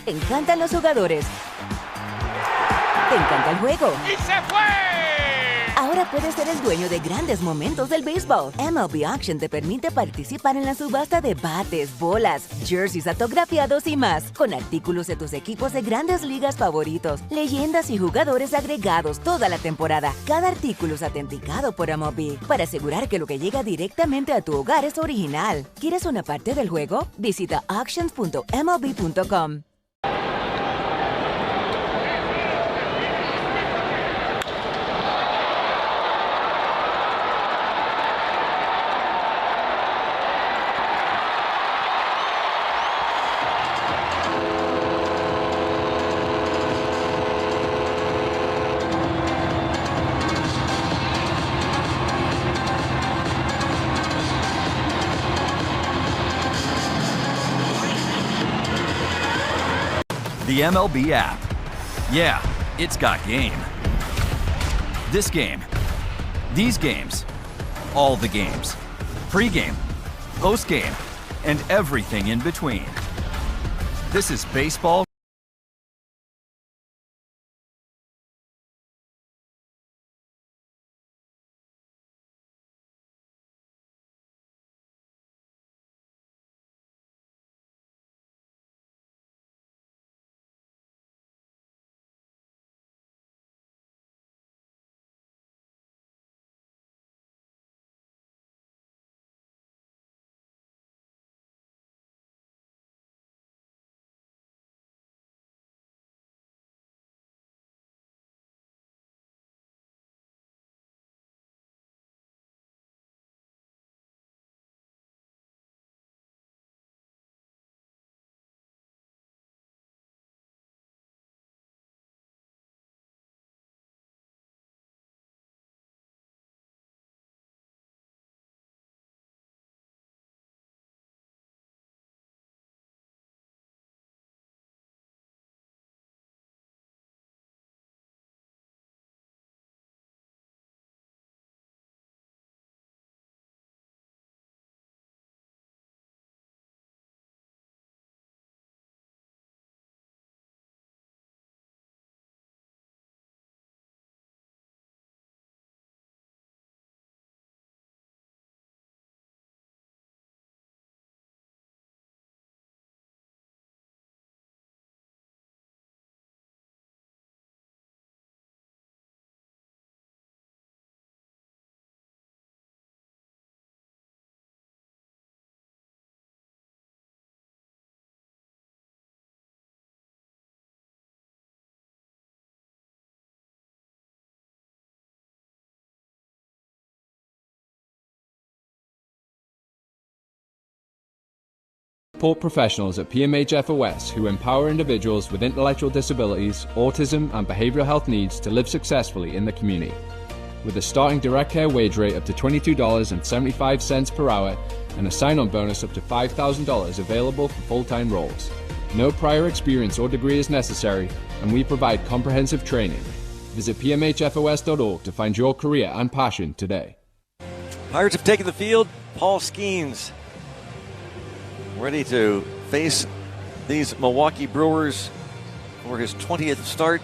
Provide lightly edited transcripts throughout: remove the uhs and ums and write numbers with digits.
Te encantan los jugadores. Te encanta el juego. ¡Y se fue! Ahora puedes ser el dueño de grandes momentos del béisbol. MLB Auction te permite participar en la subasta de bates, bolas, jerseys autografiados y más, con artículos de tus equipos de grandes ligas favoritos, leyendas y jugadores agregados toda la temporada. Cada artículo es autenticado por MLB para asegurar que lo que llega directamente a tu hogar es original. ¿Quieres una parte del juego? Visita auctions.mlb.com. The MLB app. Yeah, it's got game. This game. These games. All the games. Pre-game, post-game, and everything in between. This is baseball. Support professionals at PMHFOS who empower individuals with intellectual disabilities, autism, and behavioral health needs to live successfully in the community. With a starting direct care wage rate up to $22.75 per hour and a sign-on bonus up to $5,000 available for full-time roles. No prior experience or degree is necessary, and we provide comprehensive training. Visit pmhfos.org to find your career and passion today. Pirates have taken the field. Paul Skeens ready to face these Milwaukee Brewers for his 20th start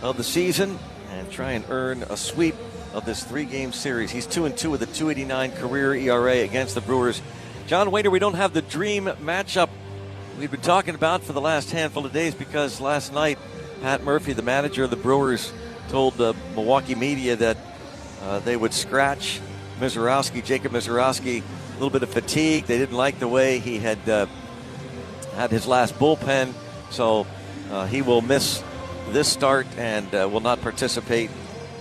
of the season and try and earn a sweep of this three-game series. He's 2-2 with a .289 career ERA against the Brewers. John Waiter, we don't have the dream matchup we've been talking about for the last handful of days because last night Pat Murphy, the manager of the Brewers, told the Milwaukee media that they would scratch Jacob Mizorowski, a little bit of fatigue. They didn't like the way he had had his last bullpen, so he will miss this start and will not participate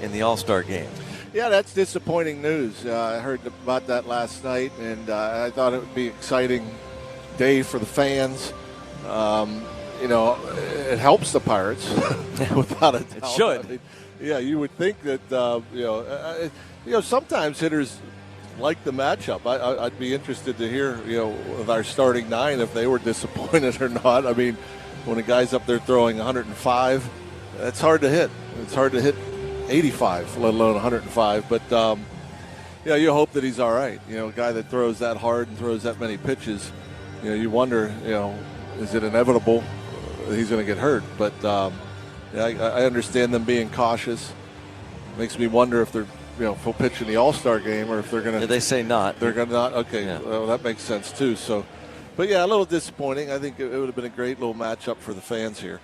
in the All-Star game. Yeah, that's disappointing news. I heard about that last night, and I thought it would be an exciting day for the fans. It helps the Pirates, without a doubt. It should. I mean, yeah, you would think that, sometimes hitters like the matchup. I'd be interested to hear, with our starting nine, if they were disappointed or not. I mean, when a guy's up there throwing 105, that's hard to hit. It's hard to hit 85, let alone 105. But, you hope that he's all right. A guy that throws that hard and throws that many pitches, you wonder, is it inevitable he's going to get hurt. But yeah, I understand them being cautious. Makes me wonder if they're, if they'll pitch in the All-Star game or if they're going to. Yeah, they say not. They're going to not. Okay, yeah. Well, that makes sense too. So, but yeah, a little disappointing. I think it would have been a great little matchup for the fans here.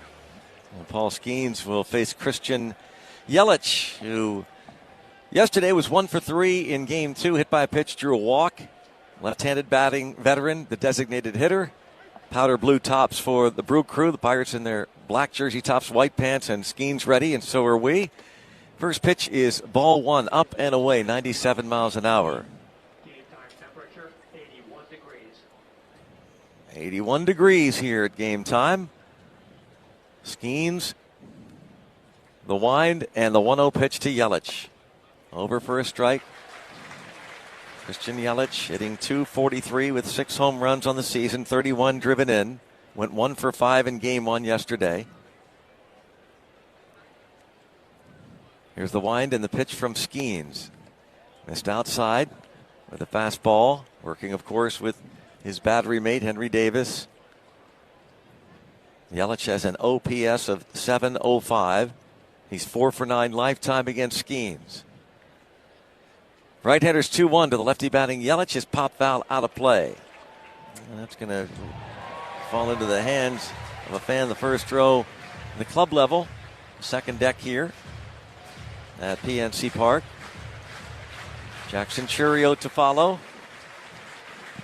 Well, Paul Skeens will face Christian Yelich, who yesterday was 1 for 3 in Game 2, hit by a pitch, drew a walk. Left-handed batting veteran, the designated hitter. Powder blue tops for the Brew Crew. The Pirates in their black jersey tops, white pants, and Skeens ready, and so are we. First pitch is ball 1, up and away, 97 miles an hour. Game time temperature, 81 degrees. 81 degrees here at game time. Skeens, the wind, and the 1-0 pitch to Yelich. Over for a strike. Christian Yelich hitting .243 with 6 home runs on the season, 31 driven in. Went 1 for 5 in Game 1 yesterday. Here's the wind and the pitch from Skeens. Missed outside with a fastball. Working, of course, with his battery mate, Henry Davis. Yelich has an OPS of .705. He's 4 for 9 lifetime against Skeens. Right-handers 2-1 to the lefty batting Yelich. His pop foul out of play. And that's going to fall into the hands of a fan the first row, the club level. Second deck here at PNC Park. Jackson Churio to follow.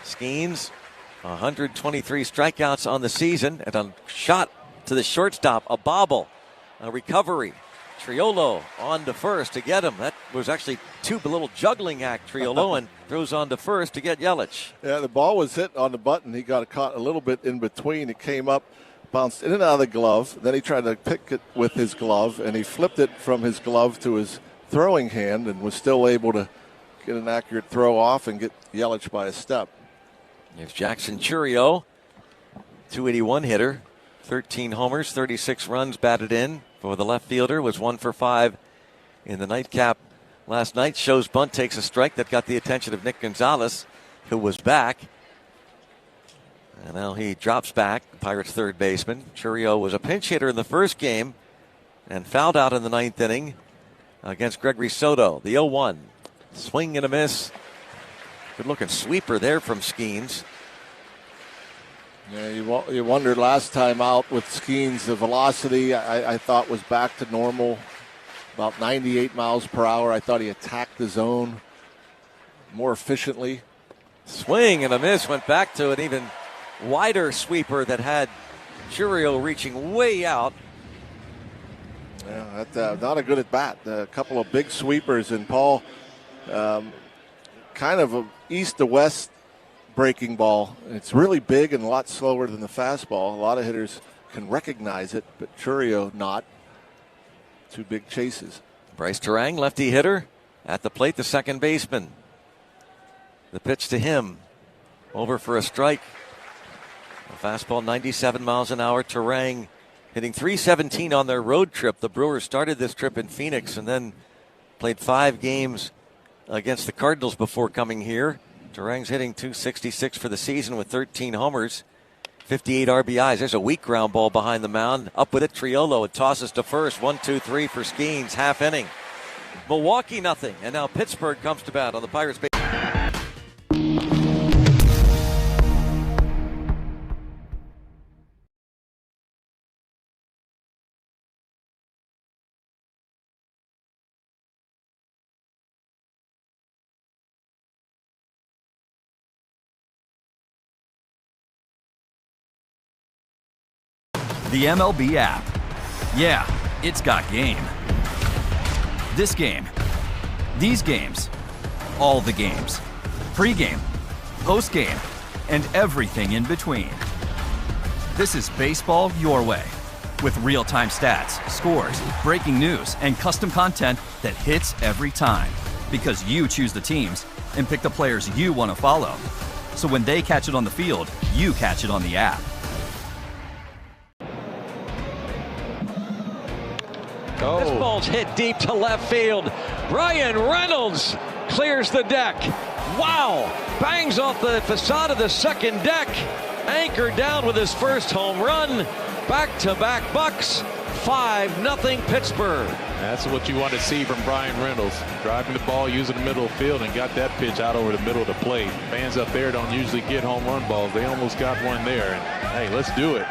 Skeens, 123 strikeouts on the season, and a shot to the shortstop, a bobble, a recovery. Triolo on to first to get him. That was actually a little juggling act, Triolo, and throws on to first to get Yelich. Yeah, the ball was hit on the button. He got caught a little bit in between. It came up, bounced in and out of the glove. Then he tried to pick it with his glove, and he flipped it from his glove to his throwing hand and was still able to get an accurate throw off and get Yelich by a step. Here's Jackson Churio, 281 hitter, 13 homers, 36 runs batted in for the left fielder, was 1 for 5 in the nightcap last night. Shows bunt, takes a strike that got the attention of Nick Gonzalez, who was back. And now he drops back, Pirates third baseman. Churio was a pinch hitter in the first game and fouled out in the 9th inning against Gregory Soto. The 0-1. Swing and a miss. Good looking sweeper there from Skeens. Yeah, you wondered last time out with Skeens, the velocity I thought was back to normal, about 98 miles per hour. I thought he attacked the zone more efficiently. Swing and a miss, went back to an even wider sweeper that had Churio reaching way out. Yeah, that's not a good at bat. A couple of big sweepers, and Paul, kind of a east to west breaking ball. It's really big and a lot slower than the fastball. A lot of hitters can recognize it, but Churio not. 2 big chases. Bryce Terang, lefty hitter, at the plate, the second baseman. The pitch to him, over for a strike. A fastball, 97 miles an hour. Terang hitting .317 on their road trip. The Brewers started this trip in Phoenix and then played 5 games against the Cardinals before coming here. Terang's hitting .266 for the season with 13 homers, 58 RBIs. There's a weak ground ball behind the mound. Up with it, Triolo. It tosses to first. 1-2-3 for Skeens. Half inning. Milwaukee nothing. And now Pittsburgh comes to bat on the Pirates base. The MLB app. Yeah, it's got game. This game. These games. All the games. Pre-game. Post-game. And everything in between. This is baseball your way. With real-time stats, scores, breaking news, and custom content that hits every time. Because you choose the teams and pick the players you want to follow. So when they catch it on the field, you catch it on the app. This ball's hit deep to left field. Ryan Reynolds clears the deck. Wow! Bangs off the facade of the second deck. Anchored down with his first home run. Back-to-back Bucks. 5-0 Pittsburgh. That's what you want to see from Brian Reynolds. Driving the ball, using the middle of the field, and got that pitch out over the middle of the plate. Fans up there don't usually get home run balls. They almost got one there. And hey, let's do it.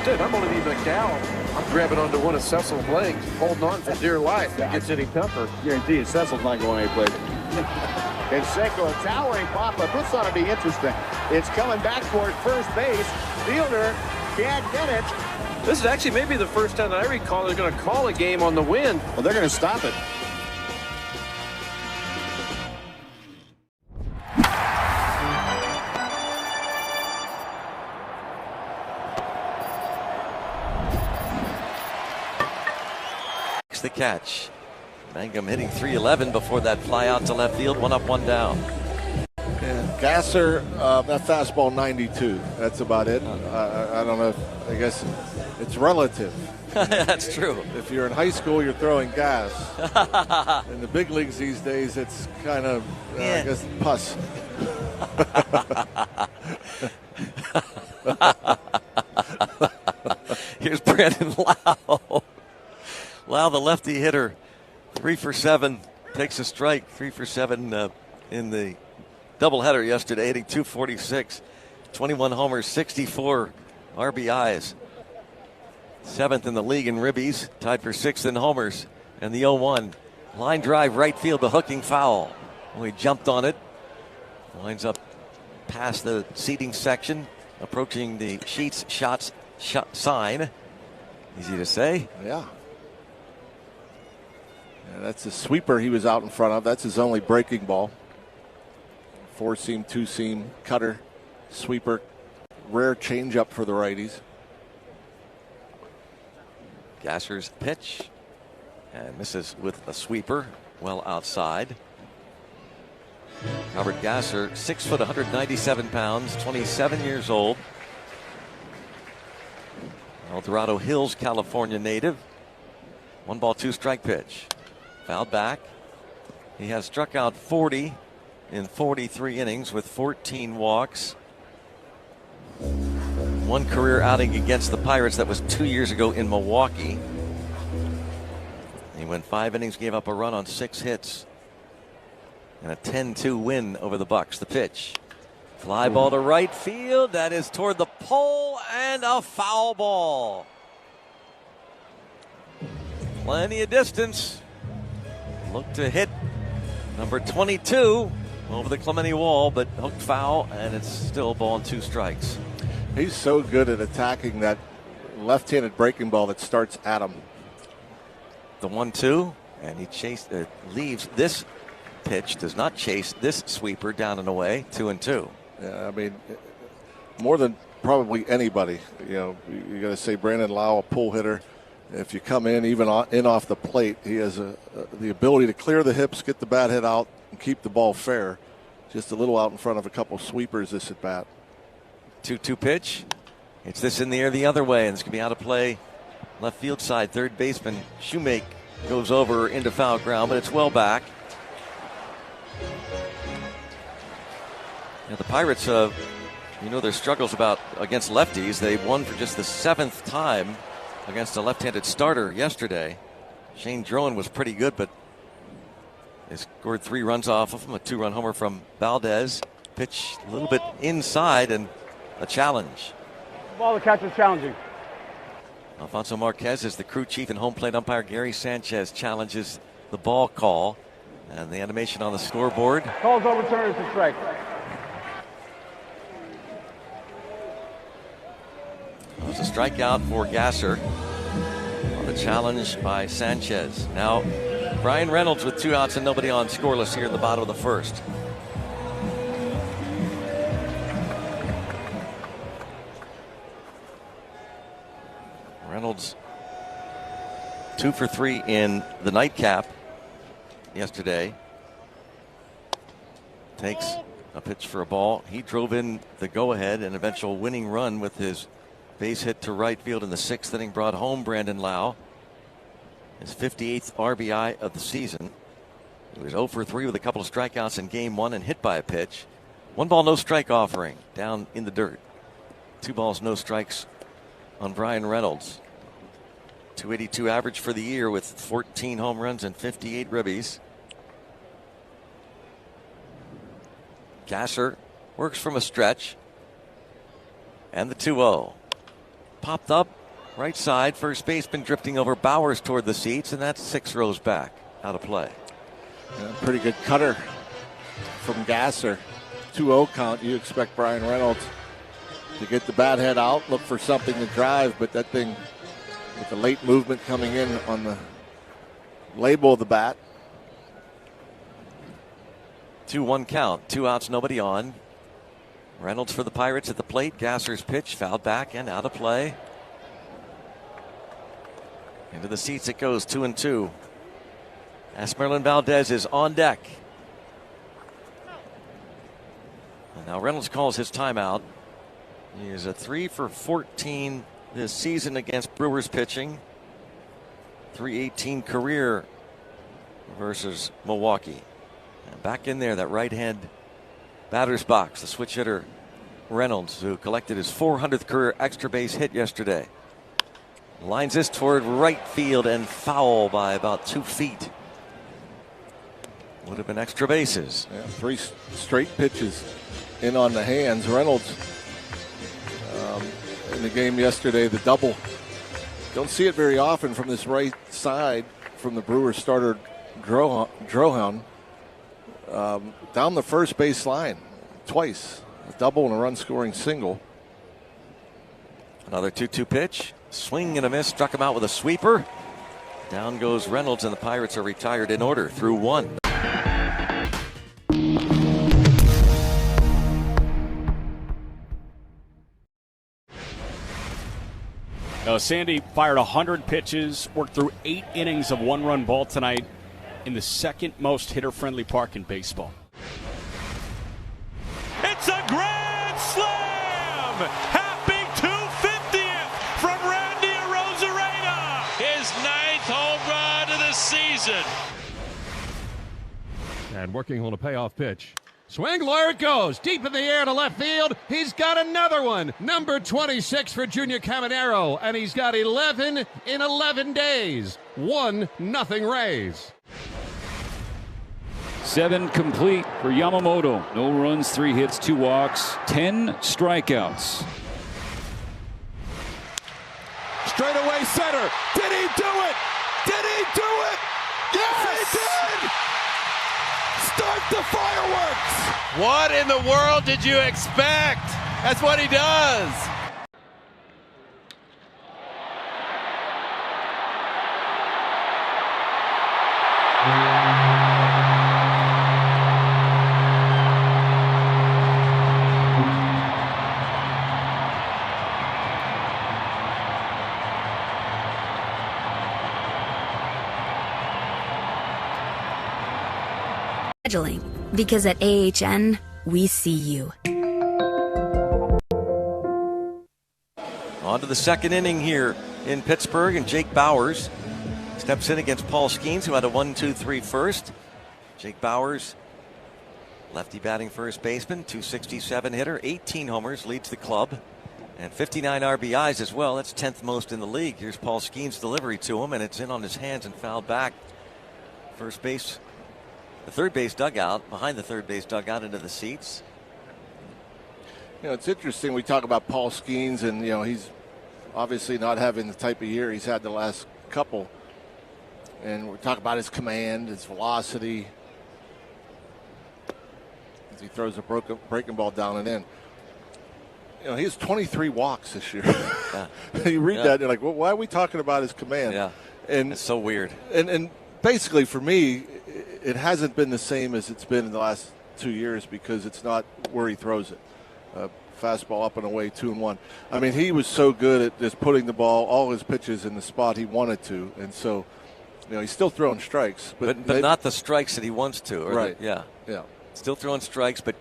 Dude, I'm going to be McDowell. I'm grabbing onto one of Cecil's legs, holding on for dear life. If it gets any tougher, Guarantee you, Cecil's not going anyplace. And Seiko, a towering pop up. This ought to be interesting. It's coming back toward first base. Fielder can't get it. this is actually maybe the first time that I recall they're going to call a game on the wind. Well, they're going to stop it. The catch. Mangum hitting .311 before that fly out to left field. 1 up, 1 down. And Gasser, that fastball 92. That's about it. I don't know. I guess it's relative. That's true. If you're in high school, you're throwing gas. In the big leagues these days, it's kind of, I guess, pus. Here's Brandon Lau. Lau, the lefty hitter, 3 for 7, takes a strike, 3 for 7 in the doubleheader yesterday, hitting .246, 21 homers, 64 RBIs. 7th in the league in ribbies, tied for 6th in homers. And the 0-1, line drive right field, the hooking foul. Well, he jumped on it, winds up past the seating section, approaching the Sheets shots sign. Easy to say. Yeah. That's a sweeper he was out in front of. That's his only breaking ball. 4-seam, 2-seam, cutter, sweeper. Rare changeup for the righties. Gasser's pitch. And misses with a sweeper. Well outside. Robert Gasser, 6 foot, 197 pounds, 27 years old. El Dorado Hills, California native. 1 ball, 2 strike pitch. Fouled back. He has struck out 40 in 43 innings with 14 walks. 1 career outing against the Pirates. That was 2 years ago in Milwaukee. He went 5 innings, gave up a run on 6 hits. And a 10-2 win over the Bucks. The pitch. Fly ball to right field. That is toward the pole and a foul ball. Plenty of distance. Look to hit number 22 over the Clemente wall, but hooked foul, and it's still ball and 2 strikes. He's so good at attacking that left-handed breaking ball that starts at him. The 1-2, and he leaves this pitch, does not chase this sweeper down and away. 2-2. Yeah, I mean, more than probably anybody. You know, you got to say Brandon Lau, a pull hitter. If you come in, even in off the plate, he has the ability to clear the hips, get the bat hit out, and keep the ball fair. Just a little out in front of a couple sweepers this at bat. 2-2 pitch. It's this in the air the other way, and it's going to be out of play. Left field side, third baseman Shoemake goes over into foul ground, but it's well back. Now the Pirates, you know their struggles against lefties. They won for just the 7th time against a left-handed starter yesterday. Shane Drowan was pretty good, but they scored 3 runs off of him. A 2-run homer from Valdez. Pitch a little bit inside and a challenge. Ball, the catch is challenging. Alfonso Marquez is the crew chief, and home plate umpire Gary Sanchez challenges the ball call. And the animation on the scoreboard. Calls overturned to strike. It was a strikeout for Gasser on the challenge by Sanchez. Now, Brian Reynolds with 2 outs and nobody on, scoreless here in the bottom of the first. Reynolds 2 for 3 in the nightcap yesterday. Takes a pitch for a ball. He drove in the go-ahead and eventual winning run with his base hit to right field in the 6th inning, brought home Brandon Lau. His 58th RBI of the season. He was 0 for 3 with a couple of strikeouts in game 1 and hit by a pitch. 1 ball, no strike offering down in the dirt. 2 balls, no strikes on Brian Reynolds. 282 average for the year with 14 home runs and 58 ribbies. Gasser works from a stretch. And the 2-0. Popped up, right side, first baseman drifting over Bowers toward the seats, and that's 6 rows back, out of play. Yeah, pretty good cutter from Gasser. 2-0 count. You expect Brian Reynolds to get the bat head out, look for something to drive, but that thing with the late movement coming in on the label of the bat. 2-1 count, 2 outs, nobody on. Reynolds for the Pirates at the plate. Gasser's pitch fouled back and out of play. Into the seats it goes, 2-2. Asmerlin Valdez is on deck. And now Reynolds calls his timeout. He is a 3 for 14 this season against Brewers pitching. 318 career versus Milwaukee. And back in there, that right hand batter's box, the switch hitter Reynolds, who collected his 400th career extra base hit yesterday. Lines this toward right field and foul by about 2 feet. Would have been extra bases. Yeah, 3 straight pitches in on the hands. Reynolds in the game yesterday, the double. Don't see it very often from this right side from the Brewers starter Drohan. Down the first base line twice. A double and a run scoring single. Another 2-2 pitch. Swing and a miss. Struck him out with a sweeper. Down goes Reynolds, and the Pirates are retired in order through 1. Sandy fired 100 pitches, worked through 8 innings of 1-run ball tonight in the second most hitter-friendly park in baseball. It's a grand slam! Happy 250th from Randy Arozarena. His 9th home run of the season. And working on a payoff pitch. Swing, there it goes. Deep in the air to left field. He's got another one. Number 26 for Junior Caminero. And he's got 11 in 11 days. 1-0 Rays. 7 complete for Yamamoto. No runs, 3 hits, 2 walks, 10 strikeouts. Straight away center. Did he do it? Did he do it? Yes, he did! Start the fireworks! What in the world did you expect? That's what he does. Because at AHN, we see you. On to the second inning here in Pittsburgh, and Jake Bowers steps in against Paul Skeens, who had a 1-2-3 first. Jake Bowers, lefty batting first baseman, 267 hitter, 18 homers, leads the club, and 59 RBIs as well. That's 10th most in the league. Here's Paul Skeens' delivery to him, and it's in on his hands and fouled back. First base. The third base dugout, behind the third base dugout into the seats. You know, it's interesting. We talk about Paul Skeens, and, you know, he's obviously not having the type of year he's had the last couple. And we talk about his command, his velocity, as he throws a breaking ball down and in. You know, he has 23 walks this year. Yeah. You read that, and you're like, well, why are we talking about his command? Yeah, and it's so weird. And basically, for me, it hasn't been the same as it's been in the last 2 years because it's not where he throws it. Fastball up and away, 2-1. I mean, he was so good at just putting the ball, all his pitches in the spot he wanted to, and so, you know, he's still throwing strikes, but not the strikes that he wants to. Right? Yeah. Still throwing strikes, but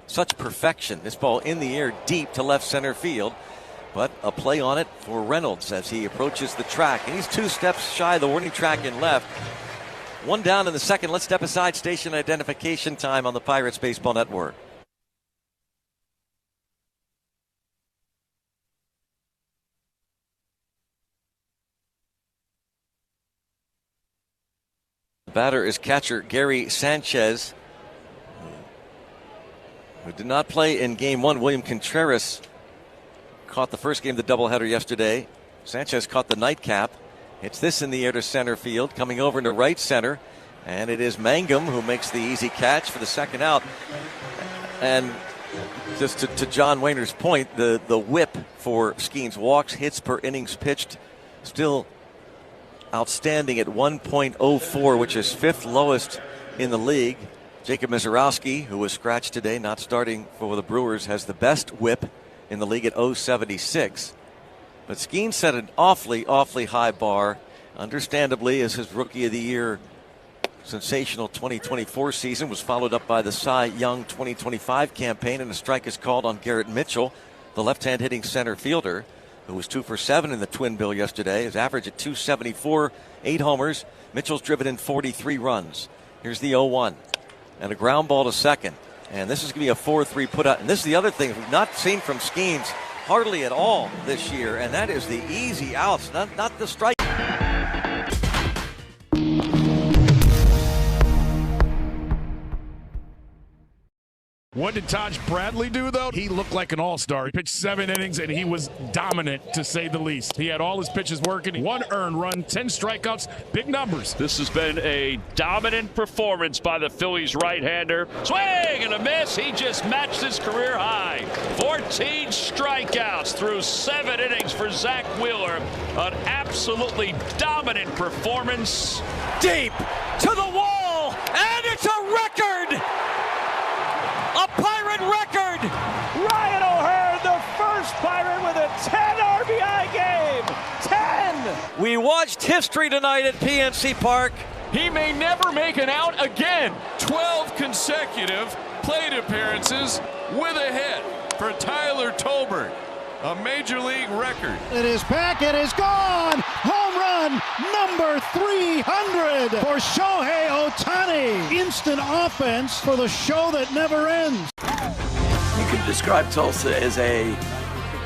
such perfection. This ball in the air, deep to left center field. But a play on it for Reynolds as he approaches the track, and he's 2 steps shy of the warning track in left. One down in the second. Let's step aside. Station identification time on the Pirates Baseball Network. The batter is catcher Gary Sanchez, who did not play in game one. William Contreras caught the first game of the doubleheader yesterday. Sanchez caught the nightcap. Hits this in the air to center field, coming over into right center. And it is Mangum who makes the easy catch for the second out. And just to John Wayner's point, the whip for Skeens, walks, hits per innings pitched, still outstanding at 1.04, which is fifth lowest in the league. Jacob Mizorowski, who was scratched today, not starting for the Brewers, has the best whip in the league at 0.76. But Skeens set an awfully high bar, understandably, as his Rookie of the Year sensational 2024 season was followed up by the Cy Young 2025 campaign, and a strike is called on Garrett Mitchell, the left-hand hitting center fielder, who was 2 for 7 in the Twin Bill yesterday. His average at 274, 8 homers. Mitchell's driven in 43 runs. Here's the 0-1. And a ground ball to second. And this is going to be a 4-3 putout. And this is the other thing we've not seen from Skeens hardly at all this year, and that is the easy outs, not the strike. What did Taj Bradley do, though? He looked like an all-star. He pitched 7 innings, and he was dominant, to say the least. He had all his pitches working. 1 earned run, 10 strikeouts, big numbers. This has been a dominant performance by the Phillies right-hander. Swing and a miss. He just matched his career high. 14 strikeouts through 7 innings for Zach Wheeler. An absolutely dominant performance. Deep to the wall, and it's a record! A Pirate record! Ryan O'Hearn, the first Pirate with a 10 RBI game! 10! We watched history tonight at PNC Park. He may never make an out again. 12 consecutive plate appearances with a hit for Tyler Tolbert. A major league record. It is back, it is gone! Home run number 300 for Shohei Ohtani. Instant offense for the show that never ends. You could describe Tulsa as a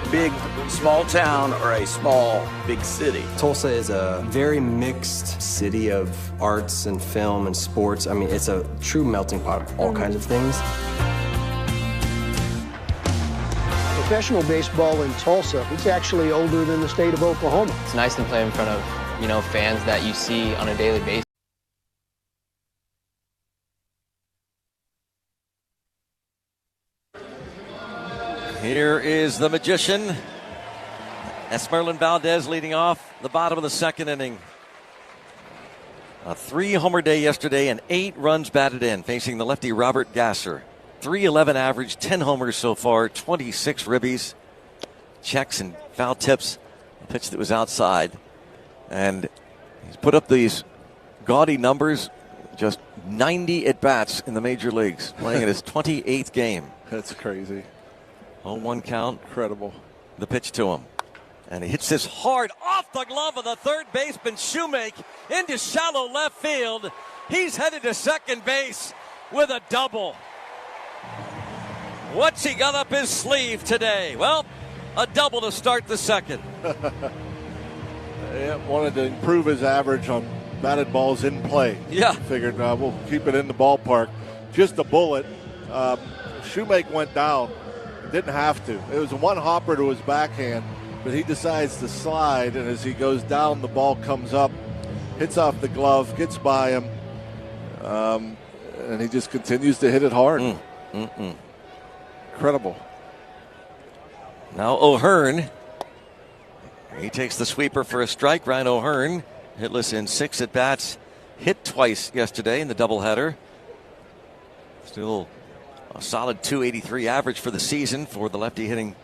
big, small town or a small, big city. Tulsa is a very mixed city of arts and film and sports. I mean, it's a true melting pot of all kinds of things. Professional baseball in Tulsa, it's actually older than the state of Oklahoma. It's nice to play in front of, fans that you see on a daily basis. Here is the magician. Esmerlin Valdez leading off the bottom of the second inning. A 3-homer day yesterday and 8 runs batted in, facing the lefty Robert Gasser. 311 average, 10 homers so far, 26 ribbies, checks and foul tips. A pitch that was outside. And he's put up these gaudy numbers, just 90 at-bats in the major leagues, playing in his 28th game. That's crazy. 0-1 count. Incredible. The pitch to him. And he hits this hard off the glove of the third baseman, Shoemake, into shallow left field. He's headed to second base with a double. What's he got up his sleeve today? Well, a double to start the second. Yeah, wanted to improve his average on batted balls in play. Yeah. Figured we'll keep it in the ballpark. Just a bullet. Shoemake went down. Didn't have to. It was a one hopper to his backhand, but he decides to slide, and as he goes down, the ball comes up, hits off the glove, gets by him, and he just continues to hit it hard. Incredible. Now O'Hearn. He takes the sweeper for a strike. Ryan O'Hearn, hitless in 6 at-bats, hit twice yesterday in the doubleheader. Still a solid .283 average for the season for the lefty hitting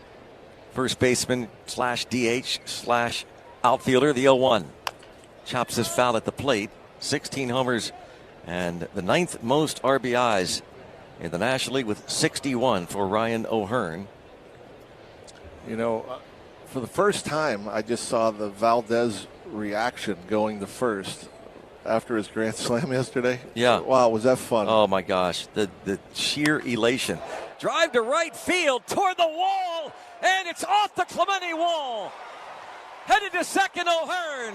first baseman / DH / outfielder. The 0-1. Chops his foul at the plate. 16 homers and the 9th most RBIs in the National League with 61 for Ryan O'Hearn. For the first time, I just saw the Valdez reaction going to first. after his grand slam yesterday? Yeah. Wow, was that fun? Oh, my gosh. The sheer elation. Drive to right field toward the wall, and it's off the Clemente wall. Headed to second, O'Hearn.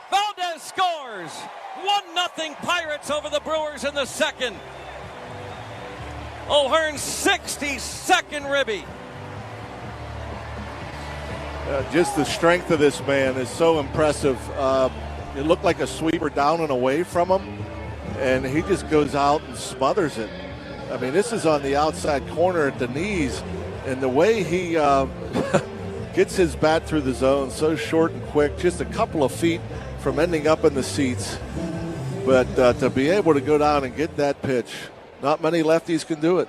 Valdez scores. 1-0 Pirates over the Brewers in the second. O'Hearn's 62nd ribby. Just the strength of this man is so impressive. It looked like a sweeper down and away from him, and he just goes out and smothers it. I mean, this is on the outside corner at the knees, and the way he gets his bat through the zone so short and quick, just a couple of feet from ending up in the seats. But to be able to go down and get that pitch, not many lefties can do it.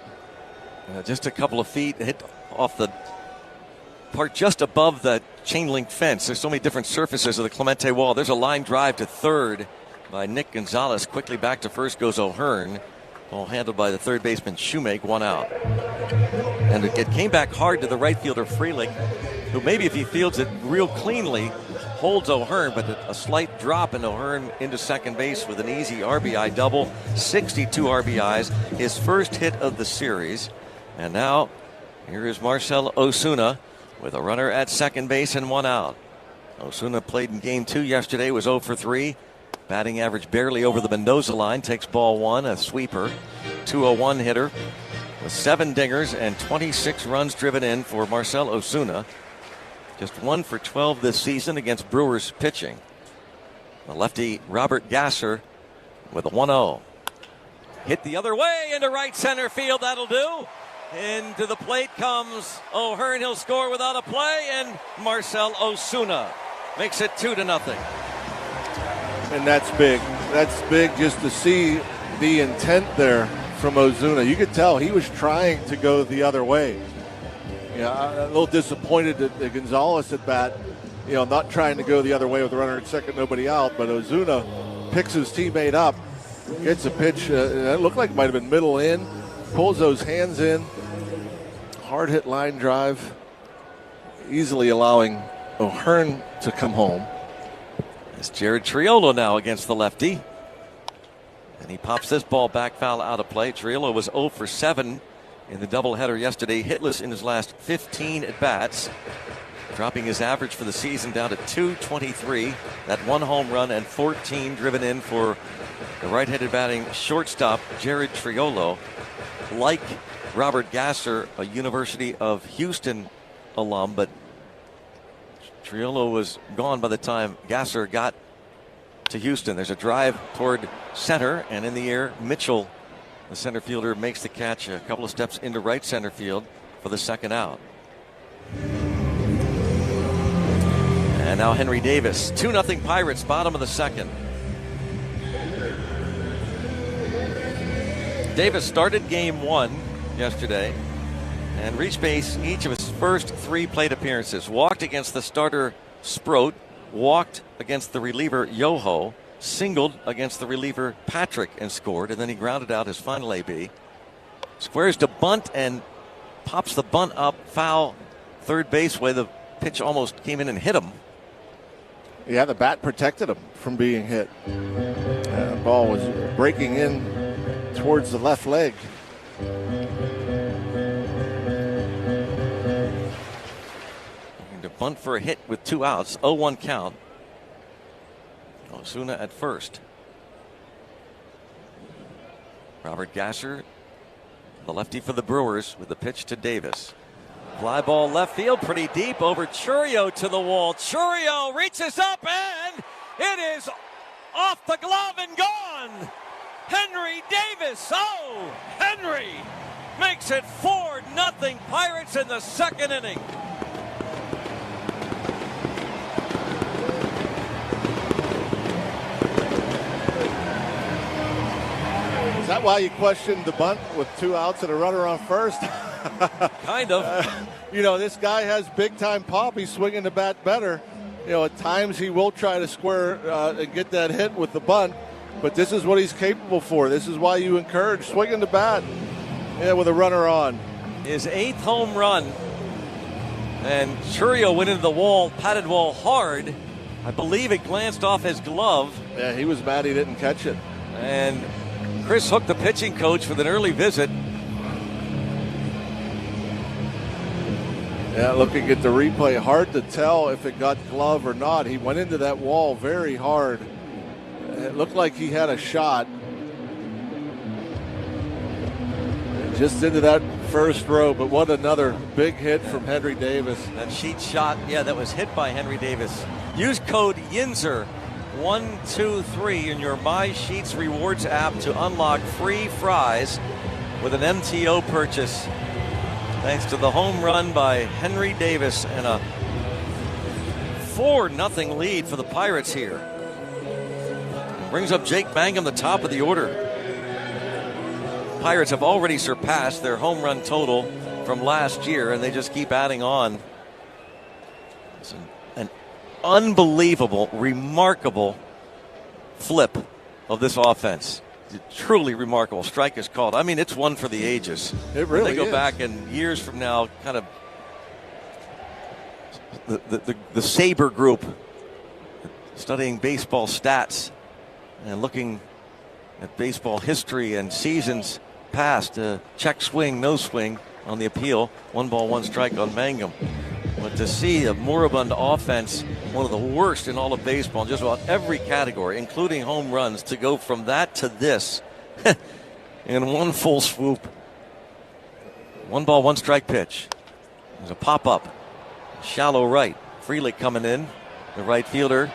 Just a couple of feet, hit off the part just above the chain link fence. There's so many different surfaces of the Clemente wall. There's a line drive to third by Nick Gonzalez. Quickly back to first goes O'Hearn. Ball handled by the third baseman Shoemake, 1 out. And it came back hard to the right fielder Freeling, who maybe if he fields it real cleanly, holds O'Hearn, but a slight drop in O'Hearn into second base with an easy RBI double. 62 RBIs, his first hit of the series. And now here is Marcell Ozuna with a runner at second base and 1 out. Ozuna played in game 2 yesterday, was 0 for 3. Batting average barely over the Mendoza line, takes ball 1, a sweeper. 201 hitter with 7 dingers and 26 runs driven in for Marcell Ozuna. Just 1 for 12 this season against Brewers pitching. The lefty Robert Gasser with a 1-0. Hit the other way into right center field, that'll do. Into the plate comes O'Hearn, he'll score without a play, and Marcell Ozuna makes it 2-0. And that's big. That's big just to see the intent there from Ozuna. You could tell he was trying to go the other way. A little disappointed that Gonzalez at bat, not trying to go the other way with the runner at second, nobody out. But Ozuna picks his teammate up, gets a pitch. It looked like it might have been middle in, pulls those hands in. Hard hit line drive, easily allowing O'Hearn to come home. It's Jared Triolo now against the lefty. And he pops this ball back foul out of play. Triolo was 0 for 7 in the doubleheader yesterday, hitless in his last 15 at-bats, dropping his average for the season down to .223. That 1 home run and 14 driven in for the right-handed batting shortstop, Jared Triolo. Like Robert Gasser, a University of Houston alum, but Triolo was gone by the time Gasser got to Houston. There's a drive toward center, and in the air, Mitchell, the center fielder, makes the catch a couple of steps into right center field for the second out. And now Henry Davis. 2-0 Pirates, bottom of the second. Davis started game 1 yesterday and reached base each of his first 3 plate appearances. Walked against the starter Sproat, walked against the reliever Yoho, singled against the reliever Patrick and scored, and then he grounded out his final AB. Squares to bunt and pops the bunt up foul third base way the pitch almost came in and hit him. Yeah, the bat protected him from being hit. The ball was breaking in towards the left leg. To bunt for a hit with 2 outs, 0-1 count. Ozuna at first. Robert Gasser, the lefty for the Brewers, with the pitch to Davis. Fly ball left field, pretty deep, over Chourio to the wall. Chourio reaches up, and it is off the glove and gone. Henry Davis, Henry makes it 4-0 Pirates in the second inning. Is that why you questioned the bunt with 2 outs and a runner on first? Kind of. This guy has big-time pop. He's swinging the bat better. At times he will try to square and get that hit with the bunt, but this is what he's capable for. This is why you encourage swinging the bat with a runner on. His 8th home run, and Chourio went into the wall, patted wall hard. I believe it glanced off his glove. Yeah, he was mad he didn't catch it. And Chris Hook, the pitching coach, with an early visit. Yeah, looking at the replay, hard to tell if it got glove or not. He went into that wall very hard. It looked like he had a shot. Just into that first row, but what another big hit from Henry Davis. That sheet shot, yeah, that was hit by Henry Davis. Use code YINZER 123 in your My Sheets Rewards app to unlock free fries with an MTO purchase. Thanks to the home run by Henry Davis and a 4-0 lead for the Pirates here. Brings up Jake Mangum, the top of the order. Pirates have already surpassed their home run total from last year, and they just keep adding on. It's an unbelievable, remarkable flip of this offense. Truly remarkable. Strike is called. I mean, it's one for the ages. It really is. They go is. back and years from now, kind of the Saber group studying baseball stats and looking at baseball history and seasons past. Check swing, no swing on the appeal. 1 ball, 1 strike on Mangum. But to see a moribund offense, one of the worst in all of baseball, in just about every category, including home runs, to go from that to this in one full swoop. 1 ball, 1 strike pitch. There's a pop-up. Shallow right. Frelick coming in. The right fielder.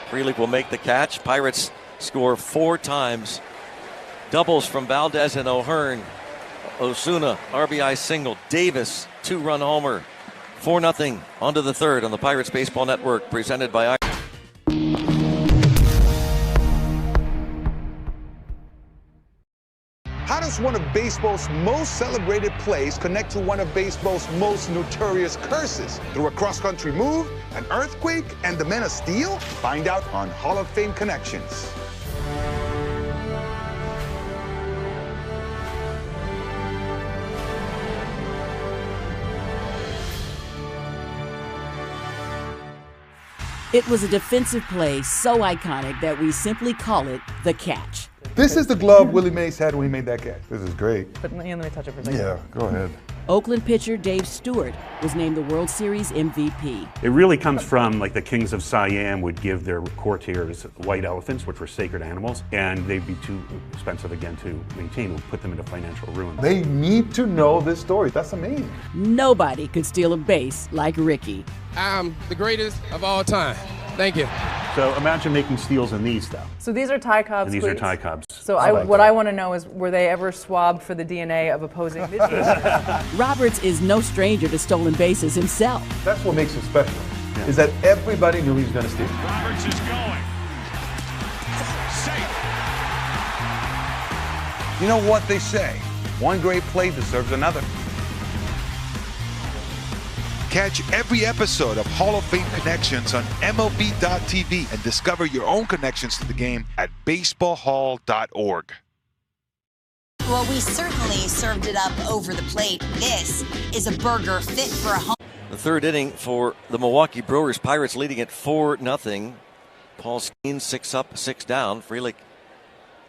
Frelick will make the catch. Pirates score 4 times. Doubles from Valdez and O'Hearn. Osuna, RBI single. Davis, 2-run homer. 4-0 onto the third on the Pirates Baseball Network, presented by How does one of baseball's most celebrated plays connect to one of baseball's most notorious curses? Through a cross-country move, an earthquake, and the Men of Steel? Find out on Hall of Fame Connections. It was a defensive play so iconic that we simply call it the catch. This is the glove Willie Mays had when he made that catch. This is great. But let me touch it for a second. Yeah, go ahead. Oakland pitcher Dave Stewart was named the World Series MVP. It really comes from like the kings of Siam would give their courtiers white elephants, which were sacred animals, and they'd be too expensive again to maintain, would put them into financial ruin. They need to know this story. That's amazing. Nobody could steal a base like Ricky. I'm the greatest of all time. Thank you. So imagine making steals in these, though. So these are Ty Cobb's And these cleats. are Ty Cobb's. So what I want to know is, were they ever swabbed for the DNA of opposing pitchers? Roberts is no stranger to stolen bases himself. That's what makes it special, is that everybody knew he was going to steal. Roberts is going. Safe. You know what they say? One great play deserves another. Catch every episode of Hall of Fame Connections on MLB.tv and discover your own connections to the game at baseballhall.org. Well, we certainly served it up over the plate. This is a burger fit for a home. the third inning for the Milwaukee Brewers. Pirates leading at 4-0. Paul Skeens 6 up, 6 down. Frelick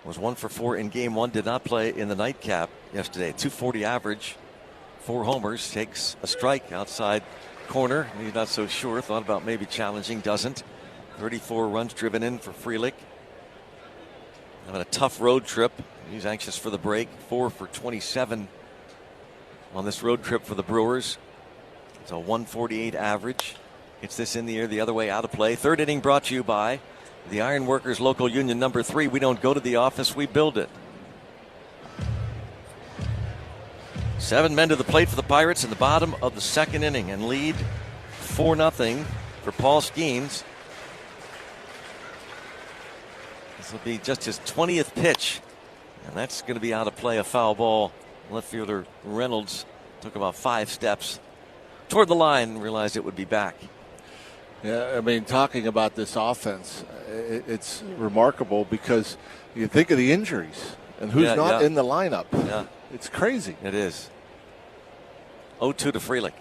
was 1 for 4 in game one. Did not play in the nightcap yesterday. 240 average, 4 homers. Takes a strike outside corner. He's not so sure. Thought about maybe challenging. Doesn't. 34 runs driven in for Frelick. Having a tough road trip. He's anxious for the break. 4 for 27 on this road trip for the Brewers. It's a 148 average. Hits this in the air the other way, out of play. Third inning brought to you by the Iron Workers Local Union number 3. We don't go to the office, we build it. 7 men to the plate for the Pirates in the bottom of the second inning and lead 4-0 for Paul Skeens. This will be just his 20th pitch, and that's going to be out of play, a foul ball. Left fielder Reynolds took about 5 steps toward the line and realized it would be back. Yeah, I mean, talking about this offense, it's remarkable because you think of the injuries and who's not in the lineup. Yeah. It's crazy. It is. 0-2 to Frelick.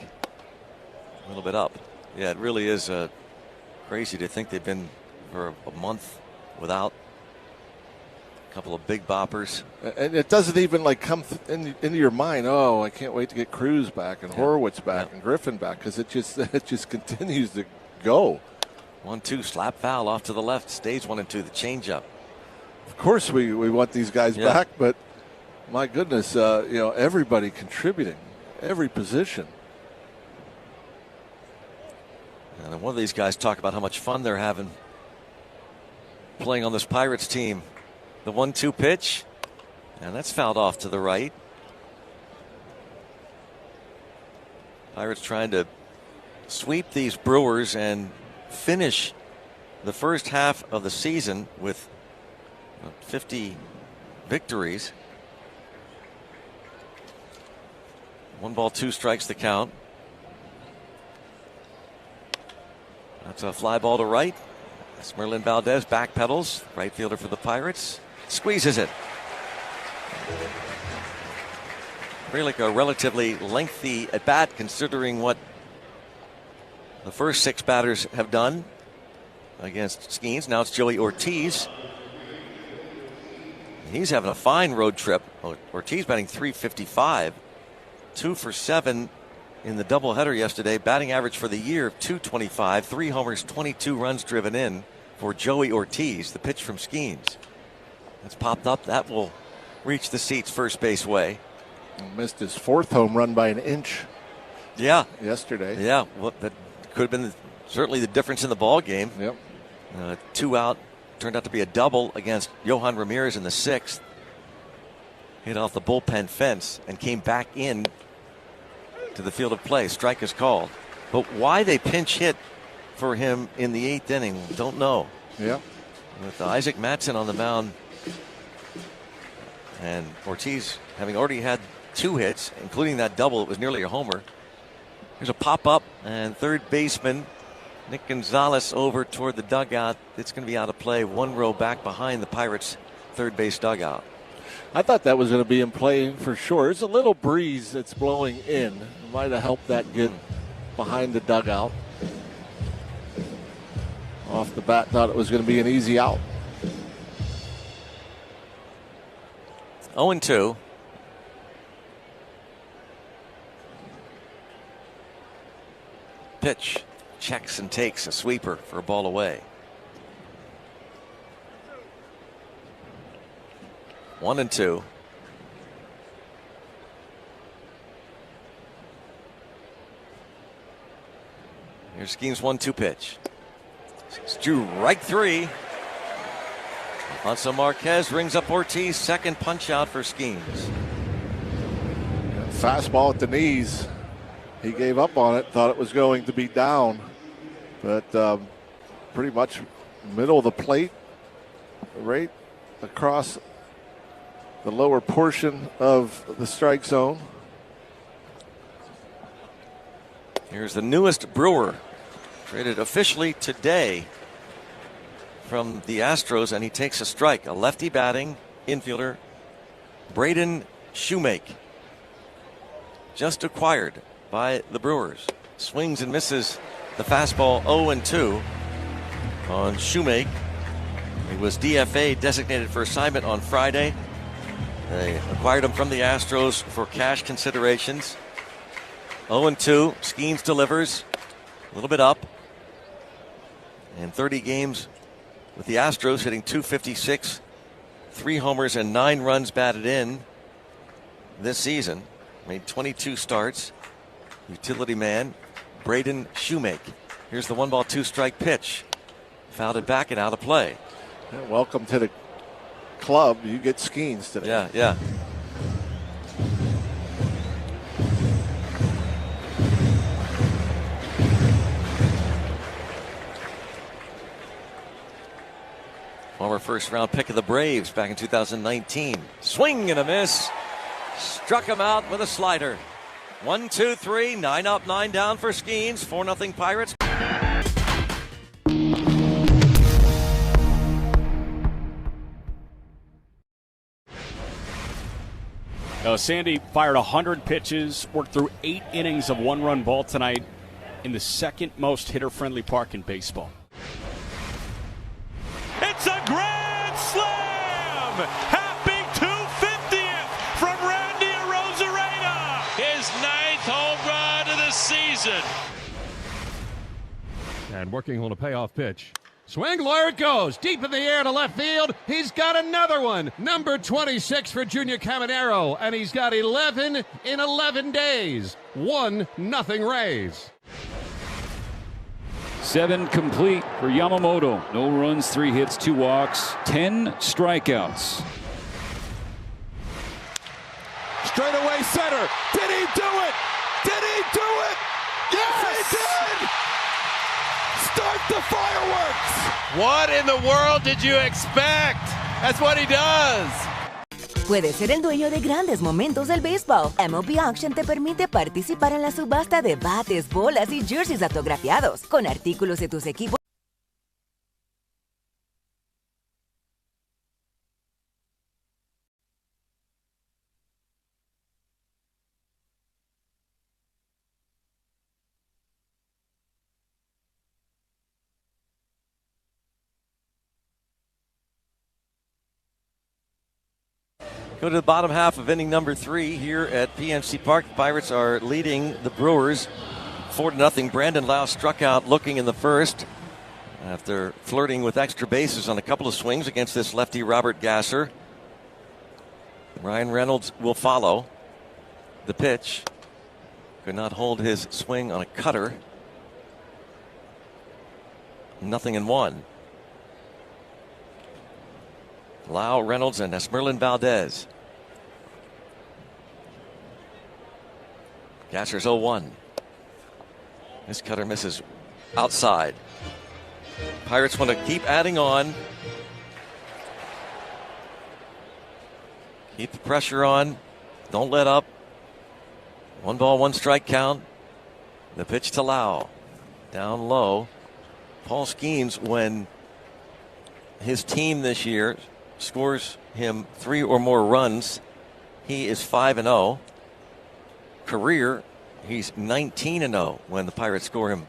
A little bit up. Yeah, it really is a Crazy to think they've been for a month without a couple of big boppers. And it doesn't even like come into your mind, oh, I can't wait to get Cruz back and Horowitz back and Griffin back, because it just continues to go. 1-2 slap foul off to the left. Stays 1-2. The changeup. Of course, we want these guys back, but my goodness, everybody contributing, every position. And one of these guys talk about how much fun they're having playing on this Pirates team. The 1-2 pitch, and that's fouled off to the right. Pirates trying to sweep these Brewers and finish the first half of the season with 50 victories. 1 ball, 2 strikes the count. That's a fly ball to right. That's Merlin Valdez, back pedals, right fielder for the Pirates. Squeezes it. Really like a relatively lengthy at bat considering what the first 6 batters have done against Skeens. Now it's Joey Ortiz. He's having a fine road trip. Ortiz batting .355, 2 for 7 in the doubleheader yesterday. Batting average for the year of .225, 3 homers, 22 runs driven in for Joey Ortiz. The pitch from Skeens. That's popped up. That will reach the seats first base way. He missed his 4th home run by an inch. Yeah. Yesterday. Yeah. Well, that could have been certainly the difference in the ball game. Yep. 2 out. Turned out to be a double against Johan Ramirez in the 6th. Hit off the bullpen fence and came back in to the field of play. Strike is called. But why they pinch hit for him in the 8th inning, don't know. Yeah. With Isaac Mattson on the mound and Ortiz having already had 2 hits, including that double, it was nearly a homer. There's a pop-up, and third baseman Nick Gonzalez over toward the dugout. It's going to be out of play, 1 row back behind the Pirates' third base dugout. I thought that was going to be in play for sure. There's a little breeze that's blowing in. It might have helped that get behind the dugout. Off the bat, thought it was going to be an easy out. 0-2. Pitch. Checks and takes a sweeper for a ball away. 1-2. Here's Skeens' 1-2 pitch. It's Drew right 3. Alfonso Marquez rings up Ortiz. Second punch out for Skeens. Fastball at the knees. He gave up on it, thought it was going to be down. But pretty much middle of the plate, right across the lower portion of the strike zone. Here's the newest Brewer, traded officially today from the Astros, and he takes a strike. A lefty batting infielder, Braden Shoemake, just acquired by the Brewers. Swings and misses the fastball. 0-2 on Shoemake. He was DFA, designated for assignment, on Friday. They acquired him from the Astros for cash considerations. 0-2. Skeens delivers. A little bit up. And 30 games with the Astros, hitting .256, 3 homers and 9 runs batted in this season. Made 22 starts. Utility man, Braden Shoemake. Here's the 1 ball, 2 strike pitch. Fouled it back and out of play. Yeah, welcome to the club. You get Skeens today. Yeah, yeah. Former first-round pick of the Braves back in 2019. Swing and a miss. Struck him out with a slider. 1, 2, 3, 9 up, 9 down for Skeens. 4-0 Pirates. Sandy fired 100 pitches, worked through 8 innings of 1-run ball tonight in the second most hitter-friendly park in baseball. Happy 250th from Randy Arozarena. His 9th home run of the season. And working on a payoff pitch. Swing, there it goes. Deep in the air to left field. He's got another one. Number 26 for Junior Caminero. And he's got 11 in 11 days. 1-0 Rays. 7 complete for Yamamoto. No runs, 3 hits, 2 walks, 10 strikeouts. Straightaway center. Did he do it? Did he do it? Yes, he did! Start the fireworks! What in the world did you expect? That's what he does. Puedes ser el dueño de grandes momentos del béisbol. MLB Auction te permite participar en la subasta de bates, bolas y jerseys autografiados con artículos de tus equipos. Go to the bottom half of inning number 3 here at PNC Park. The Pirates are leading the Brewers 4-0. Brandon Lau struck out looking in the first after flirting with extra bases on a couple of swings against this lefty Robert Gasser. Ryan Reynolds will follow. The pitch could not hold his swing on a cutter. 0-1. Lau, Reynolds, and Esmerlin Valdez. Gasser's 0-1. This cutter misses outside. Pirates want to keep adding on. Keep the pressure on. Don't let up. 1 ball, 1 strike count. The pitch to Lau. Down low. Paul Skeens, when his team this year scores him 3 or more runs, he is 5-0. Career, he's 19-0 when the Pirates score him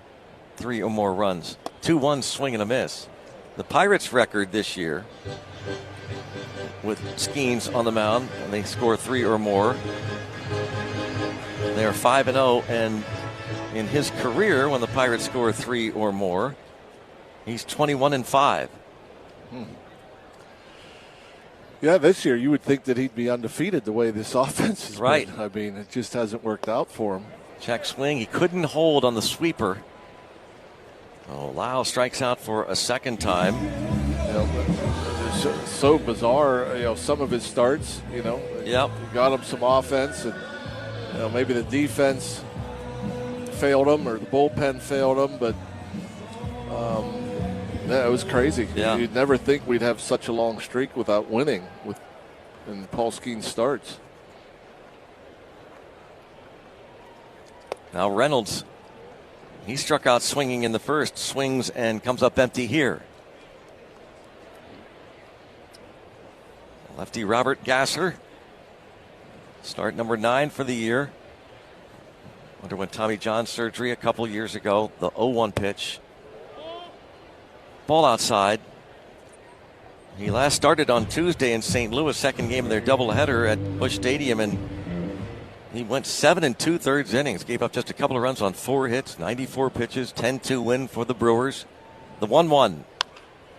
3 or more runs. 2-1 swing and a miss. The Pirates' record this year with Skeens on the mound, when they score 3 or more, they are 5-0, and in his career, when the Pirates score 3 or more, he's 21-5. Yeah, this year you would think that he'd be undefeated the way this offense is. Right. I mean, it just hasn't worked out for him. Check swing. He couldn't hold on the sweeper. Oh, Lau strikes out for a second time. It's so bizarre, some of his starts, Yep. Got him some offense, and maybe the defense failed him or the bullpen failed him, but yeah, it was crazy. Yeah. You'd never think we'd have such a long streak without winning in Paul Skeens starts. Now Reynolds, he struck out swinging in the first, swings and comes up empty here. Lefty Robert Gasser, start number 9 for the year. Underwent Tommy John surgery a couple years ago. The 0-1 pitch. Ball outside. He last started on Tuesday in St. Louis, second game of their doubleheader at Busch Stadium, and he went 7 2/3 innings. Gave up just a couple of runs on 4 hits, 94 pitches, 10-2 win for the Brewers. The 1-1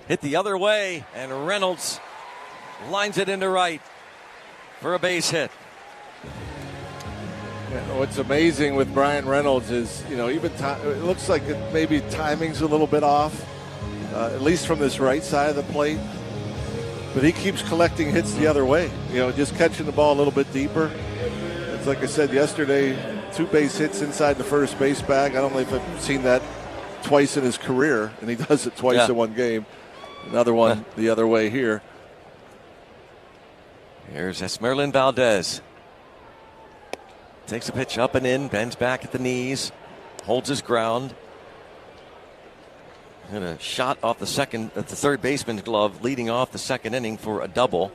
hit the other way, and Reynolds lines it into right for a base hit. What's amazing with Brian Reynolds is, even it looks like maybe timing's a little bit off. At least from this right side of the plate. But he keeps collecting hits the other way, just catching the ball a little bit deeper. It's like I said yesterday, 2 base hits inside the first base bag. I don't know if I've seen that twice in his career, and he does it twice in one game. Another one the other way here. Here's Esmerlin Valdez. Takes a pitch up and in, bends back at the knees, holds his ground. And a shot off the third baseman's glove, leading off the second inning for a double.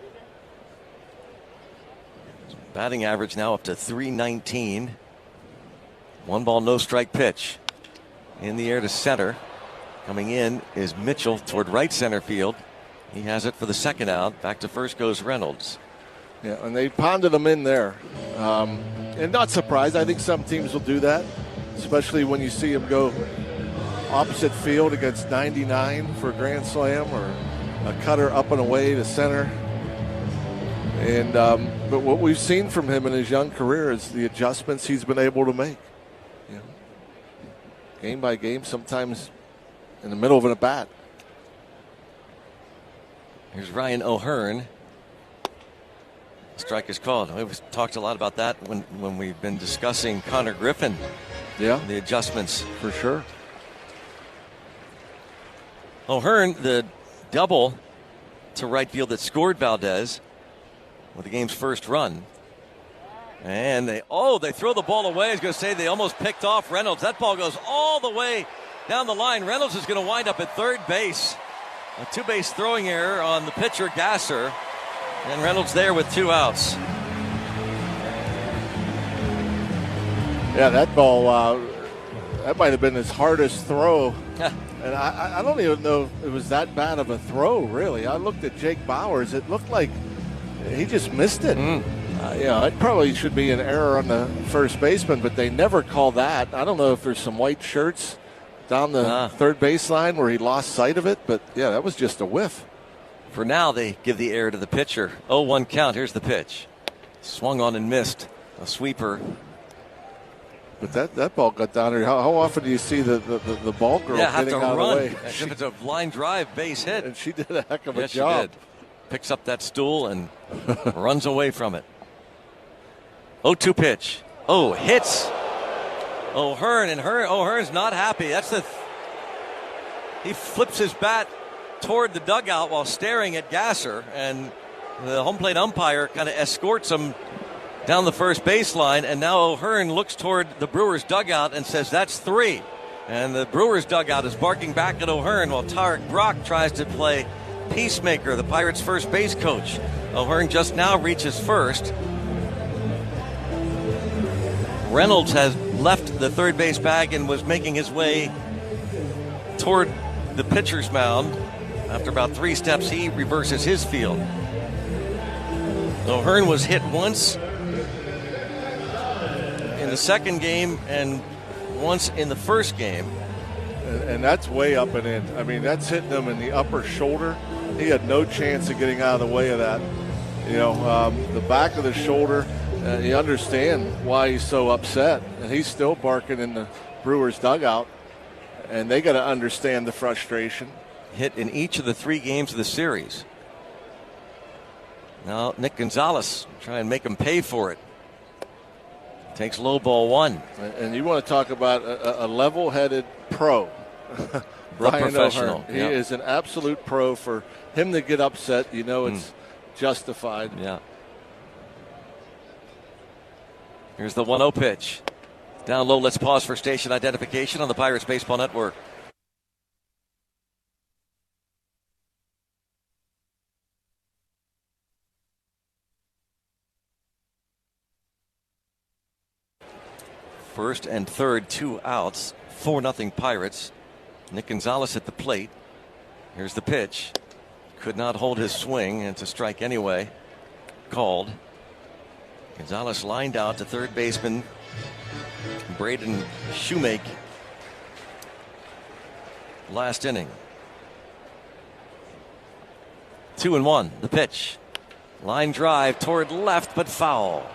Batting average now up to .319. 1 ball, no strike pitch. In the air to center. Coming in is Mitchell toward right center field. He has it for the second out. Back to first goes Reynolds. Yeah, and they pounded him in there. And not surprised. I think some teams will do that, especially when you see him go opposite field against 99 for a grand slam, or a cutter up and away to center. And but what we've seen from him in his young career is the adjustments he's been able to make. You know, game by game, sometimes in the middle of an at-bat. Here's Ryan O'Hearn. Strike is called. We've talked a lot about that when we've been discussing Connor Griffin. Yeah. The adjustments. For sure. O'Hearn, the double to right field that scored Valdez with the game's first run. And they throw the ball away. I was going to say they almost picked off Reynolds. That ball goes all the way down the line. Reynolds is going to wind up at third base. A two-base throwing error on the pitcher, Gasser. And Reynolds there with 2 outs. Yeah, that ball, that might have been his hardest throw. And I don't even know if it was that bad of a throw, really. I looked at Jake Bowers. It looked like he just missed it. It probably should be an error on the first baseman, but they never call that. I don't know if there's some white shirts down the third baseline where he lost sight of it, but yeah, that was just a whiff. For now, they give the error to the pitcher. 0-1 count. Here's the pitch. Swung on and missed. A sweeper. But that ball got down there. How often do you see the ball girl getting out of the way? As if it's a line drive base hit. And she did a heck of a job. She did. Picks up that stool and runs away from it. 0-2 pitch. Hits O'Hearn, and O'Hearn's not happy. He flips his bat toward the dugout while staring at Gasser, and the home plate umpire kind of escorts him down the first baseline, and now O'Hearn looks toward the Brewers dugout and says, "That's 3." And the Brewers dugout is barking back at O'Hearn while Tarek Brock tries to play peacemaker, the Pirates' first base coach. O'Hearn just now reaches first. Reynolds has left the third base bag and was making his way toward the pitcher's mound. After about 3 steps, he reverses his field. O'Hearn was hit once in the second game and once in the first game. And that's way up and in. I mean, that's hitting him in the upper shoulder. He had no chance of getting out of the way of that. The back of the shoulder, you understand why he's so upset. And he's still barking in the Brewers dugout. And they got to understand the frustration. Hit in each of the 3 games of the series. Now Nick Gonzalez try and make him pay for it. Takes low ball 1. And you want to talk about a level-headed pro. Ryan O'Hearn. He is an absolute pro. For him to get upset, it's justified. Yeah. Here's the 1-0 pitch. Down low, let's pause for station identification on the Pirates Baseball Network. First and third, 2 outs, 4-0 Pirates. Nick Gonzalez at the plate. Here's the pitch. Could not hold his swing, and it's a strike anyway. Called. Gonzalez lined out to third baseman Braden Shoemake. Last inning. 2-1. The pitch. Line drive toward left, but foul.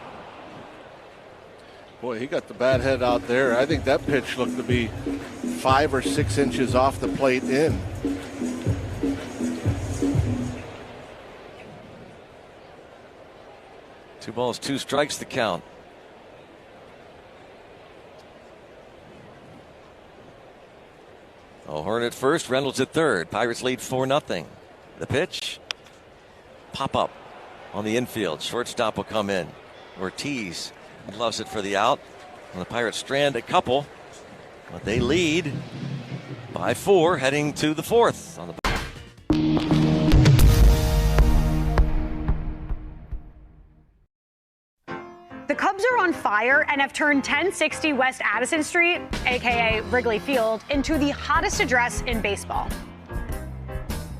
Boy, he got the bat head out there. I think that pitch looked to be 5 or 6 inches off the plate in. Two balls, 2 strikes the count. O'Hearn at first, Reynolds at third. Pirates lead 4-0. The pitch. Pop up on the infield. Shortstop will come in. Ortiz loves it for the out. And the Pirates strand a couple, but they lead by 4 heading to the 4th. On the The Cubs are on fire and have turned 1060 West Addison Street, aka Wrigley Field, into the hottest address in baseball.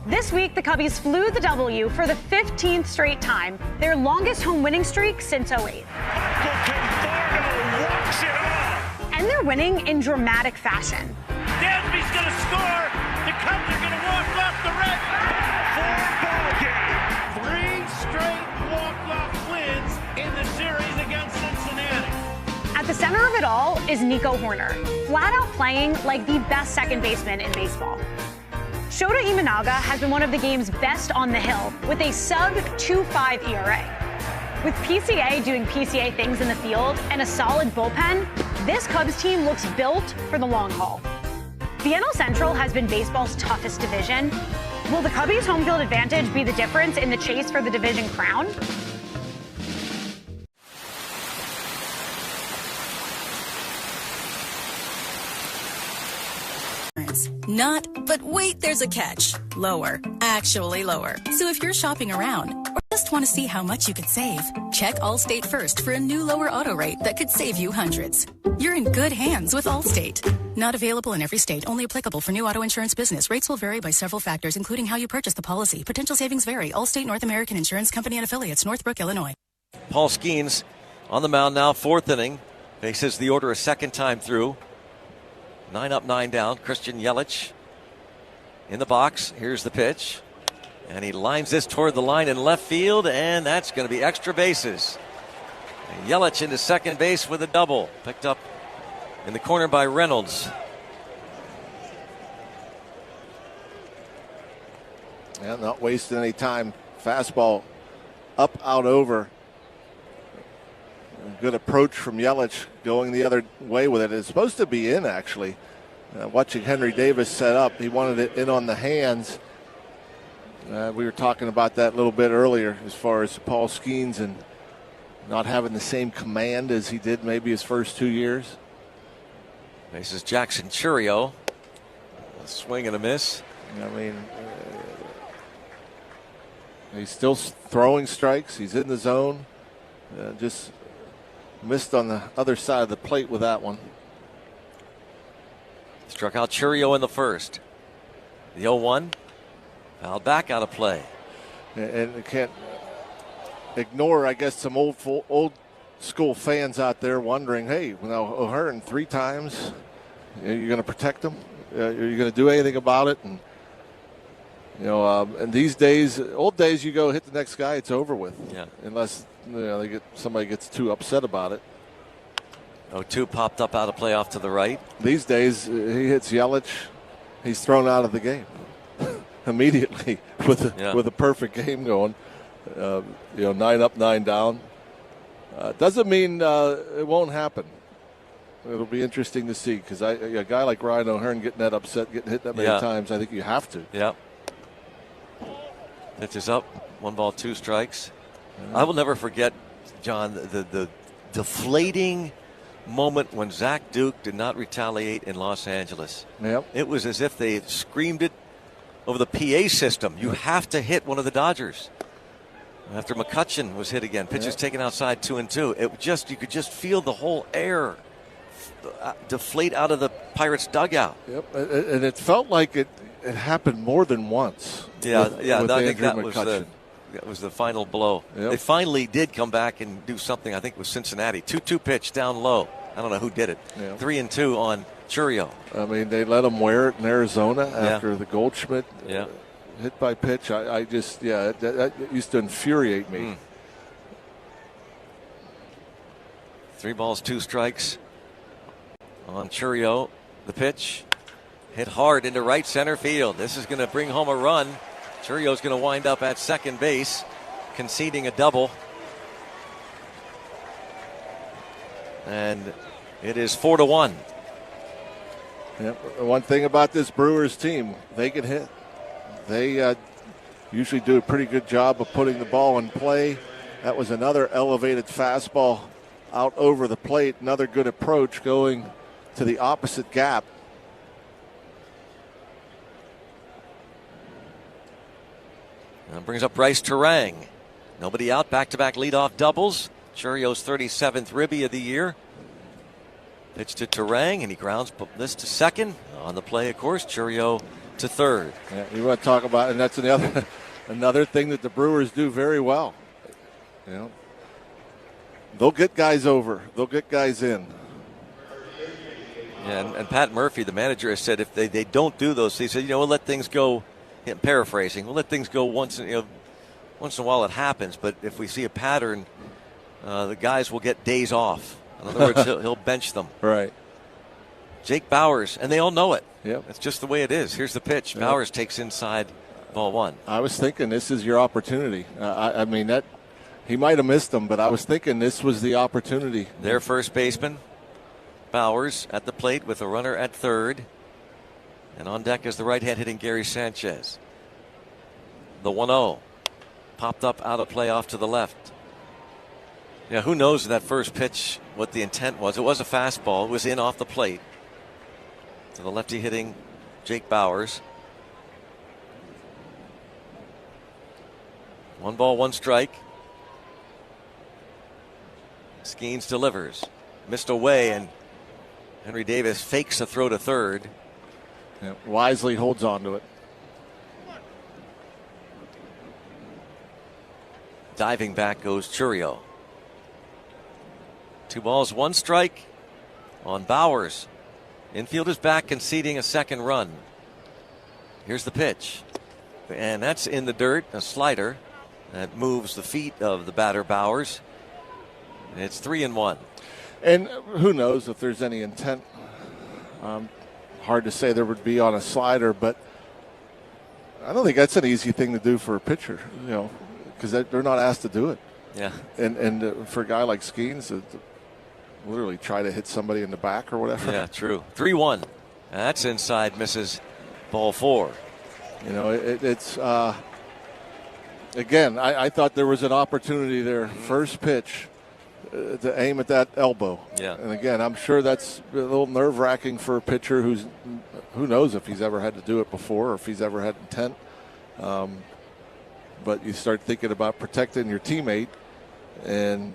This week, the Cubbies flew the W for the 15th straight time, their longest home winning streak since 08. And they're winning in dramatic fashion. Dansby's going to score. The Cubs are going to walk off the red. 4 ball game. 3 straight walk-off wins in the series against Cincinnati. At the center of it all is Nico Horner, flat out playing like the best second baseman in baseball. Shota Imanaga has been one of the game's best on the hill with a sub-2.5 ERA. With PCA doing PCA things in the field and a solid bullpen, this Cubs team looks built for the long haul. The NL Central has been baseball's toughest division. Will the Cubbies' home field advantage be the difference in the chase for the division crown? Not, but wait, there's a catch. Lower. Actually lower. So if you're shopping around or just want to see how much you could save, check Allstate first for a new lower auto rate that could save you hundreds. You're in good hands with Allstate. Not available in every state. Only applicable for new auto insurance business. Rates will vary by several factors, including how you purchase the policy. Potential savings vary. Allstate North American Insurance Company and Affiliates, Northbrook, Illinois. Paul Skeens on the mound now, 4th inning. Faces the order a second time through. 9 up, 9 down. Christian Yelich in the box. Here's the pitch. And he lines this toward the line in left field, and that's going to be extra bases. And Yelich into second base with a double. Picked up in the corner by Reynolds. Yeah, not wasting any time. Fastball up, out, over. Good approach from Yelich, going the other way with it. It's supposed to be in, actually. Watching Henry Davis set up, he wanted it in on the hands. We were talking about that a little bit earlier as far as Paul Skeens and not having the same command as he did maybe his first 2 years. Faces Jackson Chourio. A swing and a miss. I mean, he's still throwing strikes. He's in the zone. Just missed on the other side of the plate with that one. Struck out Chourio in the first. The 0-1. Fouled back, out of play. And can't ignore, I guess, some old school fans out there wondering, hey, now O'Hearn 3 times, you're going to protect him? Are you going to do anything about it? And you know, and these days, old days, you go hit the next guy, it's over with. Yeah. Unless somebody gets too upset about it. 0-2 popped up out of play off to the right. These days, he hits Yelich, he's thrown out of the game immediately with a perfect game going. 9 up, 9 down. Doesn't mean it won't happen. It'll be interesting to see because a guy like Ryan O'Hearn getting that upset, getting hit that many times, I think you have to. Yeah. Pitch is up. 1 ball, 2 strikes. I will never forget, John, the deflating moment when Zach Duke did not retaliate in Los Angeles. Yep. It was as if they screamed it over the PA system. You have to hit one of the Dodgers. After McCutchen was hit again, pitches taken outside 2-2. You could just feel the whole air deflate out of the Pirates dugout. Yep, and it felt like it happened more than once. Yeah, I think that was the final blow. Yep. They finally did come back and do something, I think, with Cincinnati. 2-2 pitch down low. I don't know who did it. 3-2 on Chourio. I mean, they let him wear it in Arizona after the Goldschmidt hit by pitch. That used to infuriate me. 3 balls, 2 strikes on Chourio. The pitch hit hard into right center field. This is going to bring home a run. Chourio's going to wind up at second base, conceding a double. And it is 4-1. Yep. One thing about this Brewers team, they can hit. They usually do a pretty good job of putting the ball in play. That was another elevated fastball out over the plate. Another good approach going to the opposite gap. That brings up Bryce Turang. Nobody out, back-to-back leadoff doubles. Chourio's 37th ribby of the year. Pitch to Turang, and he grounds this to second. On the play, of course, Chourio to third. Yeah, you want to talk about, and that's another thing that the Brewers do very well. You know, they'll get guys over. They'll get guys in. Yeah, and Pat Murphy, the manager, has said if they don't do those, he said, we'll let things go. Paraphrasing, we'll let things go once in a while. It happens, but if we see a pattern, the guys will get days off. In other words, he'll bench them. Right. Jake Bauers, and they all know it. Yep. That's just the way it is. Here's the pitch. Yep. Bauers takes inside, ball one. I was thinking this is your opportunity. I mean, that he might have missed them, but I was thinking this was the opportunity. Their first baseman, Bauers, at the plate with a runner at third. And on deck is the right hand hitting Gary Sanchez. The 1-0. Popped up out of play off to the left. Yeah, who knows in that first pitch what the intent was. It was a fastball. It was in off the plate. To the lefty hitting Jake Bauers. 1 ball, 1 strike. Skeens delivers. Missed away, and Henry Davis fakes a throw to third. Yeah, wisely holds on to it. Diving back goes Churio. 2 balls, 1 strike on Bauers. Infield is back, conceding a second run. Here's the pitch. And that's in the dirt, a slider that moves the feet of the batter Bauers. And it's 3-1. And who knows if there's any intent. Hard to say there would be on a slider, but I don't think that's an easy thing to do for a pitcher, because they're not asked to do it. Yeah. And for a guy like Skeens to literally try to hit somebody in the back or whatever. Yeah, true. 3-1. That's inside, misses ball 4. It's again, I thought there was an opportunity there. First pitch to aim at that elbow. Yeah. And again, I'm sure that's a little nerve-wracking for a pitcher who knows if he's ever had to do it before or if he's ever had intent. But you start thinking about protecting your teammate and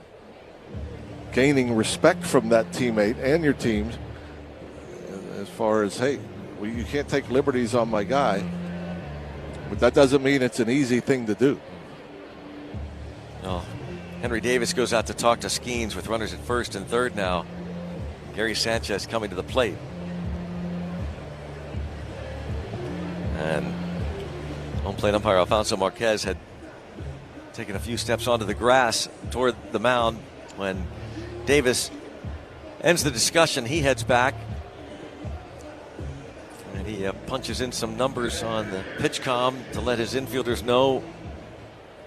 gaining respect from that teammate and your teams as far as, hey, you can't take liberties on my guy. But that doesn't mean it's an easy thing to do. No. Henry Davis goes out to talk to Skeens with runners at first and third now. Gary Sanchez coming to the plate. And home plate umpire Alfonso Marquez had taken a few steps onto the grass toward the mound when Davis ends the discussion. He heads back. And he punches in some numbers on the pitch comm to let his infielders know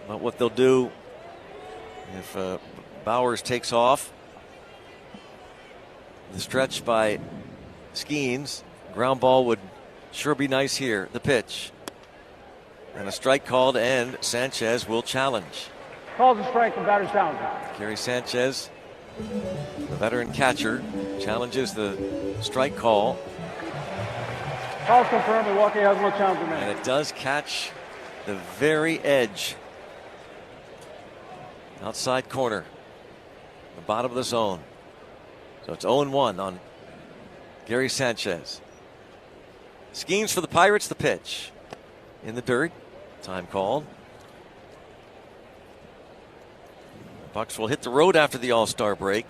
about what they'll do if Bauers takes off. The stretch by Skeens. Ground ball would sure be nice here. The pitch. And a strike called, and Sanchez will challenge. Calls a strike from batter's challenge. Gary Sanchez, the veteran catcher, challenges the strike call. Call confirmed. Milwaukee has no challenge remaining. And it does catch the very edge. Outside corner. The bottom of the zone. So it's 0-1 on Gary Sanchez. Skeens for the Pirates, the pitch. In the dirt. Time called. Bucks will hit the road after the All-Star break.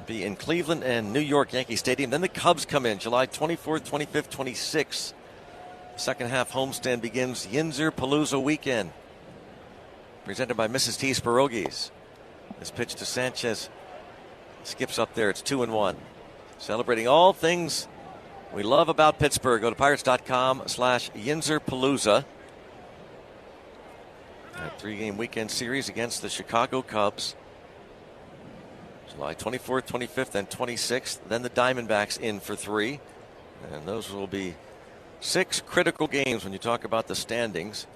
Be in Cleveland and New York Yankee Stadium. Then the Cubs come in July 24th, 25th, 26th. Second half homestand begins Yinzer Palooza weekend. Presented by Mrs. T's Pierogies. This pitch to Sanchez skips up there. It's 2-1. Celebrating all things we love about Pittsburgh. Go to Pirates.com/YinzerPalooza. A 3-game weekend series against the Chicago Cubs. July 24th, 25th, and 26th. Then the Diamondbacks in for 3. And those will be 6 critical games when you talk about the standings.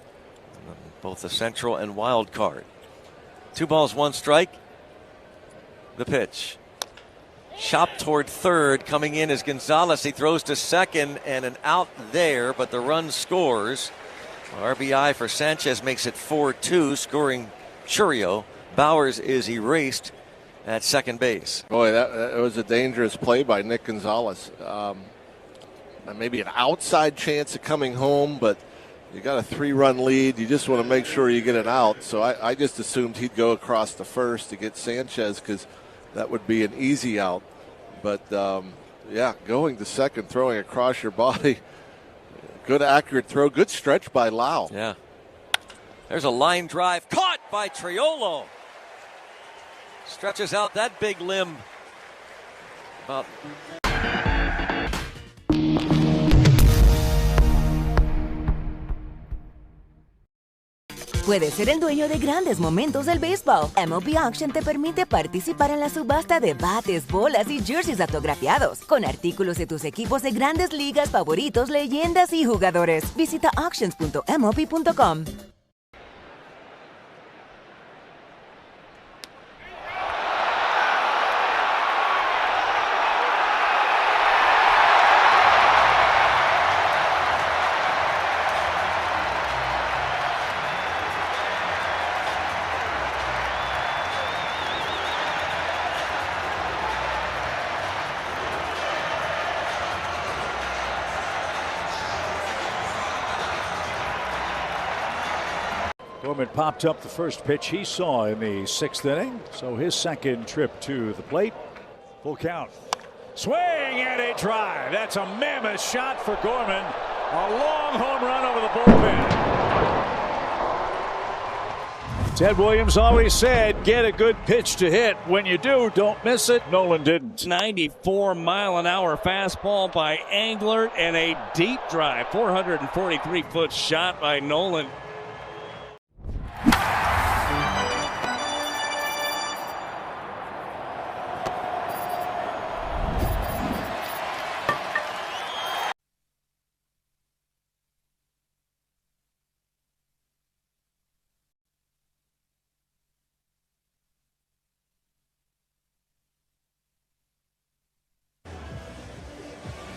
Both the Central and Wild Card. 2 balls, 1 strike. The pitch. Chopped toward third. Coming in is Gonzalez. He throws to second and an out there, but the run scores. RBI for Sanchez makes it 4-2, scoring Churio. Bauers is erased at second base. Boy, that was a dangerous play by Nick Gonzalez. maybe an outside chance of coming home, but you got a 3-run lead. You just want to make sure you get it out. So I just assumed he'd go across to first to get Sanchez because that would be an easy out. But, yeah, going to second, throwing across your body. Good accurate throw. Good stretch by Lau. Yeah. There's a line drive caught by Triolo. Stretches out that big limb. Puedes ser el dueño de grandes momentos del béisbol. MLB Auction te permite participar en la subasta de bates, bolas y jerseys autografiados, con artículos de tus equipos de grandes ligas favoritos, leyendas y jugadores. Visita auctions.mlb.com. Gorman popped up the first pitch he saw in the 6th inning, so his second trip to the plate. Full count. Swing and a drive. That's a mammoth shot for Gorman. A long home run over the bullpen. Ted Williams always said, get a good pitch to hit. When you do, don't miss it. Nolan didn't. 94-mile-an-hour fastball by Englert and a deep drive. 443-foot shot by Nolan.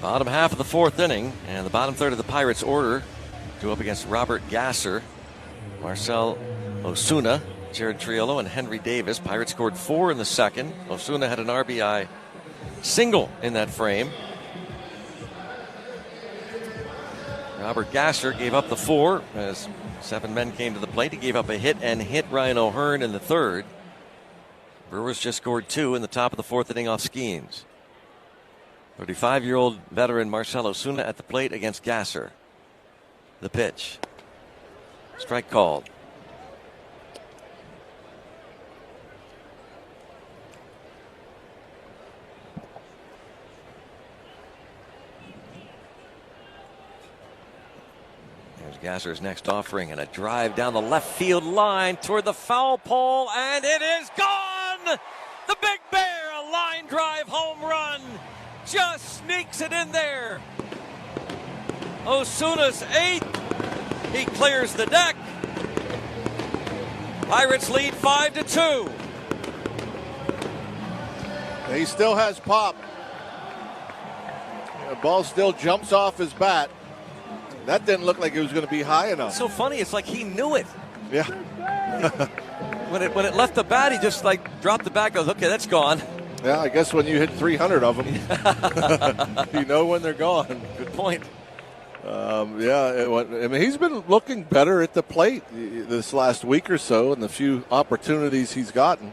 Bottom half of the 4th inning, and the bottom third of the Pirates' order go up against Robert Gasser, Marcell Ozuna, Jared Triolo, and Henry Davis. Pirates scored 4 in the 2nd. Ozuna had an RBI single in that frame. Robert Gasser gave up the 4 as 7 men came to the plate. He gave up a hit and hit Ryan O'Hearn in the 3rd. Brewers just scored 2 in the top of the 4th inning off Skeens. 35-year-old veteran Marcell Ozuna at the plate against Gasser. The pitch. Strike called. There's Gasser's next offering, and a drive down the left field line toward the foul pole, and it is gone! The Big Bear, a line drive home run. Just sneaks it in there. Osuna's 8th. He clears the deck. Pirates lead 5-2. He still has pop. The ball still jumps off his bat. That didn't look like it was going to be high enough. So funny, it's like he knew it. Yeah. when it left the bat, he just like dropped the bat, goes, okay, that's gone. Yeah, I guess when you hit 300 of them, you know when they're gone. Good point. I mean, he's been looking better at the plate this last week or so and the few opportunities he's gotten.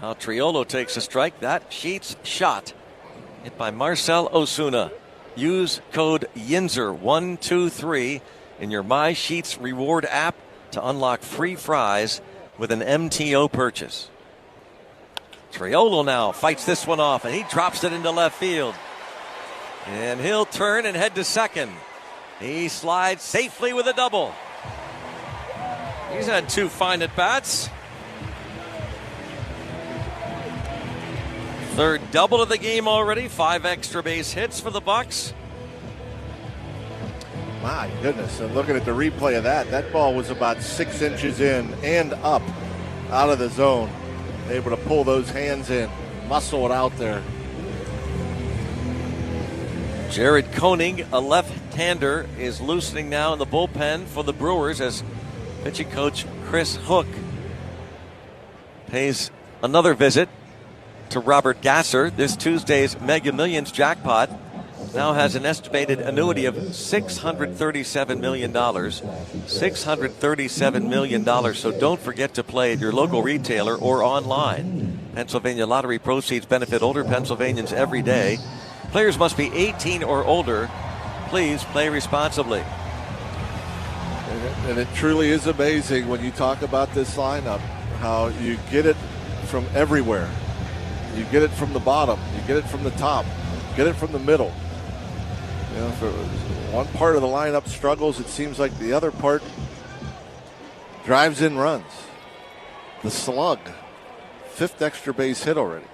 Now Triolo takes a strike. That Sheets shot. Hit by Marcell Ozuna. Use code YINZER123 in your My Sheets reward app to unlock free fries with an MTO purchase. Triolo now fights this one off, and he drops it into left field. And he'll turn and head to second. He slides safely with a double. He's had 2 fine at-bats. 3rd double of the game already. 5 extra base hits for the Bucks. My goodness, and looking at the replay of that ball was about 6 inches in and up out of the zone. Able to pull those hands in, muscle it out there. Jared Koenig, a left-hander, is loosening now in the bullpen for the Brewers as pitching coach Chris Hook pays another visit to Robert Gasser. This Tuesday's Mega Millions jackpot now has an estimated annuity of $637 million. $637 million. So don't forget to play at your local retailer or online. Pennsylvania Lottery proceeds benefit older Pennsylvanians every day. Players must be 18 or older. Please play responsibly. And it truly is amazing when you talk about this lineup, how you get it from everywhere. You get it from the bottom. You get it from the top. You get it from the middle. You know, if one part of the lineup struggles, it seems like the other part drives in runs. The slug, 5th extra base hit already.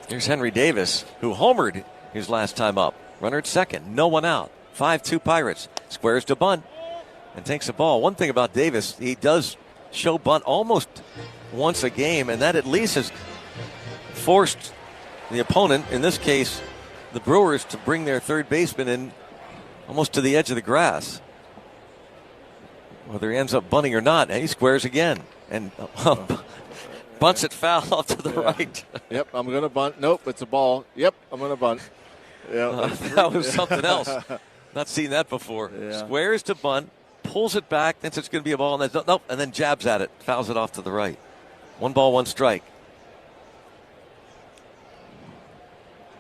Here's Henry Davis, who homered his last time up. Runner at second, no one out. 5-2 Pirates. Squares to bunt and takes the ball. One thing about Davis, he does show bunt almost once a game, and that at least has forced the opponent, in this case the Brewers, to bring their third baseman in almost to the edge of the grass. Whether he ends up bunting or not, and he squares again and bunts it foul off to the right. Yep, I'm going to bunt. Nope, it's a ball. Yep, I'm going to bunt. Yep. That was something else. Not seen that before. Yeah. Squares to bunt, pulls it back, thinks it's going to be a ball, and then, nope, and then jabs at it, fouls it off to the right. 1 ball, 1 strike.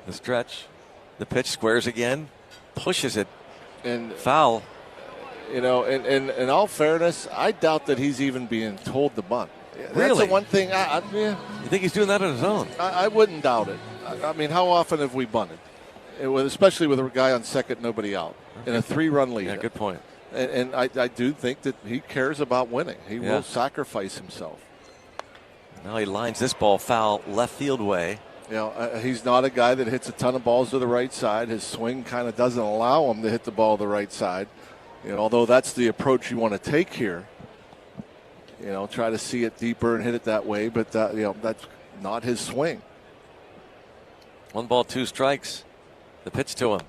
The stretch, the pitch, squares again, pushes it, and foul. You know, in all fairness, I doubt that he's even being told to bunt. Really? That's the one thing. Yeah. You think he's doing that on his own? I wouldn't doubt it. I mean, how often have we bunted? Especially with a guy on second, nobody out, in a 3-run lead. Yeah, good point. And I do think that he cares about winning. He will sacrifice himself. Now he lines this ball foul left field way. You know, he's not a guy that hits a ton of balls to the right side. His swing kind of doesn't allow him to hit the ball to the right side. You know, although that's the approach you want to take here. You know, try to see it deeper and hit it that way, but you know, that's not his swing. 1 ball, 2 strikes. The pitch to him.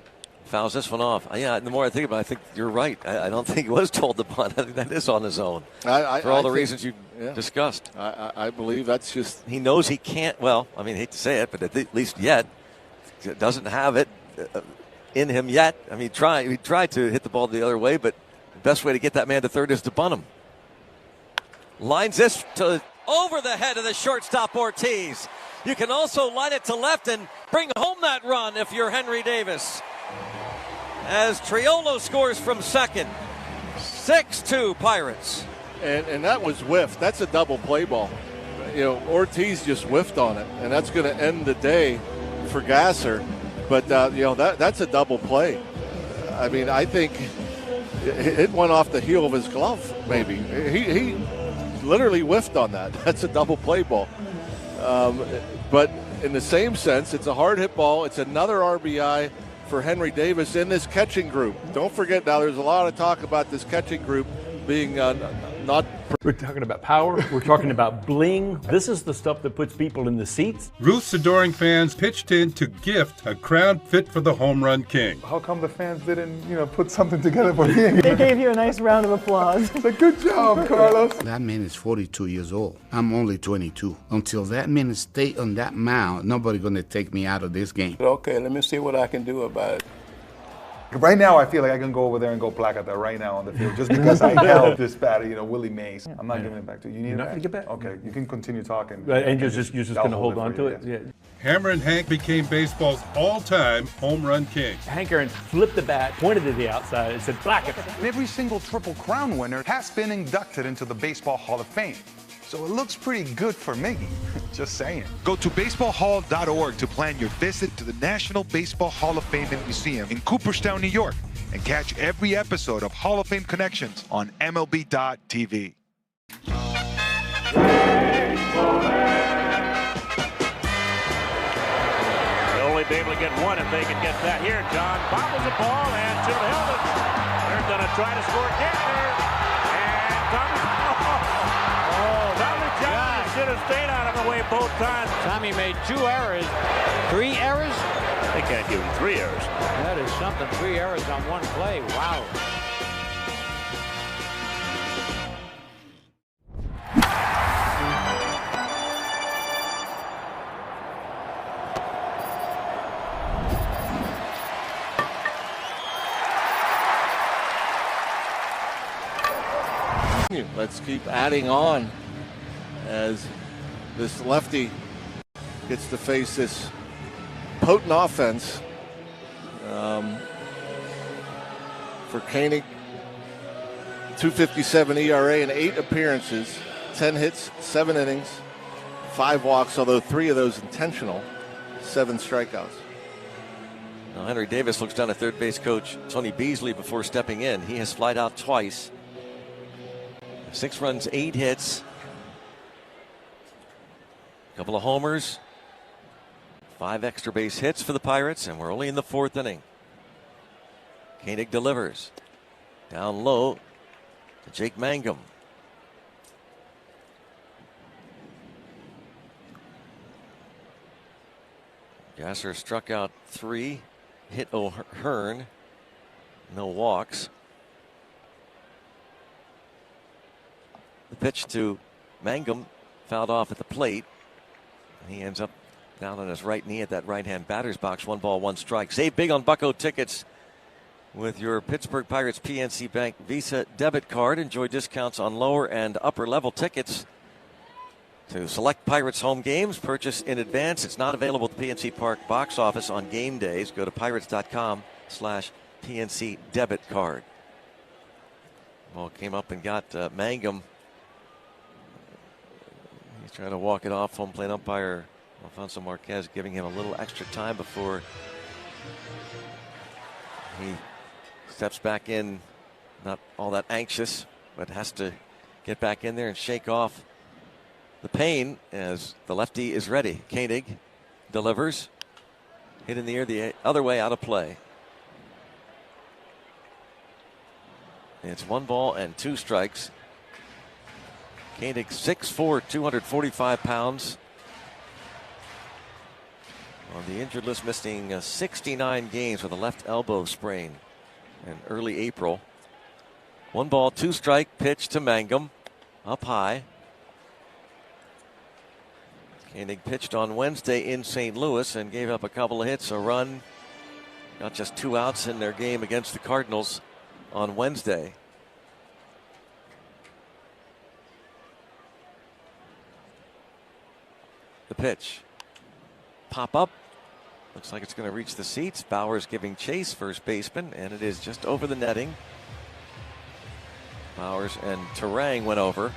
Fouls this one off. Yeah, the more I think about it, I think you're right. I don't think he was told to bunt. I think that is on his own. For all the reasons you discussed. I believe that's just... He knows he can't, well, I mean, I hate to say it, but at least yet, doesn't have it in him yet. I mean, he tried to hit the ball the other way, but the best way to get that man to third is to bunt him. Lines this to over the head of the shortstop Ortiz. You can also line it to left and bring home that run if you're Henry Davis. As Triolo scores from second. 6-2 Pirates. And that was whiffed. That's a double play ball. You know, Ortiz just whiffed on it, and that's going to end the day for Gasser. But, you know, that's a double play. I mean, I think it went off the heel of his glove, maybe. He literally whiffed on that. That's a double play ball. But in the same sense, it's a hard hit ball. It's another RBI for Henry Davis in this catching group. Don't forget now, there's a lot of talk about this catching group being not. We're talking about power. We're talking about bling. This is the stuff that puts people in the seats. Ruth's adoring fans pitched in to gift a crown fit for the home run king. How come the fans didn't, put something together for me? They gave you a nice round of applause. It's a good job, Carlos. That man is 42 years old. I'm only 22. Until that man stay on that mound, nobody gonna take me out of this game. Okay, let me see what I can do about it. Right now, I feel like I can go over there and go placata right now on the field just because I held this bat, Willie Mays. I'm not giving it back to you. You need it back? To get back. Okay, you can continue talking. Right, and you're just going to hold on to it? Yeah. Hammer and Hank became baseball's all-time home run king. Hank Aaron flipped the bat, pointed to the outside, and said, placata. Every single Triple Crown winner has been inducted into the Baseball Hall of Fame. So it looks pretty good for Miggy. Just saying. Go to baseballhall.org to plan your visit to the National Baseball Hall of Fame and Museum in Cooperstown, New York, and catch every episode of Hall of Fame Connections on MLB.tv. They'll only be able to get one if they can get that. Here, John bobbles the ball and should have held it. They're going to try to score again. And Tommy. Should have stayed out of the way both times. Tommy made 2 errors. 3 errors? They can't give him 3 errors. That is something. 3 errors on 1 play. Wow. Let's keep adding on as this lefty gets to face this potent offense for Koenig. 2.57 ERA in 8 appearances, 10 hits, 7 innings, 5 walks, although 3 of those intentional, 7 strikeouts. Now Henry Davis looks down at third base coach Tony Beasley before stepping in. He has flied out twice. 6 runs, 8 hits. A couple of homers. 5 extra base hits for the Pirates, and we're only in the 4th inning. Koenig delivers. Down low to Jake Mangum. Gasser struck out 3, hit O'Hearn, no walks. The pitch to Mangum fouled off at the plate. He ends up down on his right knee at that right-hand batter's box. 1 ball, 1 strike. Save big on Bucko tickets with your Pittsburgh Pirates PNC Bank Visa debit card. Enjoy discounts on lower and upper level tickets to select Pirates home games. Purchase in advance. It's not available at the PNC Park box office on game days. Go to pirates.com/PNC debit card. Ball came up and got Mangum. He's trying to walk it off. Home plate umpire Alfonso Marquez giving him a little extra time before he steps back in, not all that anxious, but has to get back in there and shake off the pain as the lefty is ready. Koenig delivers. Hit in the air the other way, out of play. It's 1 ball and 2 strikes. Koenig 6'4", 245 pounds. On the injured list, missing 69 games with a left elbow sprain in early April. 1 ball, 2 strike, pitch to Mangum. Up high. Koenig pitched on Wednesday in St. Louis and gave up a couple of hits, a run. Got just 2 outs in their game against the Cardinals on Wednesday. The pitch. Pop up. Looks like it's going to reach the seats. Bauer's giving chase, first baseman, and it is just over the netting. Bowers and Terang went over.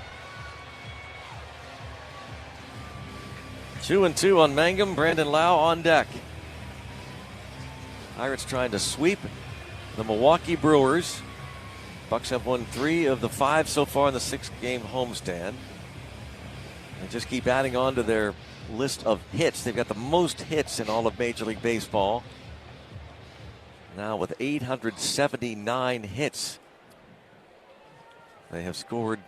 2-2 on Mangum. Brandon Lau on deck. Pirates trying to sweep the Milwaukee Brewers. Bucks have won 3 of the 5 so far in the 6-game homestand. And just keep adding on to their list of hits. They've got the most hits in all of Major League Baseball. Now with 879 hits. They have scored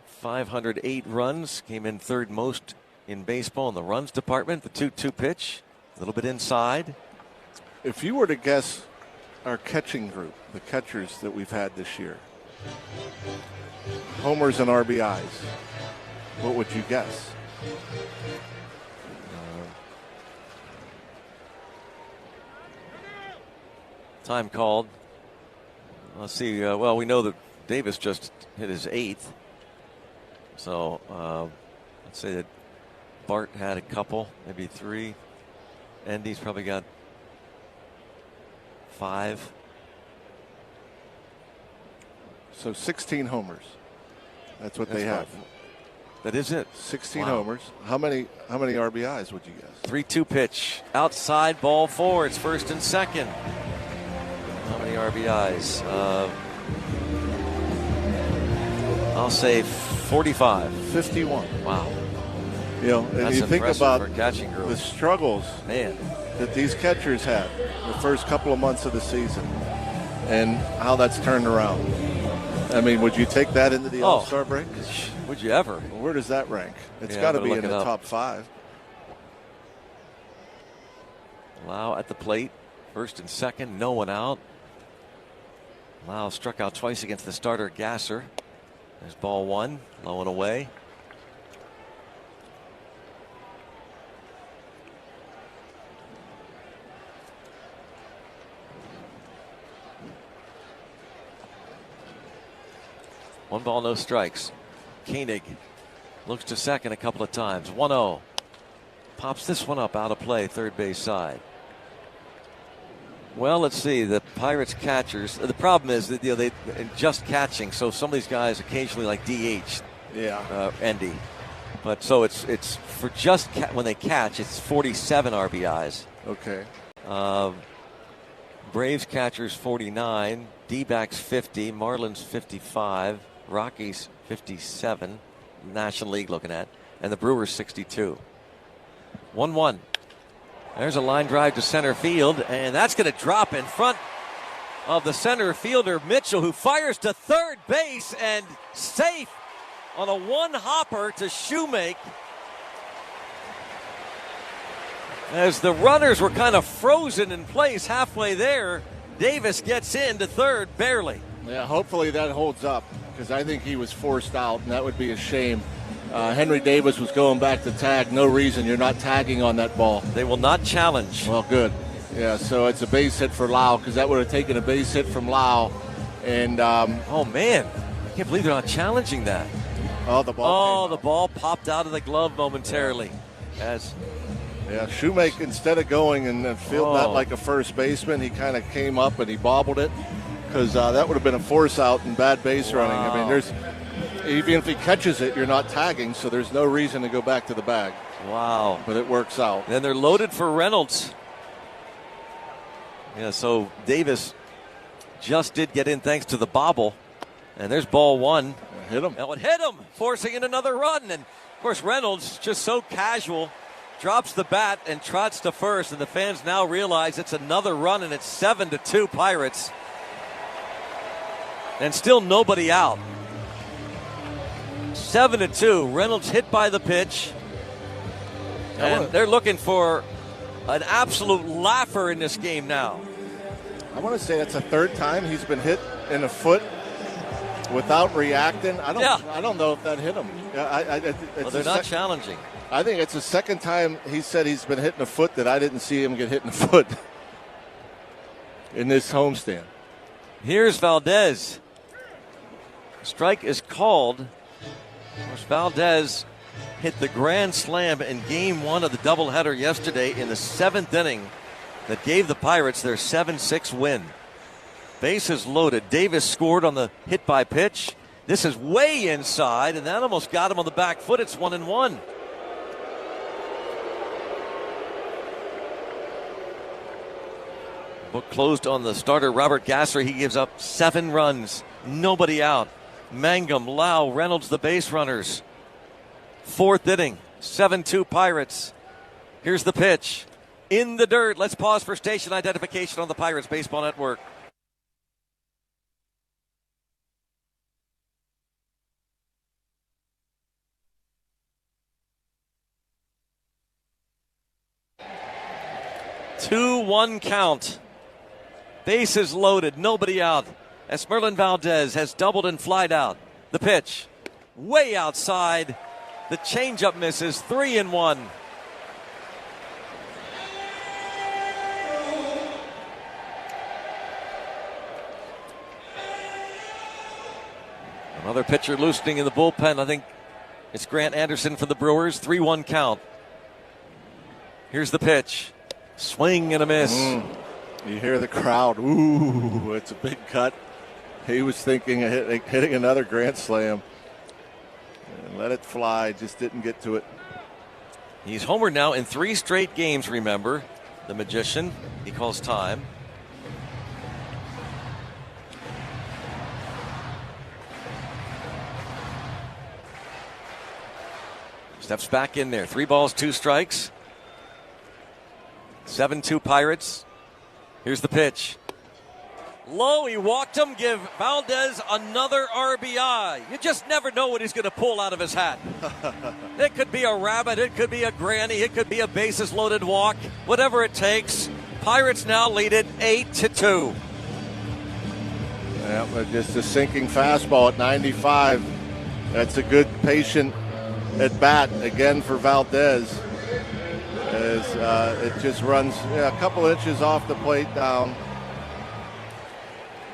508 runs. Came in 3rd most in baseball in the runs department. The 2-2 pitch. A little bit inside. If you were to guess our catching group, the catchers that we've had this year, homers and RBIs, what would you guess? Time called. Let's see. Well, we know that Davis just hit his 8th. So let's say that Bart had a couple, maybe 3. Endy's probably got 5. So 16 homers. That's what they have. That is it. 16 homers. How many RBIs would you guess? 3-2 pitch. Outside, ball 4. It's 1st and 2nd. How many RBIs? I'll say 45. 51. Wow. You know, and that's you think about the struggles that these catchers had the first couple of months of the season and how that's turned around. I mean, would you take that into the All-Star break? Would you ever? Well, where does that rank? It's got to be in the top 5. Lau at the plate, 1st and 2nd, no one out. Lau struck out twice against the starter Gasser. There's ball 1, low and away. 1 ball, no strikes. Koenig looks to second a couple of times. 1-0. Pops this one up out of play, third base side. Well, let's see. The Pirates catchers. The problem is that they just catching. So some of these guys occasionally like DH. Yeah. Endy. But so it's for just when they catch, it's 47 RBIs. Okay. Braves catchers 49, D-backs 50, Marlins 55, Rockies 57, National League looking at, and the Brewers 62. 1-1. There's a line drive to center field, and that's going to drop in front of the center fielder Mitchell, who fires to third base and safe on a one-hopper to Shoemake. As the runners were kind of frozen in place halfway there, Davis gets into third barely. Yeah, hopefully that holds up, because I think he was forced out, and that would be a shame. Henry Davis was going back to tag. No reason. You're not tagging on that ball. They will not challenge. Well, good. Yeah, so it's a base hit for Lau, because that would have taken a base hit from Lau. And oh man, I can't believe they're not challenging that. Oh, the ball. The ball popped out of the glove momentarily. Yeah, Shoemake, instead of going and fielding that like a first baseman, he kind of came up and he bobbled it, because that would have been a force out and bad base running. I mean, even if he catches it, you're not tagging, so there's no reason to go back to the bag. Wow. But it works out. Then they're loaded for Reynolds. Yeah, so Davis just did get in thanks to the bobble. And there's ball one. Hit him. That would hit him, forcing in another run. And, of course, Reynolds, just so casual, drops the bat and trots to first. And the fans now realize it's another run, and it's 7-2 Pirates. And still nobody out. 7-2. Reynolds hit by the pitch. And they're looking for an absolute laugher in this game now. I want to say that's the third time he's been hit in the foot without reacting. I don't know if that hit him. They're not challenging. I think it's the second time he said he's been hit in the foot that I didn't see him get hit in the foot in this homestand. Here's Valdez. Strike is called. Of course, Valdez hit the grand slam in game one of the doubleheader yesterday in the 7th inning that gave the Pirates their 7-6 win. Bases loaded. Davis scored on the hit by pitch. This is way inside, and that almost got him on the back foot. It's 1-1. Book closed on the starter, Robert Gasser. He gives up 7 runs. Nobody out. Mangum, Lau, Reynolds, the base runners. 4th inning, 7-2 Pirates. Here's the pitch. In the dirt. Let's pause for station identification on the Pirates Baseball Network. Two-one count. Bases loaded, nobody out. Esmerlin Valdez has doubled and flied out. The pitch, way outside. The changeup misses. 3-1. Another pitcher loosening in the bullpen. I think it's Grant Anderson for the Brewers. 3-1 count. Here's the pitch. Swing and a miss. You hear the crowd. Ooh, it's a big cut. He was thinking of hitting another grand slam. And let it fly. Just didn't get to it. He's homered now in 3 straight games, remember. The Magician. He calls time. Steps back in there. 3 balls, 2 strikes. 7-2 Pirates. Here's the pitch. Low, he walked him. Give Valdez another RBI. You just never know what he's going to pull out of his hat. It could be a rabbit. It could be a granny. It could be a bases loaded walk. Whatever it takes. Pirates now lead it 8-2. Yeah, but just a sinking fastball at 95. That's a good patient at bat again for Valdez. As it just runs a couple inches off the plate down.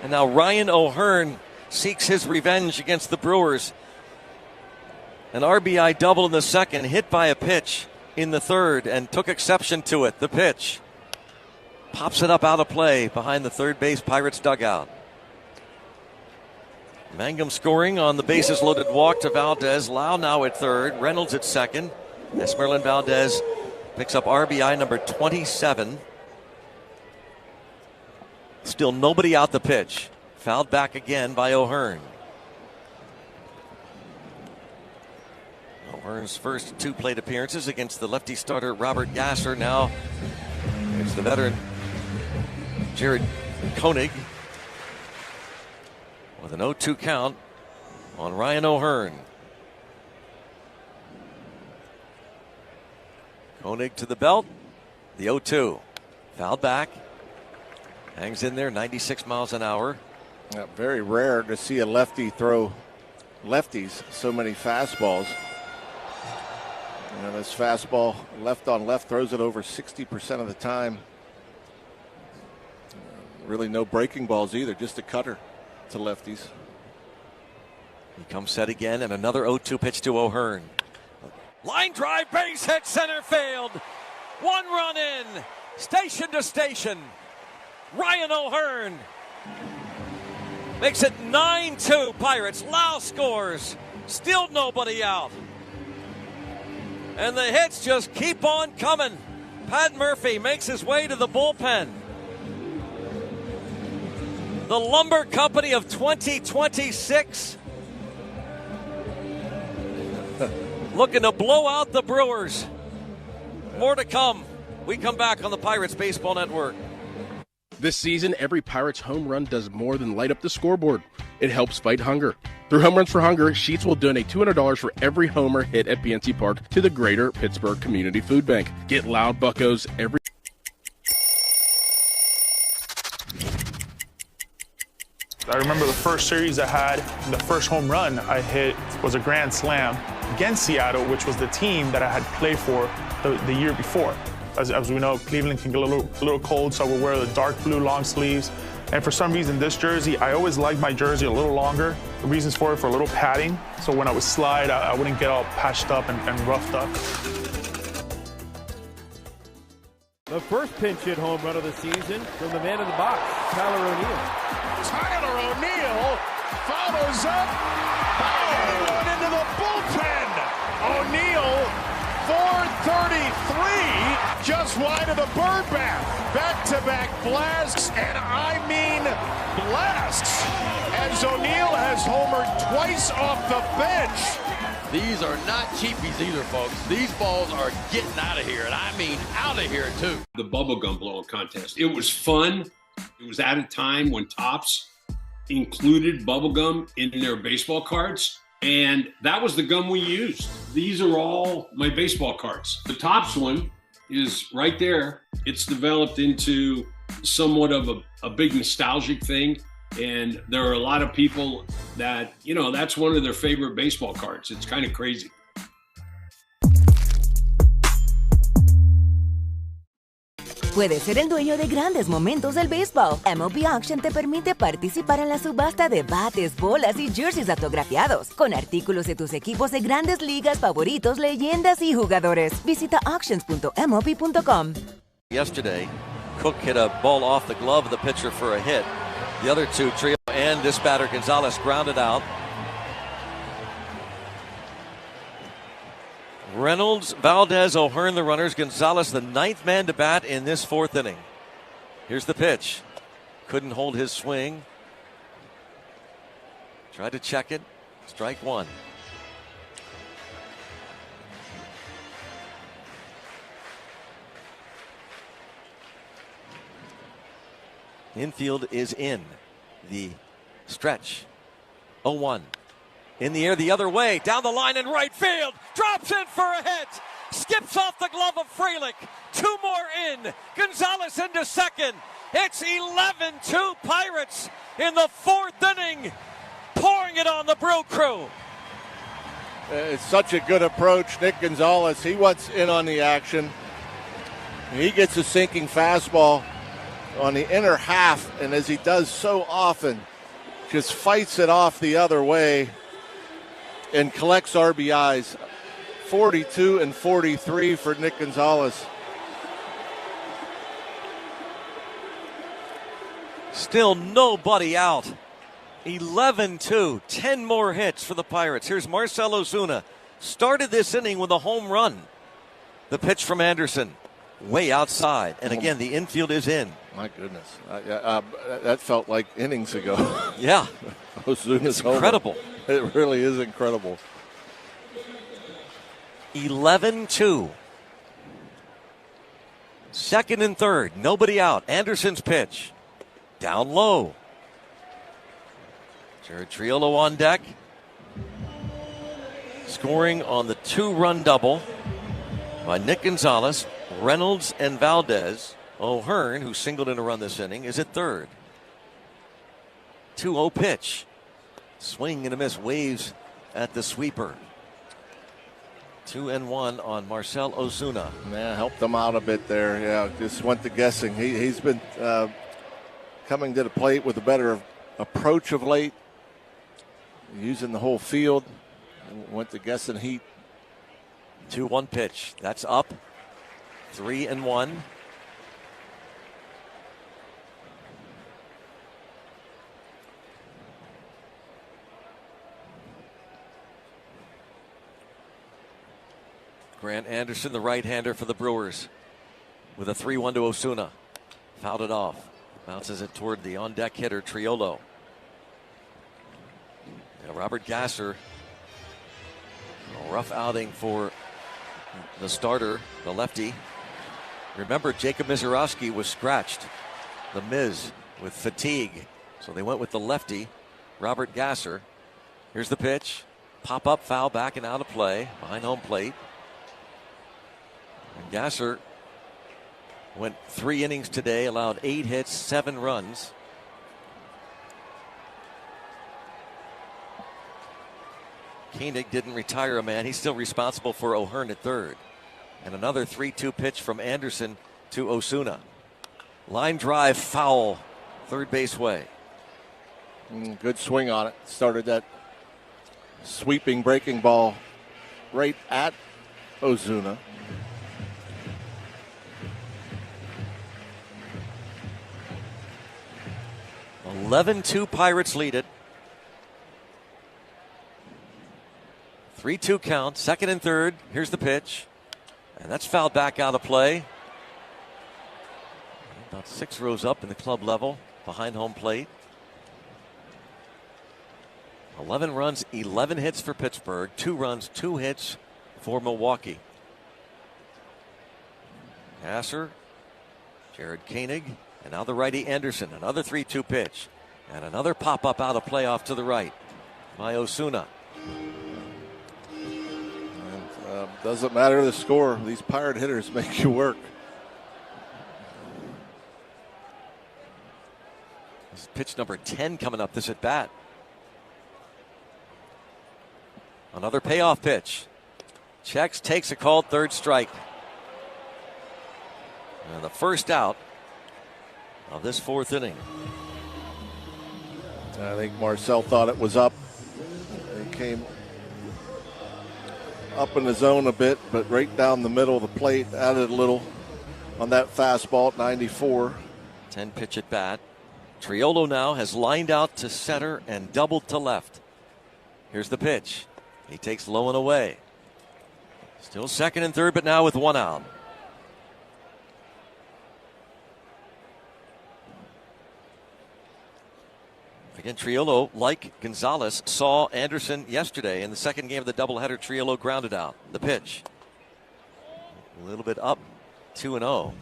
And now Ryan O'Hearn seeks his revenge against the Brewers. An RBI double in the second, hit by a pitch in the third, and took exception to it. The pitch pops it up out of play behind the third base Pirates dugout. Mangum scoring on the bases loaded walk to Valdez. Lau now at third, Reynolds at second. Esmeralyn Valdez picks up RBI number 27. Still nobody out the pitch. Fouled back again by O'Hearn. O'Hearn's first two plate appearances against the lefty starter Robert Gasser. Now it's the veteran Jared Koenig with an 0-2 count on Ryan O'Hearn. Koenig to the belt. The 0-2. Fouled back. Hangs in there, 96 miles an hour. Yeah, very rare to see a lefty throw lefties so many fastballs. And this fastball left on left throws it over 60% of the time. Really no breaking balls either, just a cutter to lefties. He comes set again, and another 0-2 pitch to O'Hearn. Line drive, base hit, center field. One run in, station to station. Ryan O'Hearn makes it 9-2 Pirates. Lau scores. Still nobody out. And the hits just keep on coming. Pat Murphy makes his way to the bullpen. The Lumber Company of 2026 looking to blow out the Brewers. More to come. We come back on the Pirates Baseball Network. This season, every Pirates home run does more than light up the scoreboard. It helps fight hunger. Through Home Runs for Hunger, Sheetz will donate $200 for every homer hit at PNC Park to the Greater Pittsburgh Community Food Bank. Get loud, buccos, every... I remember the first series I had, the first home run I hit was a grand slam against Seattle, which was the team that I had played for the year before. As we know, Cleveland can get a little cold, so I would wear the dark blue long sleeves. And for some reason, this jersey, I always liked my jersey a little longer. The reasons for it, for a little padding, so when I would slide, I wouldn't get all patched up and roughed up. The first pinch hit home run of the season from the man in the box, Tyler O'Neill. Tyler O'Neill follows up. One into the bullpen. O'Neill, 433, just wide of the bird bath. Back-to-back blasts, and I mean blasts, as O'Neill has homered twice off the bench. These are not cheapies either, folks. These balls are getting out of here, and I mean out of here, too. The bubblegum blowing contest. It was fun. It was at a time when Topps included bubblegum in their baseball cards, and that was the gum we used. These are all my baseball cards. The Topps one is right there. It's developed into somewhat of a big nostalgic thing. And there are a lot of people that, you know, that's one of their favorite baseball cards. It's kind of crazy. Puedes ser el dueño de grandes momentos del béisbol. MLB Auction te permite participar en la subasta de bates, bolas y jerseys autografiados, con artículos de tus equipos de grandes ligas favoritos, leyendas y jugadores. Visita auctions.mlb.com. Yesterday, Cook hit a ball off the glove of the pitcher for a hit. The other two, Trio and this batter, Gonzalez, grounded out. Reynolds, Valdez, O'Hearn, the runners. Gonzalez, the ninth man to bat in this fourth inning. Here's the pitch. Couldn't hold his swing. Tried to check it. Strike one. Infield is in. The stretch. 0-1. In the air the other way. Down the line in right field. Drops in for a hit. Skips off the glove of Frelick. Two more in. Gonzalez into second. It's 11-2 Pirates in the fourth inning. Pouring it on the Brew Crew. It's such a good approach. Nick Gonzalez, he wants in on the action. He gets a sinking fastball on the inner half, and as he does so often, just fights it off the other way and collects RBIs. 42 and 43 for Nick Gonzalez. Still nobody out. 11-2, 10 more hits for the Pirates. Here's Marcell Ozuna. Started this inning with a home run. The pitch from Anderson, way outside. And again, the infield is in. My goodness. That felt like innings ago. Yeah. Ozuna's It's incredible. It really is incredible. 11-2. Second and third, nobody out. Anderson's pitch. Down low. Jared Triolo on deck. Scoring on the 2-run double by Nick Gonzalez, Reynolds, and Valdez. O'Hearn, who singled in a run this inning, is at third. 2-0 pitch. Swing and a miss, waves at the sweeper. 2-1 on Marcell Ozuna. Yeah, helped them out a bit there. Yeah, just went to guessing. He's been coming to the plate with a better approach of late, using the whole field. Went to guessing heat. 2-1 pitch. That's up. 3-1. Grant Anderson, the right-hander for the Brewers, with a 3-1 to Ozuna. Fouled it off. Bounces it toward the on-deck hitter, Triolo. Robert Gasser. A rough outing for the starter, the lefty. Remember, Jacob Misiorowski was scratched. The Miz with fatigue. So they went with the lefty, Robert Gasser. Here's the pitch. Pop up, foul back and out of play behind home plate. And Gasser went 3 innings today, allowed 8 hits, 7 runs. Koenig didn't retire a man. He's still responsible for O'Hearn at third. And another 3-2 pitch from Anderson to Ozuna. Line drive, foul, third base way. Good swing on it. Started that sweeping breaking ball right at Ozuna. (11-2) Pirates lead it. 3-2 count, second and third. Here's the pitch. And that's fouled back out of play. About 6 rows up in the club level behind home plate. 11 runs, 11 hits for Pittsburgh. 2 runs, 2 hits for Milwaukee. Gasser, Jared Koenig, and now the righty Anderson. Another 3-2 pitch. And another pop-up out of play off to the right by Ozuna. Doesn't matter the score. These Pirate hitters make you work. This is pitch number 10 coming up this at bat. Another payoff pitch. Checks, takes a called third strike. And the first out of this 4th inning. I think Marcell thought it was up. It came up in the zone a bit, but right down the middle of the plate, added a little on that fastball at 94. 10 pitch at bat. Triolo now has lined out to center and doubled to left. Here's the pitch. He takes low and away. Still second and third, but now with 1 out. Again, Triolo, like Gonzalez, saw Anderson yesterday in the second game of the doubleheader. Triolo grounded out. The pitch. A little bit up, 2-0.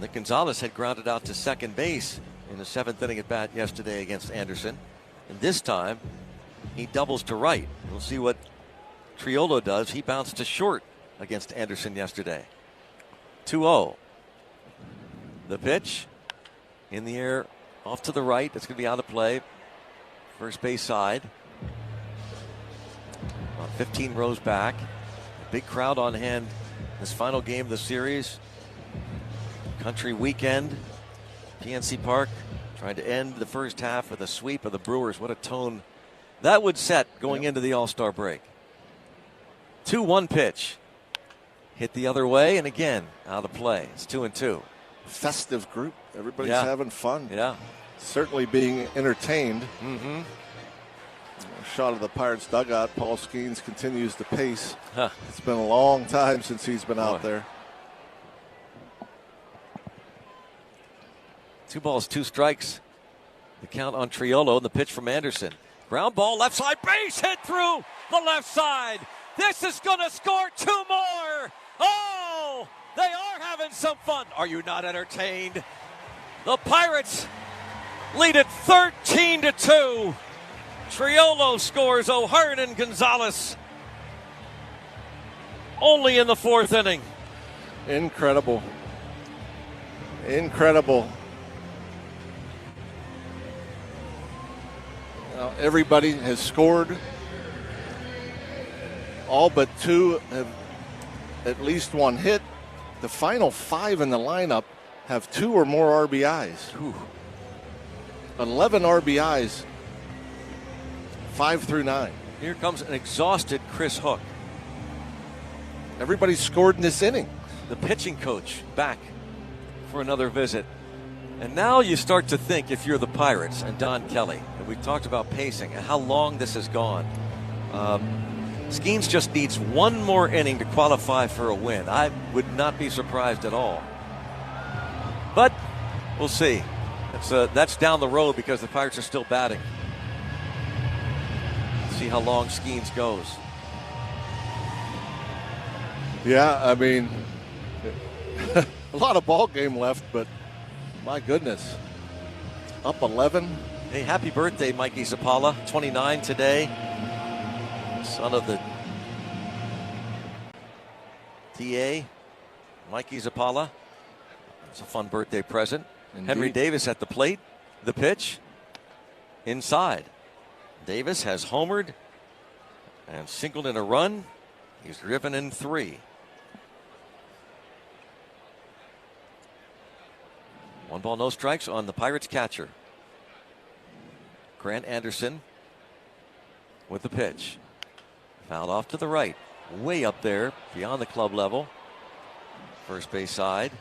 Nick Gonzalez had grounded out to second base in the 7th inning at bat yesterday against Anderson. And this time, he doubles to right. We'll see what Triolo does. He bounced to short against Anderson yesterday. 2-0. The pitch in the air. Off to the right. That's going to be out of play. First base side. About 15 rows back. A big crowd on hand this final game of the series. Country weekend. PNC Park Trying to end the first half with a sweep of the Brewers. What a tone that would set going into the All-Star break. 2-1 pitch. Hit the other way, and again, out of play. It's 2-2. Festive group. Everybody's Yeah. having fun. Yeah. Certainly being entertained. Mm-hmm. Shot of the Pirates dugout. Paul Skeens continues to pace. Huh. It's been a long time since he's been out there. 2 balls, 2 strikes. The count on Triolo, and the pitch from Anderson. Ground ball, left side, base hit through the left side. This is going to score 2 more. Oh, they are having some fun. Are you not entertained? The Pirates lead it 13-2. Triolo scores. O'Hearn and Gonzalez only in the 4th inning. Incredible. Incredible. Everybody has scored. All but 2 have at least 1 hit. The final 5 in the lineup have 2 or more RBIs. Whew. 11 RBIs, 5 through 9. Here comes an exhausted Chris Hook. Everybody scored in this inning. The pitching coach back for another visit. And now you start to think, if you're the Pirates and Don Kelly, and we talked about pacing and how long this has gone. Skeens just needs 1 more inning to qualify for a win. I would not be surprised at all. But we'll see. That's down the road because the Pirates are still batting. See how long Skeens goes. Yeah, I mean, a lot of ball game left, but my goodness. Up 11. Hey, happy birthday, Mikey Zapala. 29 today. Son of the TA, Mikey Zapala. It's a fun birthday present. Indeed. Henry Davis at the plate. The pitch. Inside. Davis has homered and singled in a run. He's driven in 3. 1 ball, no strikes on the Pirates catcher. Grant Anderson with the pitch. Fouled off to the right. Way up there beyond the club level. First base side.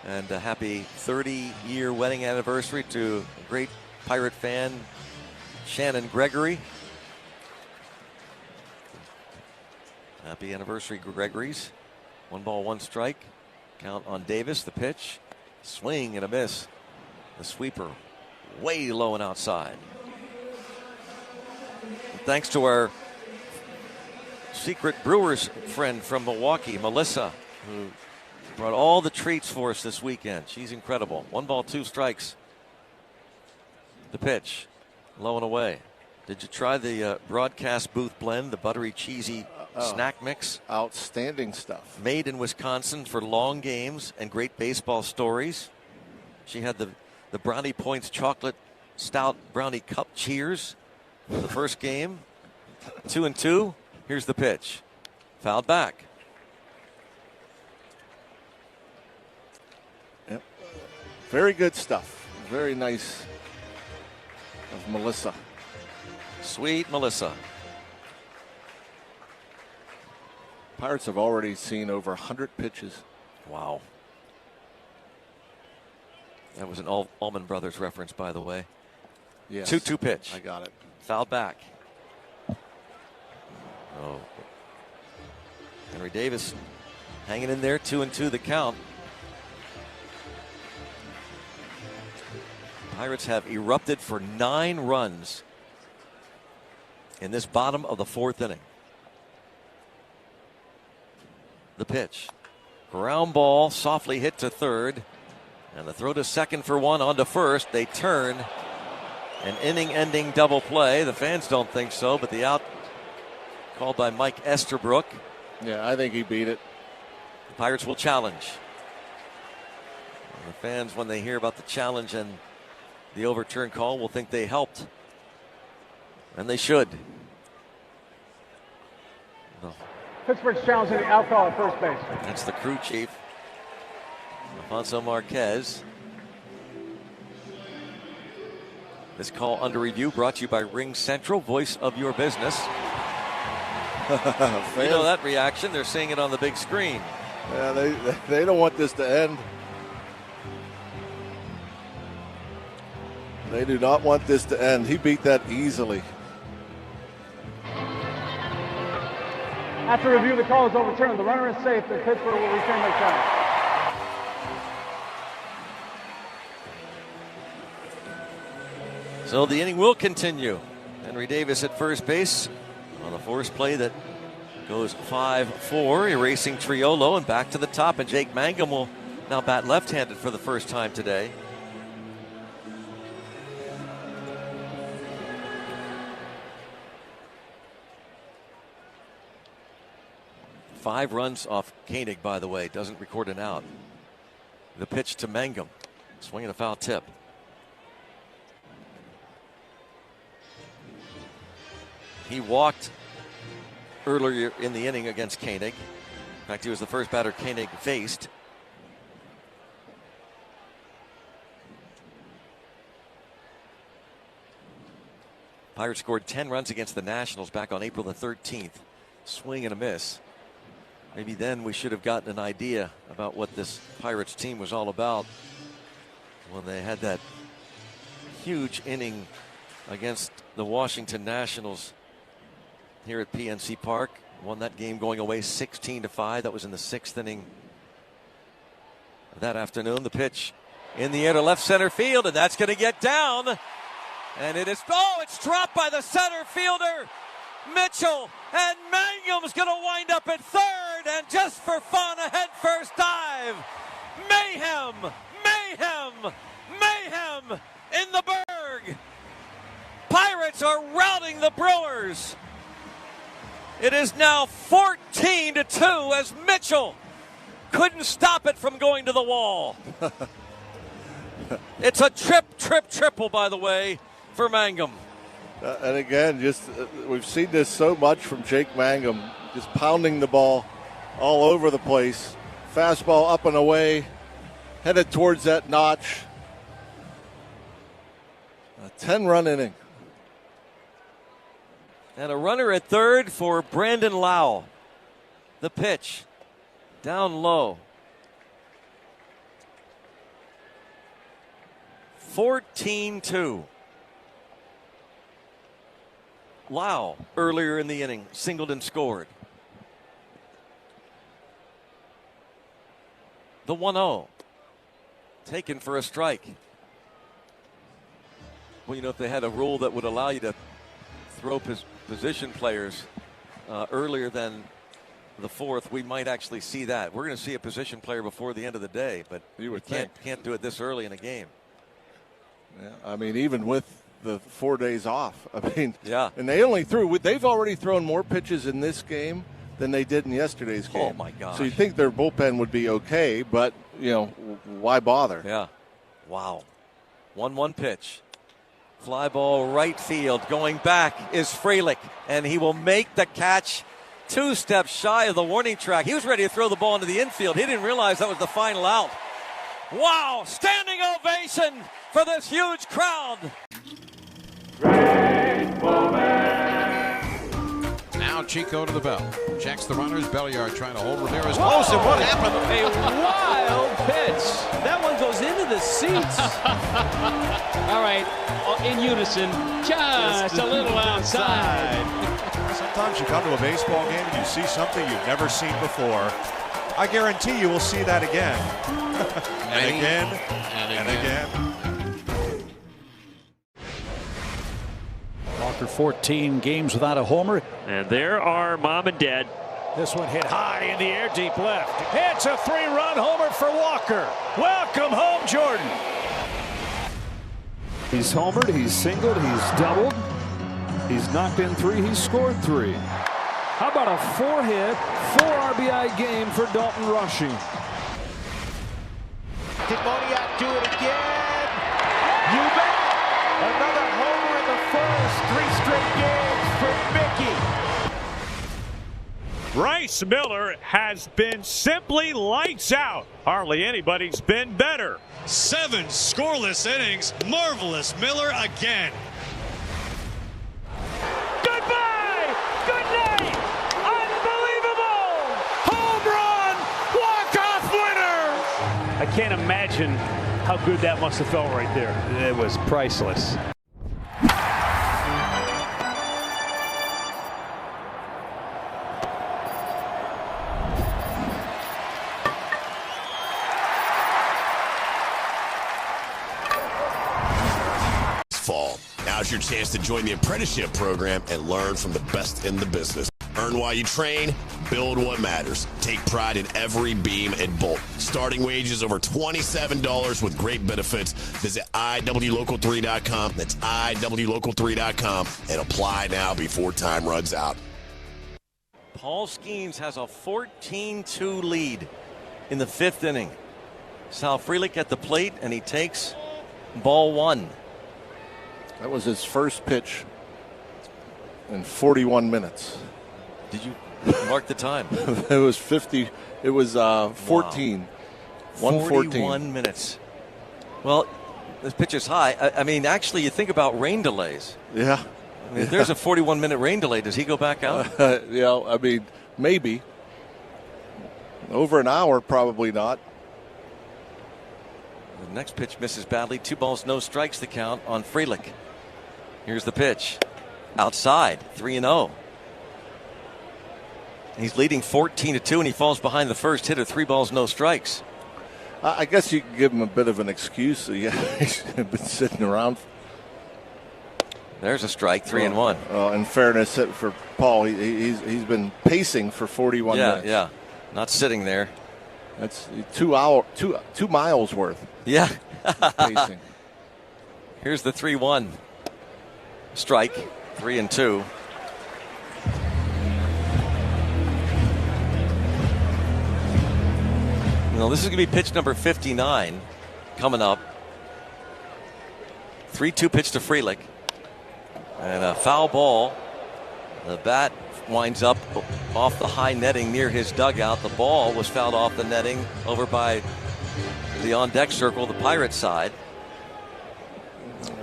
And a happy 30-year wedding anniversary to a great Pirate fan, Shannon Gregory. Happy anniversary, Gregory's. 1 ball, 1 strike. Count on Davis. The pitch. Swing and a miss. The sweeper way low and outside. And thanks to our secret Brewers friend from Milwaukee, Melissa, who brought all the treats for us this weekend. She's incredible. 1 ball, 2 strikes. The pitch, low and away. Did you try the broadcast booth blend, the buttery, cheesy snack mix? Outstanding stuff. Made in Wisconsin for long games and great baseball stories. She had the Brownie Points chocolate stout brownie cup cheers for the first game. 2-2. Here's the pitch. Fouled back. Yep. Very good stuff. Very nice of Melissa. Sweet Melissa. Pirates have already seen over 100 pitches. Wow. That was an Allman Brothers reference, by the way. Yes. 2-2 pitch. I got it. Fouled back. Oh. Henry Davis hanging in there. 2-2 the count. Pirates have erupted for 9 runs in this bottom of the 4th inning. The pitch. Ground ball softly hit to third. And the throw to second for 1 on to first. They turn. An inning-ending double play. The fans don't think so, but the out called by Mike Estabrook. Yeah, I think he beat it. The Pirates will challenge. And the fans, when they hear about the challenge and the overturn call, will think they helped. And they should. No. Pittsburgh's challenging the out call at first base. That's the crew chief, Alfonso Marquez. This call under review brought to you by Ring Central, voice of your business. You know that reaction. They're seeing it on the big screen. Yeah, they don't want this to end. They do not want this to end. He beat that easily. After review, the call is overturned. The runner is safe. The Pittsburgh will return their count. So the inning will continue. Henry Davis at first base on the force play that goes 5-4, erasing Triolo and back to the top. And Jake Mangum will now bat left-handed for the first time today. Five runs off Koenig, by the way, doesn't record an out. The pitch to Mangum, swinging a foul tip. He walked earlier in the inning against Koenig. In fact, he was the first batter Koenig faced. Pirates scored 10 runs against the Nationals back on April the 13th. Swing and a miss. Maybe then we should have gotten an idea about what this Pirates team was all about when they had that huge inning against the Washington Nationals here at PNC Park. Won that game going away 16-5. That was in the 6th inning of that afternoon. The pitch in the air to left center field, and that's going to get down. And it is, it's dropped by the center fielder, Mitchell, and Mangum's going to wind up at third, and just for fun, a head first dive. Mayhem, mayhem, mayhem in the Berg. Pirates are routing the Brewers. It is now 14-2 as Mitchell couldn't stop it from going to the wall. It's a triple, by the way, for Mangum. And again, we've seen this so much from Jake Mangum, just pounding the ball all over the place. Fastball up and away, headed towards that notch. A 10-run inning. And a runner at third for Brandon Lau. The pitch down low. 14-2. Lau earlier in the inning singled and scored. The 1-0 taken for a strike. Well, you know, if they had a rule that would allow you to throw position players earlier than the fourth, we might actually see that. We're going to see a position player before the end of the day, but you can't do it this early in a game. Yeah, I mean, even with the 4 days off, I mean, yeah. And they've already thrown more pitches in this game than they did in yesterday's game. Oh my gosh! So you think their bullpen would be okay, but you know, why bother? Yeah. Wow. 1-1 pitch. Fly ball right field. Going back is Frelick, and he will make the catch 2 steps shy of the warning track. He was ready to throw the ball into the infield. He didn't realize that was the final out. Wow, standing ovation for this huge crowd. Now Chico to the belt. Checks the runners. Belliard trying to hold Ramirez close. And what happened? A wild pitch. That one goes into the seats. All right, in unison, just a little outside. Sometimes you come to a baseball game and you see something you've never seen before. I guarantee you will see that again. and again. And again. Walker 14 games without a homer. And there are Mom and Dad. This one hit high in the air, deep left. It's a 3-run homer for Walker. Welcome home, Jordan. He's homered, he's singled, he's doubled. He's knocked in 3, he's scored 3. How about a 4-hit, 4 RBI game for Dalton Rushing? Did Moniak do it again? You bet! Another homer in the first, 3 straight games for Mickey. Bryce Miller has been simply lights out. Hardly anybody's been better. 7 scoreless innings. Marvelous Miller again. Goodbye! Good night! Unbelievable! Home run! Walk-off winner! I can't imagine how good that must have felt right there. It was priceless. Fall. Now's your chance to join the apprenticeship program and learn from the best in the business. Earn while you train, build what matters. Take pride in every beam and bolt. Starting wages over $27 with great benefits. Visit IWLocal3.com. That's IWLocal3.com and apply now before time runs out. Paul Skeens has a 14-2 lead in the 5th inning. Sal Frelick at the plate, and he takes ball 1. That was his first pitch in 41 minutes. Did you mark the time? It was 50. It was 14. Wow. 114. 41 minutes. Well, this pitch is high. I mean, actually, you think about rain delays. Yeah. I mean, if there's a 41-minute rain delay, does he go back out? Yeah, I mean, maybe. Over an hour, probably not. The next pitch misses badly. 2 balls, no strikes, the count on Frelick. Here's the pitch. Outside, 3-0. He's leading 14-2, and he falls behind the first hitter. 3 balls, no strikes. I guess you can give him a bit of an excuse. He's been sitting around. There's a strike, 3-1. In fairness for Paul, he's been pacing for 41 minutes. Yeah, not sitting there. That's 2 miles worth. Yeah. Pacing. Here's the 3-1. Strike, 3-2. Now, this is going to be pitch number 59 coming up. 3-2 pitch to Frelick. And a foul ball. The bat winds up off the high netting near his dugout. The ball was fouled off the netting over by the on-deck circle, the Pirates side.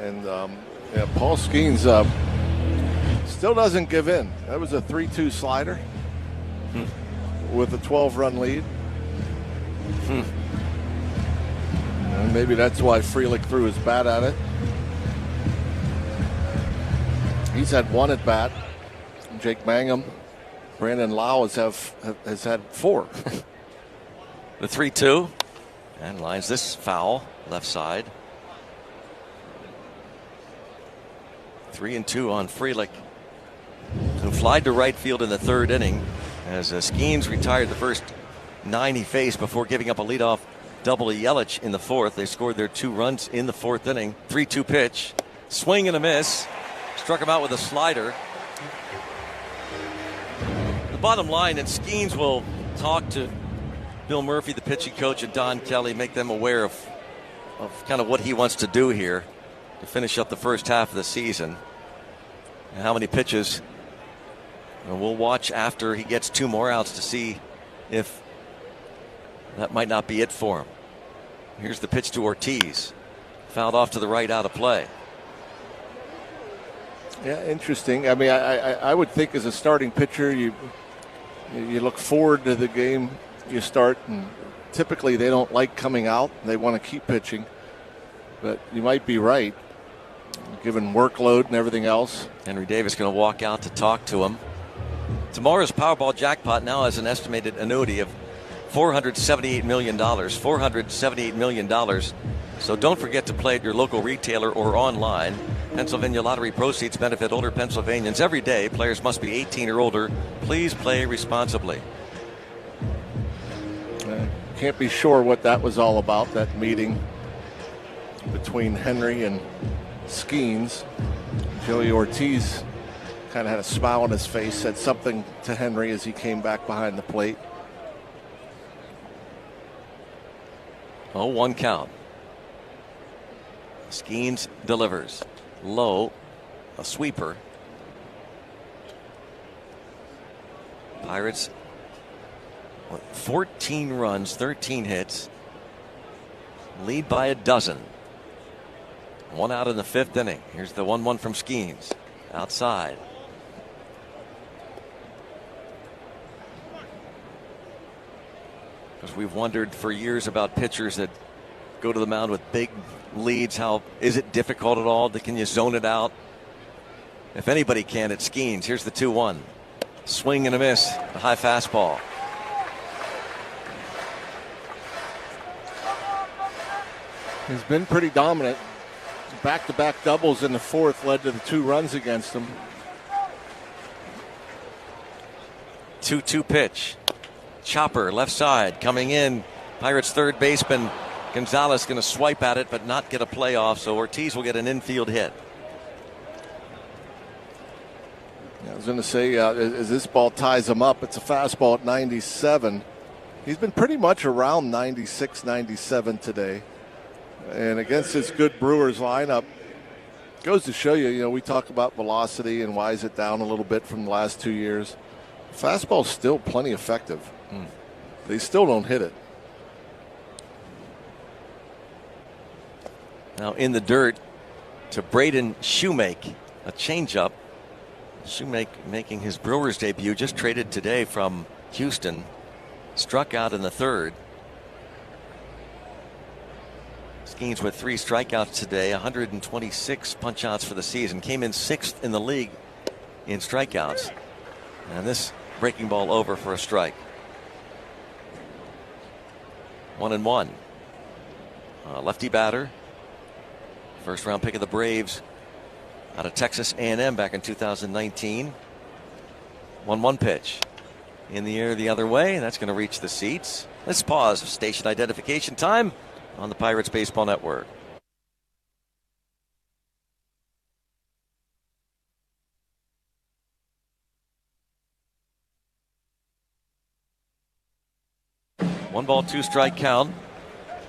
And Paul Skeens still doesn't give in. That was a 3-2 slider with a 12-run lead. And maybe that's why Frelick threw his bat at it. He's had 1 at bat. Jake Mangum, Brandon Lau has had 4. The 3-2 and lines this foul left side. 3-2 on Frelick, who flied to right field in the 3rd inning as Skeens retired the first 9 he faced before giving up a leadoff double to Yelich in the 4th. They scored their 2 runs in the 4th inning. 3-2 pitch, swing and a miss. Struck him out with a slider. The bottom line, and Skeens will talk to Bill Murphy, the pitching coach, and Don Kelly, make them aware of kind of what he wants to do here to finish up the first half of the season. And how many pitches. And we'll watch after he gets 2 more outs to see if that might not be it for him. Here's the pitch to Ortiz. Fouled off to the right, out of play. Yeah, interesting. I mean, I would think as a starting pitcher, you look forward to the game you start, and typically they don't like coming out. They want to keep pitching. But you might be right, given workload and everything else. Henry Davis going to walk out to talk to him. Tomorrow's Powerball jackpot now has an estimated annuity of $478 million. $478 million. So don't forget to play at your local retailer or online. Pennsylvania Lottery proceeds benefit older Pennsylvanians every day. Players must be 18 or older. Please play responsibly. Can't be sure what that was all about, that meeting between Henry and Skeens. Joey Ortiz kind of had a smile on his face, said something to Henry as he came back behind the plate. 0-1 count. Skeens delivers. Low, a sweeper. Pirates 14 runs, 13 hits. Lead by a dozen. 1 out in the 5th inning. Here's the 1-1 from Skeens. Outside. Because we've wondered for years about pitchers that go to the mound with big leads. How is it difficult at all? Can you zone it out? If anybody can, it's Skeens. Here's the 2-1. Swing and a miss. The high fastball. He's been pretty dominant. Back-to-back doubles in the 4th led to the 2 runs against him. 2-2 pitch. Chopper left side coming in. Pirates third baseman Gonzalez going to swipe at it but not get a play off, so Ortiz will get an infield hit. Yeah, I was going to say, as this ball ties him up, it's a fastball at 97. He's been pretty much around 96, 97 today. And against this good Brewers lineup, goes to show you, we talk about velocity and why is it down a little bit from the last 2 years. Fastball's still plenty effective. They still don't hit it. Now in the dirt to Braden Shoemake, a changeup. Shoemake making his Brewers debut, just traded today from Houston. Struck out in the 3rd. Skeens with 3 strikeouts today, 126 punch-outs for the season. Came in 6th in the league in strikeouts. And this breaking ball over for a strike. 1-1. Lefty batter. First round pick of the Braves out of Texas A&M back in 2019. 1-1 pitch. In the air the other way. That's going to reach the seats. Let's pause. Station identification time on the Pirates Baseball Network. One ball, 2 strike count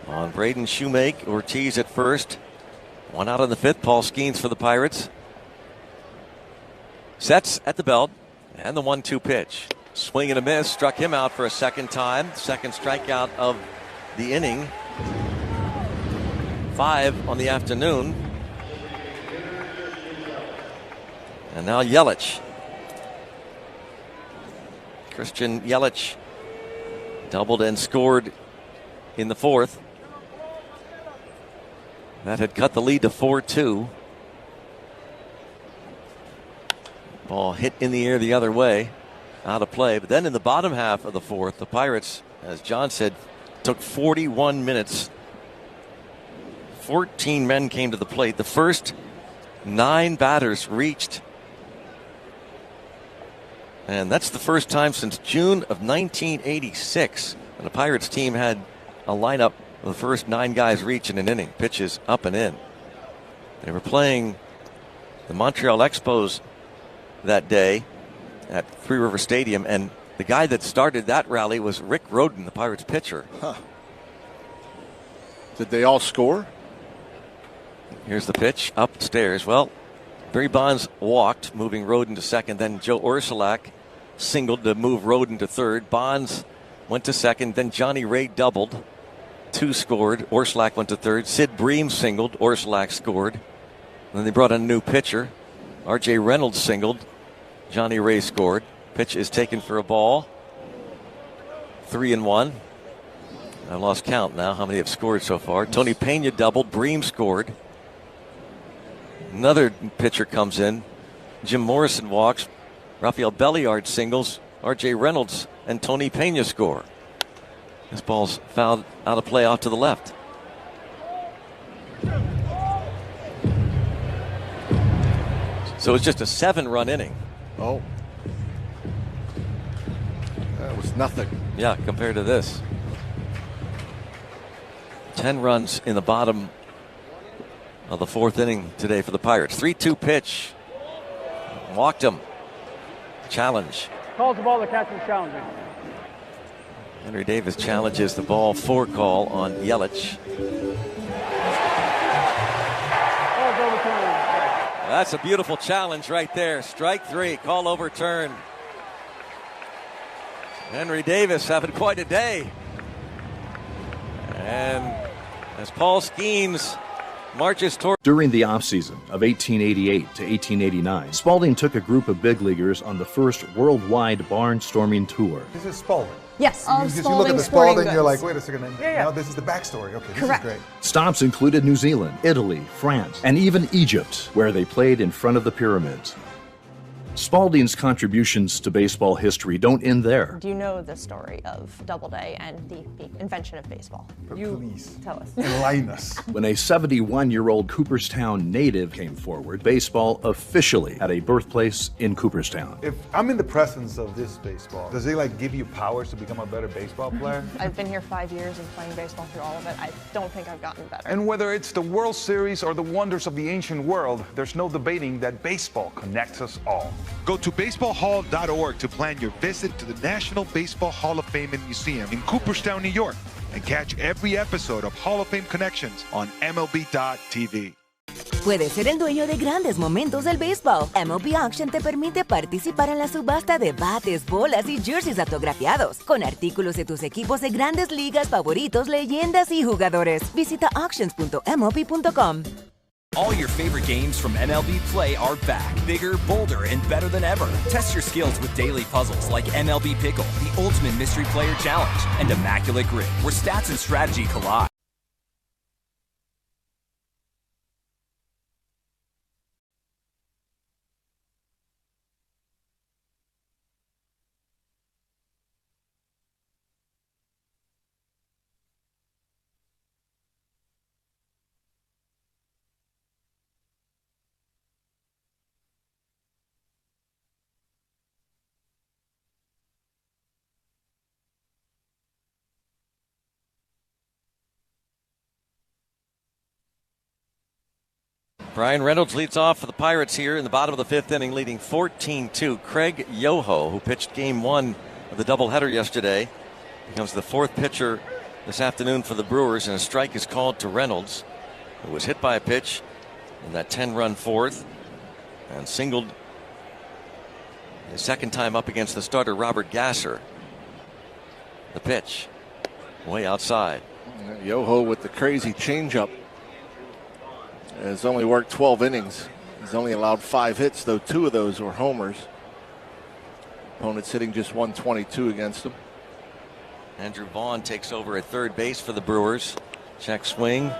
on Braden Shoemake. Ortiz at first. 1 out in the 5th. Paul Skeens for the Pirates. Sets at the belt. And the 1-2 pitch. Swing and a miss. Struck him out for a second time. Second strikeout of the inning. 5 on the afternoon. And now Yelich. Christian Yelich doubled and scored in the 4th. That had cut the lead to 4-2. Ball hit in the air the other way. Out of play. But then in the bottom half of the 4th, the Pirates, as John said, took 41 minutes. 14 men came to the plate. The first 9 batters reached. And that's the first time since June of 1986 when the Pirates team had a lineup of the first 9 guys reach in an inning. Pitches up and in. They were playing the Montreal Expos that day at Three River Stadium, and the guy that started that rally was Rick Rhoden, the Pirates pitcher. Did they all score? Here's the pitch upstairs. Well, Barry Bonds walked, moving Rhoden to second. Then Joe Ursulak singled to move Rhoden to third. Bonds went to second. Then Johnny Ray doubled. 2 scored. Ursulak went to third. Sid Bream singled. Ursulak scored. And then they brought in a new pitcher. R.J. Reynolds singled. Johnny Ray scored. Pitch is taken for a ball. 3-1. I've lost count now how many have scored so far. Tony Pena doubled. Bream scored. Another pitcher comes in. Jim Morrison walks. Rafael Belliard singles. R.J. Reynolds and Tony Pena score. This ball's fouled out of play off to the left. So it's just a 7-run inning. Oh. That was nothing. Yeah, compared to this. 10 runs in the bottom of the 4th inning today for the Pirates. 3-2 pitch. Walked him. Challenge. Calls the ball, the catcher's challenging. Henry Davis challenges the ball 4 call on Yelich. That's a beautiful challenge right there. Strike 3. Call overturned. Henry Davis having quite a day. And as Paul Skeens marches toward... During the offseason of 1888 to 1889, Spalding took a group of big leaguers on the first worldwide barnstorming tour. This is Spalding. Yes, you look at the Spalding, you're like, wait a second. No, this is the backstory. Okay, this is great. Stops included New Zealand, Italy, France, and even Egypt, where they played in front of the pyramids. Spalding's contributions to baseball history don't end there. Do you know the story of Doubleday and the invention of baseball? Please tell us. Enlighten us. When a 71-year-old Cooperstown native came forward, baseball officially had a birthplace in Cooperstown. If I'm in the presence of this baseball, does it give you powers to become a better baseball player? I've been here 5 years and playing baseball through all of it. I don't think I've gotten better. And whether it's the World Series or the wonders of the ancient world, there's no debating that baseball connects us all. Go to baseballhall.org to plan your visit to the National Baseball Hall of Fame and Museum in Cooperstown, New York, and catch every episode of Hall of Fame Connections on MLB.tv. Puedes ser el dueño de grandes momentos del béisbol. MLB Auction te permite participar en la subasta de bates, bolas y jerseys autografiados, con artículos de tus equipos de grandes ligas favoritos, leyendas y jugadores. Visita auctions.mlb.com. All your favorite games from MLB Play are back, bigger, bolder, and better than ever. Test your skills with daily puzzles like MLB Pickle, the Ultimate Mystery Player Challenge, and Immaculate Grid, where stats and strategy collide. Brian Reynolds leads off for the Pirates here in the bottom of the fifth inning, leading 14-2. Craig Yoho, who pitched game one of the doubleheader yesterday, becomes the fourth pitcher this afternoon for the Brewers, and a strike is called to Reynolds, who was hit by a pitch in that 10-run fourth and singled his second time up against the starter, Robert Gasser. The pitch, way outside. Yoho with the crazy changeup. Has only worked 12 innings. He's only allowed 5 hits, though 2 of those were homers. Opponent's hitting just 122 against him. Andrew Vaughn takes over at third base for the Brewers. Check swing.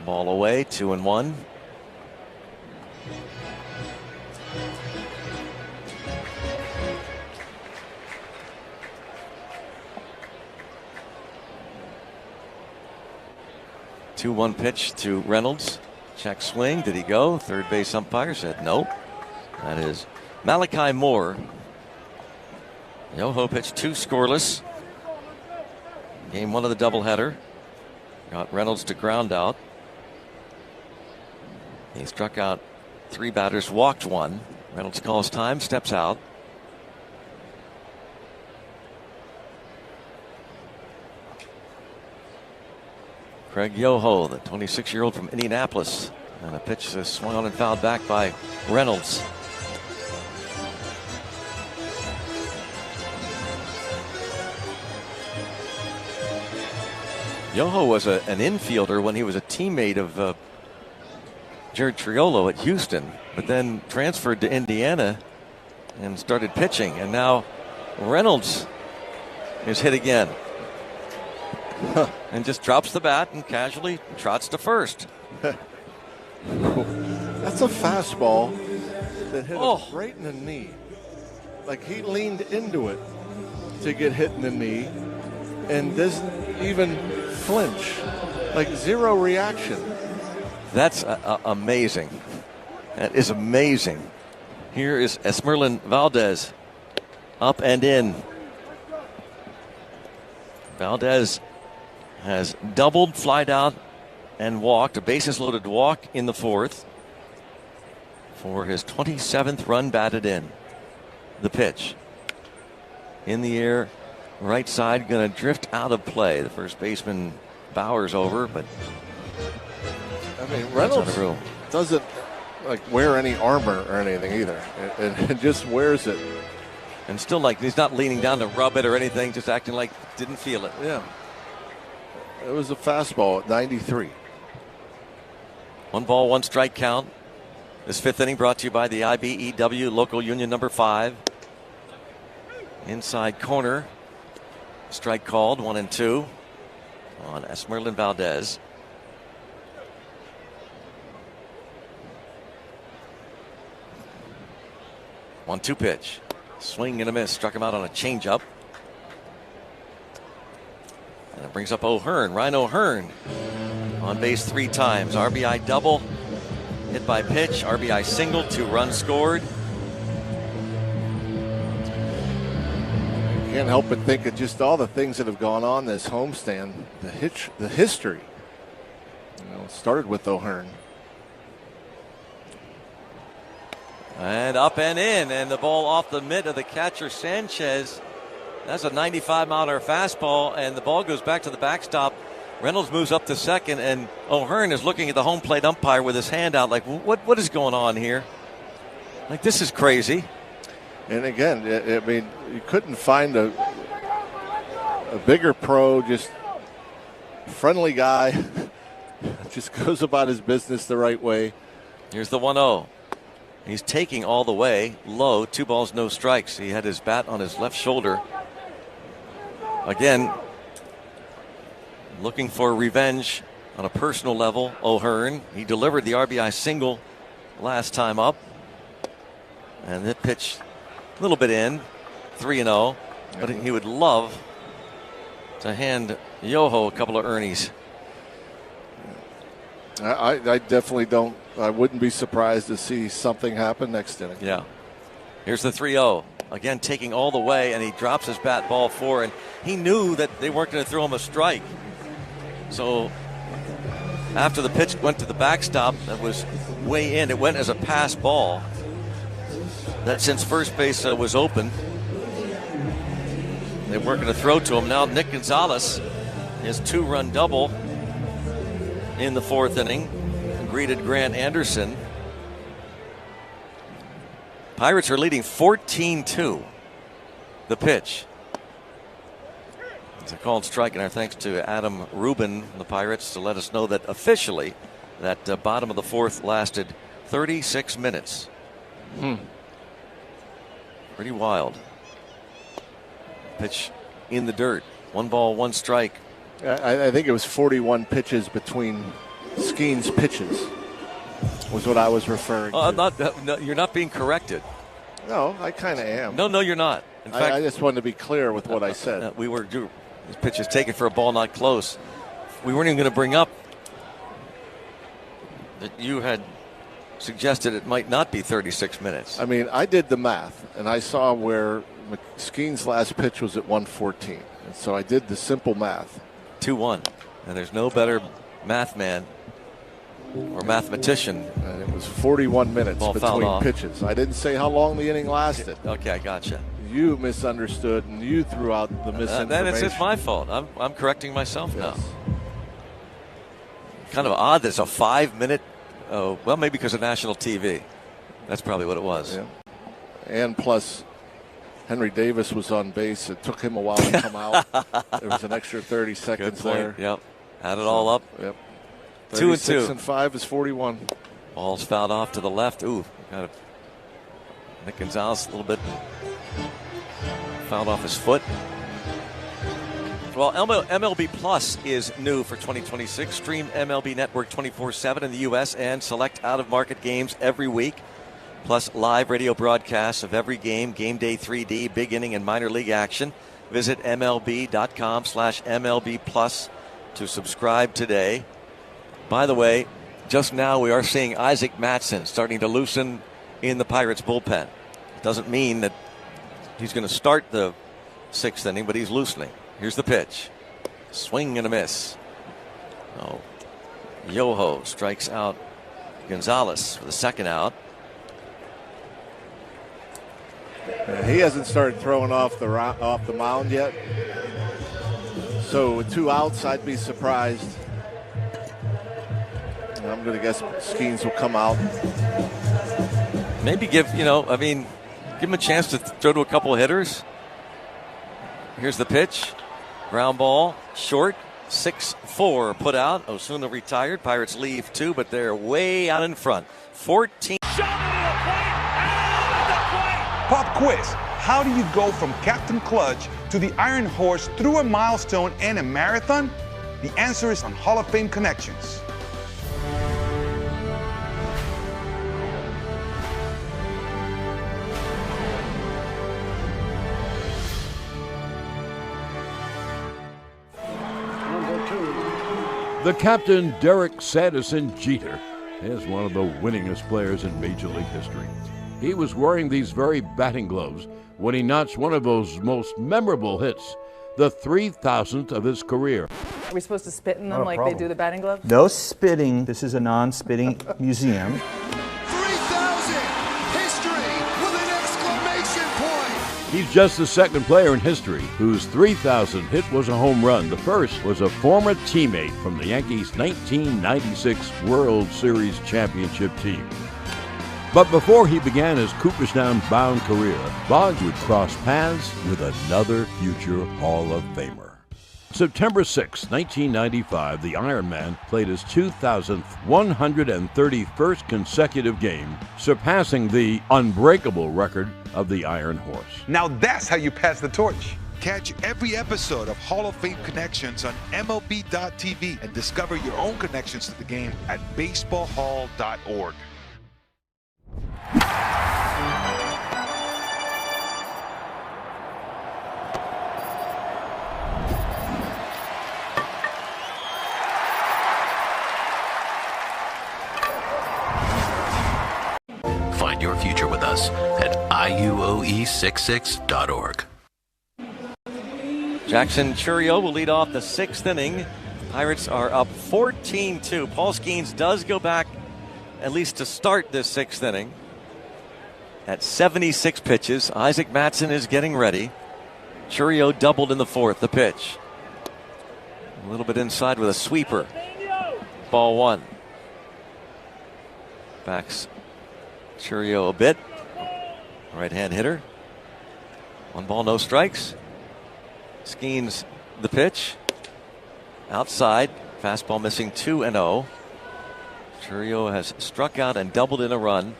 Ball away, 2-1. Two-one pitch to Reynolds. Check swing. Did he go? Third base umpire said no. That is Malachi Moore. Yoho pitched 2 scoreless. Game one of the doubleheader. Got Reynolds to ground out. He struck out 3 batters, walked 1. Reynolds calls time, steps out. Craig Yoho, the 26-year-old from Indianapolis. And a pitch swung on and fouled back by Reynolds. Yoho was an infielder when he was a teammate of Jared Triolo at Houston, but then transferred to Indiana and started pitching. And now Reynolds is hit again. And just drops the bat and casually trots to first. That's a fastball that hit him right in the knee. Like he leaned into it to get hit in the knee and doesn't even flinch. Like zero reaction. That's amazing. That is amazing. Here is Esmerlin Valdez up and in. Valdez has doubled, flied out, and walked. A bases loaded walk in the fourth for his 27th run batted in. The pitch. In the air, right side, going to drift out of play. The first baseman Bowers over, but I mean, Reynolds doesn't like wear any armor or anything either. It just wears it And still like he's not leaning down to rub it or anything, just acting like didn't feel it. Yeah. It was a fastball at 93. 1 ball, 1 strike count. This 5th inning brought to you by the IBEW Local Union number 5. Inside corner. Strike called, 1-2 on Esmeralyn Valdez. One-two pitch. Swing and a miss. Struck him out on a changeup. And it brings up O'Hearn. Ryan O'Hearn on base 3 times. RBI double. Hit by pitch. RBI single. 2 runs scored. Can't help but think of just all the things that have gone on this homestand. The history. It started with O'Hearn. And up and in, and the ball off the mitt of the catcher Sanchez. That's a 95-mile-an-hour fastball, and the ball goes back to the backstop. Reynolds moves up to second, and O'Hearn is looking at the home plate umpire with his hand out like, what is going on here? Like, this is crazy. And again, I mean, you couldn't find a bigger pro, just friendly guy, just goes about his business the right way. Here's the 1-0. He's taking all the way low, 2 balls, no strikes. He had his bat on his left shoulder. Again, looking for revenge on a personal level. O'Hearn, he delivered the RBI single last time up. And that pitch a little bit in, 3-0. But he would love to hand Yoho a couple of Ernies. I definitely don't. I wouldn't be surprised to see something happen next inning. Yeah. Here's the 3-0. Again, taking all the way, and he drops his bat, ball 4, and he knew that they weren't going to throw him a strike. So after the pitch went to the backstop, that was way in. It went as a pass ball. That since first base was open, they weren't going to throw to him. Now Nick Gonzalez, his 2-run double in the 4th inning, greeted Grant Anderson. Pirates are leading 14-2. The pitch. It's a called strike, and our thanks to Adam Rubin, the Pirates, to let us know that officially that bottom of the 4th lasted 36 minutes. Pretty wild. Pitch in the dirt. 1 ball, 1 strike. I think it was 41 pitches between Skeen's pitches was what I was referring to. No, you're not being corrected. No, I kind of am. No, you're not. In fact, I just wanted to be clear with what I said. This pitch is taken for a ball not close. We weren't even going to bring up that you had suggested it might not be 36 minutes. I mean, I did the math, and I saw where Skeen's last pitch was at 114. And so I did the simple math. 2-1. And there's no better math man or mathematician. And it was 41 minutes between pitches. I didn't say how long the inning lasted. Okay, I gotcha. You misunderstood, and you threw out the misinformation. Then it's my fault. I'm correcting myself now. Kind of odd that it's a 5-minute. Oh, well, maybe because of national TV. That's probably what it was. Yeah. And plus, Henry Davis was on base. It took him a while to come out. There was an extra 30 seconds there. Yep. Add it all up. Yep. 2-2. and 5 is 41. Ball's fouled off to the left. Ooh, got a Nick Gonzalez a little bit fouled off his foot. Well, MLB Plus is new for 2026. Stream MLB Network 24/7 in the U.S. and select out-of-market games every week. Plus live radio broadcasts of every game, game day 3D, big inning, and minor league action. Visit MLB.com/MLB Plus to subscribe today. By the way, just now we are seeing Isaac Mattson starting to loosen in the Pirates bullpen. It doesn't mean that he's going to start the 6th inning, but he's loosening. Here's the pitch. Swing and a miss. Oh, Yoho strikes out Gonzalez for the 2nd out. He hasn't started throwing off the mound yet. So with 2 outs, I'd be surprised. I'm going to guess Skeens will come out. Maybe give, Give him a chance to throw to a couple of hitters. Here's the pitch. Ground ball, short, 6-4 put out. Osuna retired. Pirates leave 2, but they're way out in front. 14. Pop quiz. How do you go from Captain Clutch to the Iron Horse through a milestone and a marathon? The answer is on Hall of Fame Connections. The captain, Derek Sanderson Jeter, is one of the winningest players in Major League history. He was wearing these very batting gloves when he notched one of those most memorable hits, the 3,000th of his career. Are we supposed to spit in them like they do the batting gloves? No spitting. This is a non-spitting museum. 3,000! History with an exclamation point! He's just the second player in history whose 3,000th hit was a home run. The first was a former teammate from the Yankees' 1996 World Series championship team. But before he began his Cooperstown-bound career, Boggs would cross paths with another future Hall of Famer. September 6, 1995, the Iron Man played his 2,000th 131st consecutive game, surpassing the unbreakable record of the Iron Horse. Now that's how you pass the torch. Catch every episode of Hall of Fame Connections on MLB.tv and discover your own connections to the game at baseballhall.org. Find your future with us at IUOE66.org. Jackson Churio will lead off the 6th inning. Pirates are up 14-2. Paul Skeens does go back at least to start this 6th inning. At 76 pitches, Isaac Mattson is getting ready. Churio doubled in the 4th. The pitch. A little bit inside with a sweeper. Ball 1. Backs Churio a bit. Right-hand hitter. 1 ball, no strikes. Skeens the pitch. Outside. Fastball missing 2-0. Churio has struck out and doubled in a run.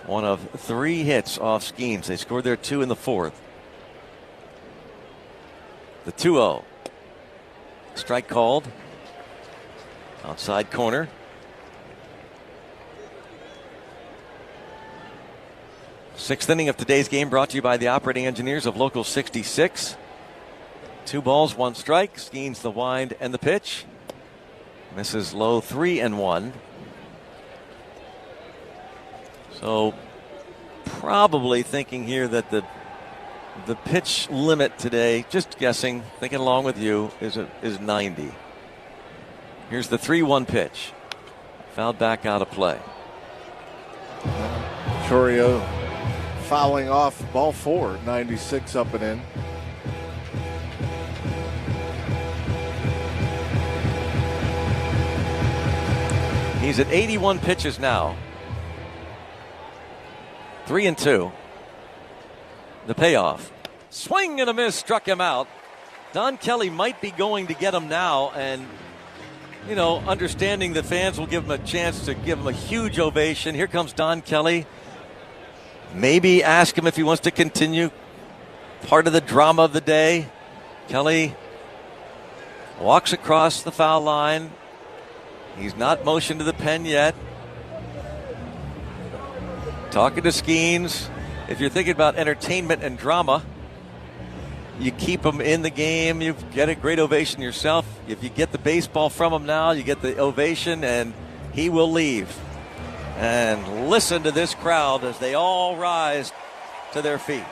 1 of 3 hits off Skeens. They scored their 2 in the 4th. The 2-0. Strike called. Outside corner. Sixth inning of today's game brought to you by the operating engineers of Local 66. 2 balls, 1 strike. Skeens the wind and the pitch. Misses low, 3-1. So probably thinking here that the pitch limit today, just guessing, thinking along with you, is 90. Here's the 3-1 pitch. Fouled back out of play. Churio fouling off ball 4, 96 up and in. He's at 81 pitches now. 3-2. The payoff. Swing and a miss, struck him out. Don Kelly might be going to get him now, and you know, understanding the fans will give him a chance to give him a huge ovation. Here comes Don Kelly. Maybe ask him if he wants to continue part of the drama of the day. Kelly walks across the foul line. He's not motioned to the pen yet. Talking to Skeens. If you're thinking about entertainment and drama, you keep him in the game. You get a great ovation yourself. If you get the baseball from him now, you get the ovation, and he will leave. And listen to this crowd as they all rise to their feet.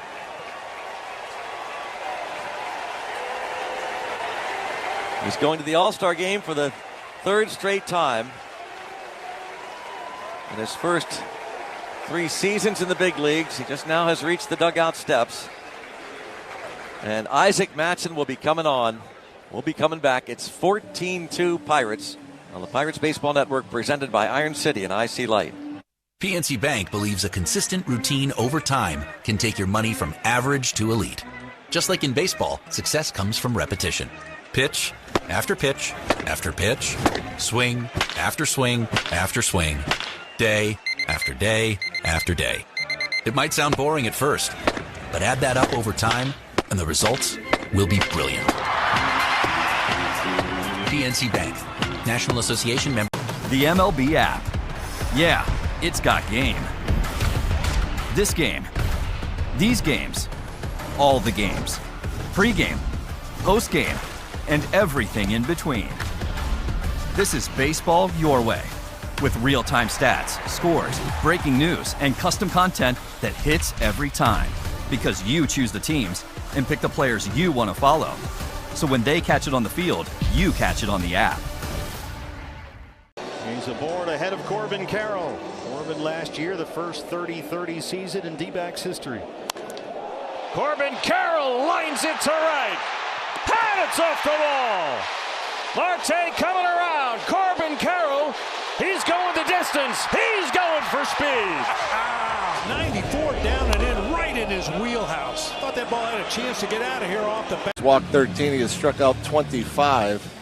He's going to the All-Star game for the 3rd straight time. In his first 3 seasons in the big leagues, he just now has reached the dugout steps. And Isaac Mattson will be coming on. We'll be coming back. It's 14-2 Pirates on the Pirates Baseball Network, presented by Iron City and IC Light. PNC Bank believes a consistent routine over time can take your money from average to elite. Just like in baseball, success comes from repetition. Pitch after pitch after pitch, swing after swing after swing, day after day after day. It might sound boring at first, but add that up over time, and the results will be brilliant. PNC Bank, National Association member. The MLB app. Yeah, it's got game. This game. These games. All the games. Pre-game. Post-game. And everything in between. This is baseball your way. With real-time stats, scores, breaking news, and custom content that hits every time. Because you choose the teams and pick the players you want to follow. So when they catch it on the field, you catch it on the app. He's aboard ahead of Corbin Carroll. Corbin last year, the first 30-30 season in D-backs history. Corbin Carroll lines it to right. And it's off the wall. Marte coming around. Corbin Carroll, he's going the distance. He's going for speed. 94 down and in, right in his wheelhouse. Thought that ball had a chance to get out of here off the bat. He's walked 13. He has struck out 25.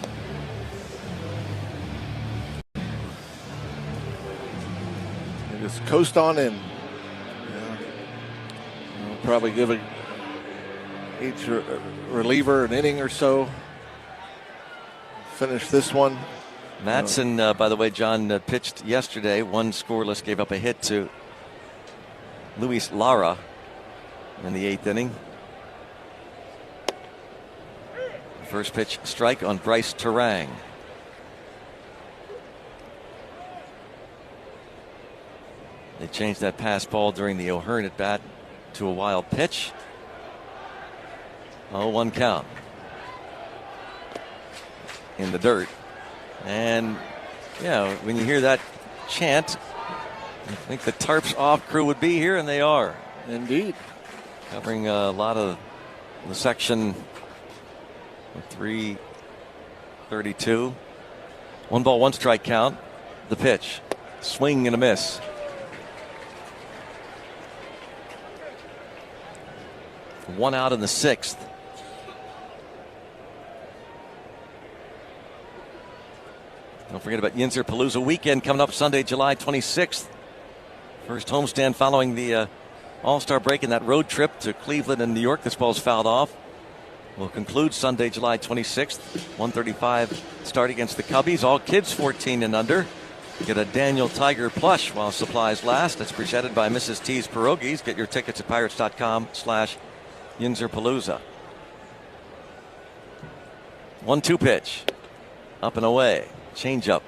And just coast on in. We'll probably give each reliever an inning or so. Finish this one. Matson, by the way, John, pitched yesterday. One scoreless, gave up a hit to Luis Lara in the 8th inning. First pitch strike on Bryce Terang. They changed that pass ball during the O'Hearn at bat to a wild pitch. 0-1 count. In the dirt. And yeah, when you hear that chant, I think the Tarps off crew would be here, and they are. Indeed. Covering a lot of the section 332. 1 ball, 1 strike count. The pitch. Swing and a miss. One out in the 6th. Don't forget about Yinzer Palooza weekend coming up Sunday, July 26th. First homestand following the All-Star break in that road trip to Cleveland and New York. This ball's fouled off. Will conclude Sunday, July 26th. 1:35 start against the Cubbies. All kids 14 and under. Get a Daniel Tiger plush while supplies last. It's presented by Mrs. T's Pierogies. Get your tickets at pirates.com/Yinzer Palooza. 1-2 pitch. Up and away. Change up.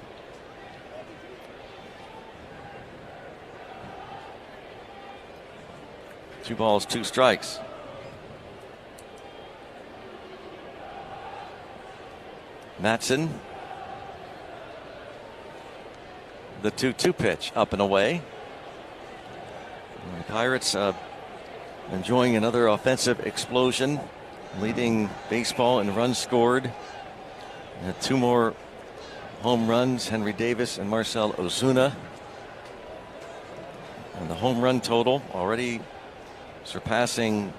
Two balls, 2 strikes. Matson. The 2-2 pitch, up and away. And the Pirates enjoying another offensive explosion, leading baseball in runs scored. And 2 more home runs, Henry Davis and Marcell Ozuna. And the home run total already surpassing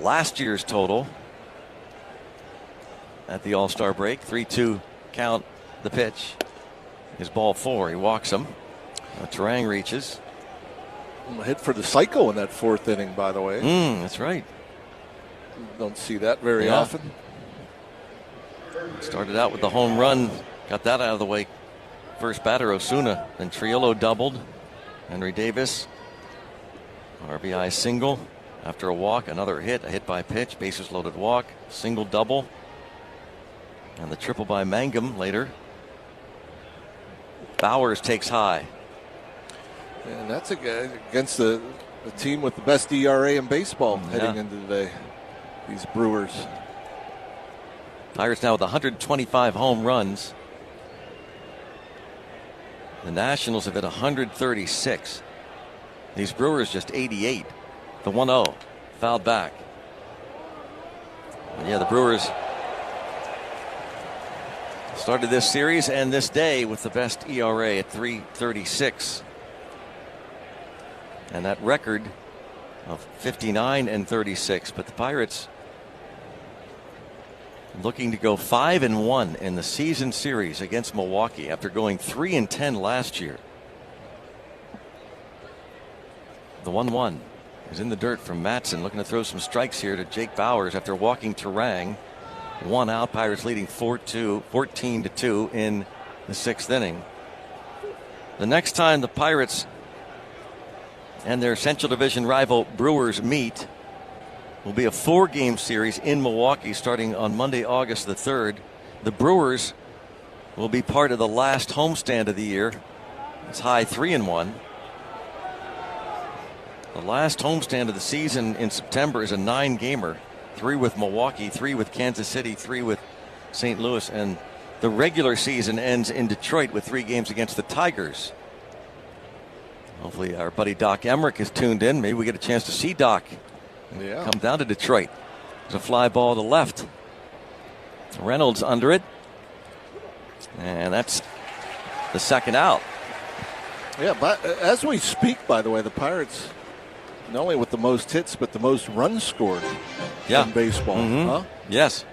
last year's total at the All-Star break. 3-2 count. The pitch is ball 4. He walks him. Terang reaches. A hit for the cycle in that 4th inning, by the way. That's right. Don't see that very often. Started out with the home run. Got that out of the way. First batter, Osuna. Then Triolo doubled. Henry Davis. RBI single. After a walk, another hit. A hit by pitch. Bases loaded walk. Single double. And the triple by Mangum later. Bowers takes high. And that's against the team with the best ERA in baseball heading into today. These Brewers. Pirates now with 125 home runs. The Nationals have hit 136. These Brewers just 88. The 1-0 fouled back. But yeah, the Brewers started this series and this day with the best ERA at 3.36. and that record of 59-36. But the Pirates looking to go 5-1 in the season series against Milwaukee after going 3-10 last year. The 1-1 is in the dirt from Matson, looking to throw some strikes here to Jake Bowers after walking Terang. 1 out. Pirates leading 14-2 in the 6th inning. The next time the Pirates and their Central Division rival Brewers meet will be a 4-game series in Milwaukee starting on Monday, August the 3rd. The Brewers will be part of the last homestand of the year. It's high 3-1. The last homestand of the season in September is a 9-gamer. 3 with Milwaukee, 3 with Kansas City, 3 with St. Louis, and the regular season ends in Detroit with 3 games against the Tigers. Hopefully our buddy Doc Emmerich is tuned in. Maybe we get a chance to see Doc come down to Detroit. There's a fly ball to left. Reynolds under it. And that's the 2nd out. Yeah, but as we speak, by the way, the Pirates, not only with the most hits, but the most runs scored in baseball. Huh? Yes.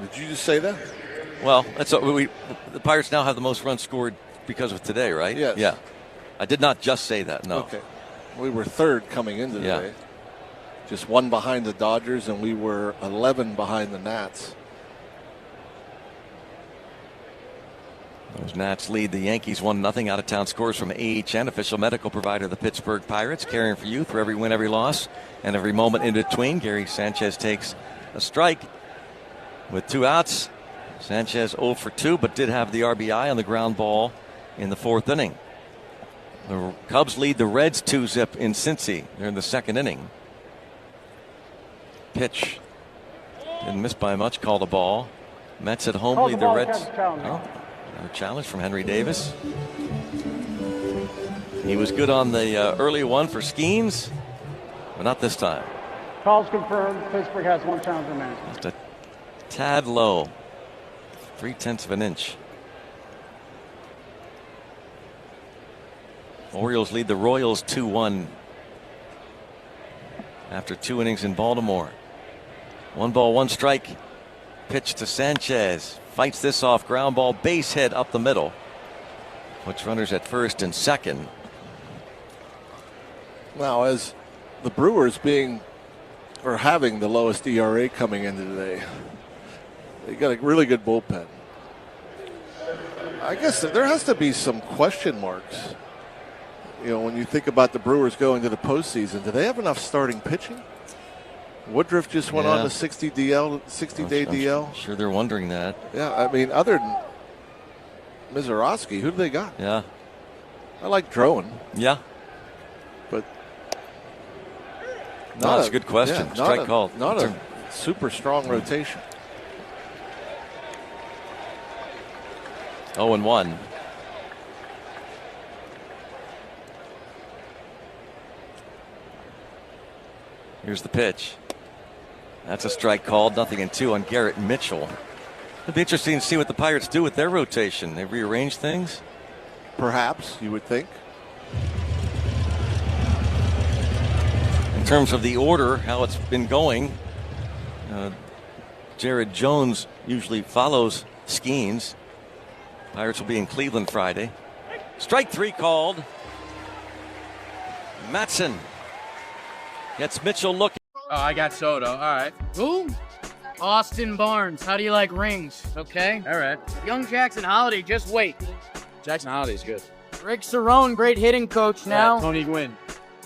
Did you just say that? Well, the Pirates now have the most runs scored because of today, right? Yes. Yeah. I did not just say that, no. Okay. We were 3rd coming into today. Just 1 behind the Dodgers, and we were 11 behind the Nats. Those Nats lead the Yankees 1-0. Out of town scores from AHN, official medical provider of the Pittsburgh Pirates, caring for you through every win, every loss, and every moment in between. Gary Sanchez takes a strike with 2 outs. Sanchez 0 for 2, but did have the RBI on the ground ball in the 4th inning. The Cubs lead the Reds 2-0 in Cincy. They're in the 2nd inning. Pitch didn't miss by much. Called a ball. Mets at home lead the Reds. Another challenge from Henry Davis. He was good on the early one for Skeens, but not this time. Calls confirmed. Pittsburgh has 1 challenge remaining. Just a tad low. 0.3 of an inch. Orioles lead the Royals 2-1 after 2 innings in Baltimore. 1 ball, 1 strike. Pitch to Sanchez. Fights this off. Ground ball, base hit up the middle. Puts runners at 1st and 2nd. Now, as the Brewers having the lowest ERA coming into today, they got a really good bullpen. I guess there has to be some question marks. You know, when you think about the Brewers going to the postseason, do they have enough starting pitching? Woodruff just went on the 60-day DL. I'm sure they're wondering that. Yeah, I mean, other than Mizorowski, who do they got? Yeah. I like Drowan. Yeah. But that's a good question. Yeah, Strike called. Not a super strong rotation. 0-1. Here's the pitch. That's a strike called. 0-2 on Garrett Mitchell. It'd be interesting to see what the Pirates do with their rotation. They rearrange things? Perhaps, you would think. In terms of the order, how it's been going, Jared Jones usually follows Skeens. Pirates will be in Cleveland Friday. Strike 3 called. Matson gets Mitchell looking. Oh, I got Soto. All right. Who? Austin Barnes. How do you like rings? Okay. All right. Young Jackson Holiday. Just wait. Jackson Holiday's good. Rick Cerrone, great hitting coach now. Tony Gwynn.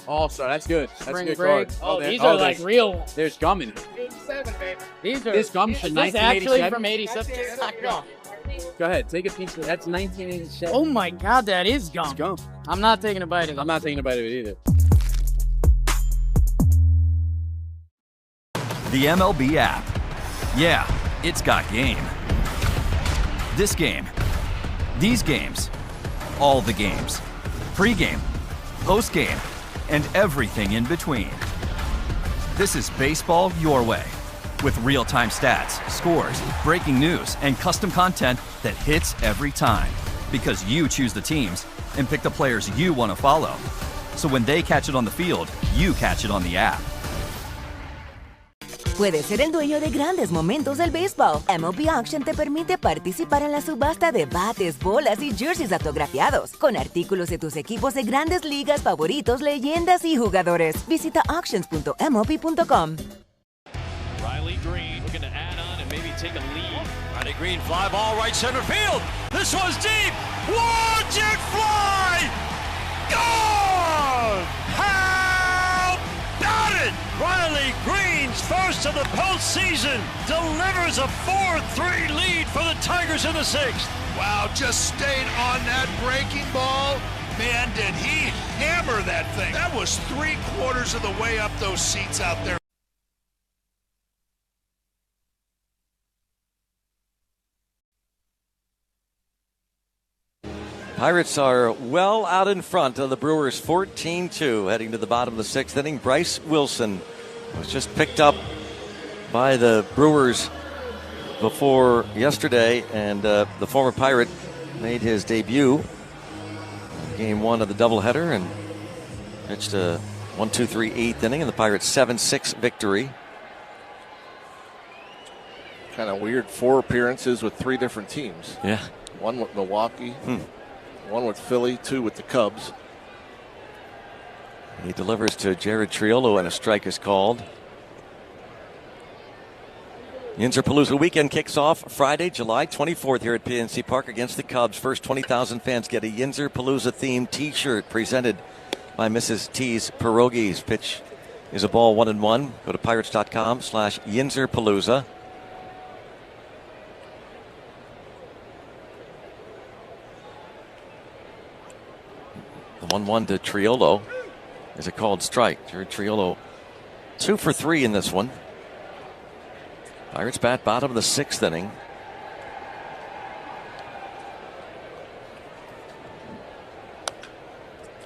Also, that's good. That's Spring a good break. card. Oh, these are like real ones. There's gum in it. 87, baby. These are. This gum's from 1987. Actually from 87. Go ahead, take a piece of that's 1987. Oh my God, that is gum. It's gum. I'm not taking a bite of it. I'm not taking a bite of it either. The MLB app. Yeah, it's got game. This game. These games. All the games. Pre-game. Post-game. And everything in between. This is baseball your way. With real-time stats, scores, breaking news, and custom content that hits every time. Because you choose the teams and pick the players you want to follow. So when they catch it on the field, you catch it on the app. Puedes ser el dueño de grandes momentos del béisbol. MLB Auction te permite participar en la subasta de bates, bolas y jerseys autografiados, con artículos de tus equipos de grandes ligas favoritos, leyendas y jugadores. Visita auctions.mlb.com. Riley Green looking to add on and maybe take a lead. Riley Green, fly ball right center field. This one's deep. Watch it fly! Gone! How about it? Riley Green's first of the postseason delivers a 4-3 lead for the Tigers in the sixth. Wow, just stayed on that breaking ball. Man, did he hammer that thing. That was 3/4 of the way up those seats out there. Pirates are well out in front of the Brewers 14-2 heading to the bottom of the sixth inning. Bryce Wilson was just picked up by the Brewers before yesterday, and the former Pirate made his debut in game one of the doubleheader and pitched a 1-2-3 eighth inning in the Pirates' 7-6 victory. Kind of weird, 4 appearances with 3 different teams. Yeah. 1 with Milwaukee. 1 with Philly, 2 with the Cubs. He delivers to Jared Triolo, and a strike is called. Yinzer-Palooza weekend kicks off Friday, July 24th here at PNC Park against the Cubs. First 20,000 fans get a Yinzer-Palooza themed T-shirt presented by Mrs. T's Pierogies. Pitch is a ball 1-1. Go to pirates.com/Yinzer-Palooza. The 1-1 to Triolo is a called strike. Jared Triolo 2 for 3 in this one. Pirates bat bottom of the sixth inning.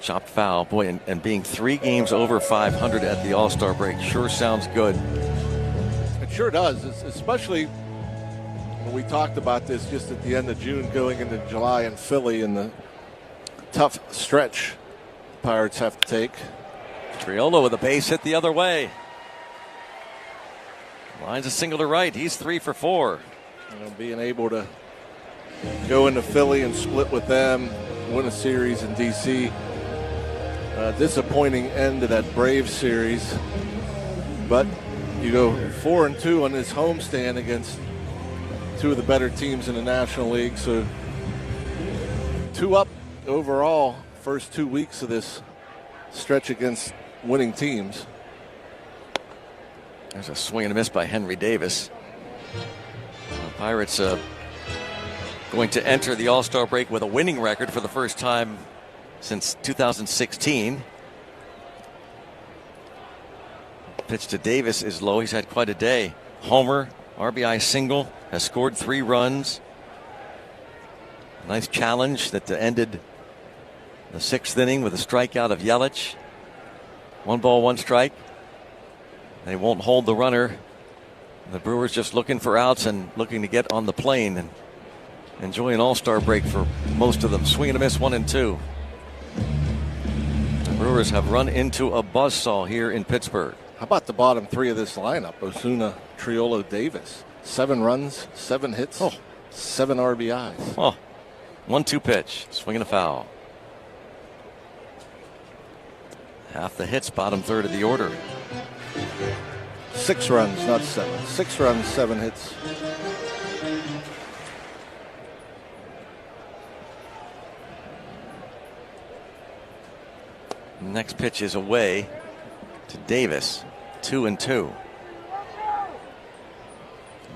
Chopped foul. Boy, and being 3 games over 500 at the All-Star break sure sounds good. It sure does, especially when we talked about this just at the end of June going into July in Philly and the tough stretch the Pirates have to take. Triolo with a base hit the other way. Lines a single to right. He's 3 for 4. Being able to go into Philly and split with them, win a series in D.C. Disappointing end to that Braves series. But you go 4-2 on this homestand against 2 of the better teams in the National League. So 2 up overall first 2 weeks of this stretch against winning teams. There's a swing and a miss by Henry Davis. The Pirates going to enter the All-Star break with a winning record for the first time since 2016. Pitch to Davis is low. He's had quite a day. Homer, RBI single, has scored 3 runs. Nice challenge that ended the 6th inning with a strikeout of Yelich. 1 ball, 1 strike. They won't hold the runner. The Brewers just looking for outs and looking to get on the plane and enjoy an All-Star break for most of them. Swing and a miss, 1-2. The Brewers have run into a buzzsaw here in Pittsburgh. How about the bottom 3 of this lineup? Ozuna, Triolo, Davis. 7 runs, 7 hits, 7 RBIs. 1-2 pitch. Swing and a foul. Half the hits, bottom third of the order. 6 runs, not 7. 6 runs, 7 hits. Next pitch is away to Davis. 2-2.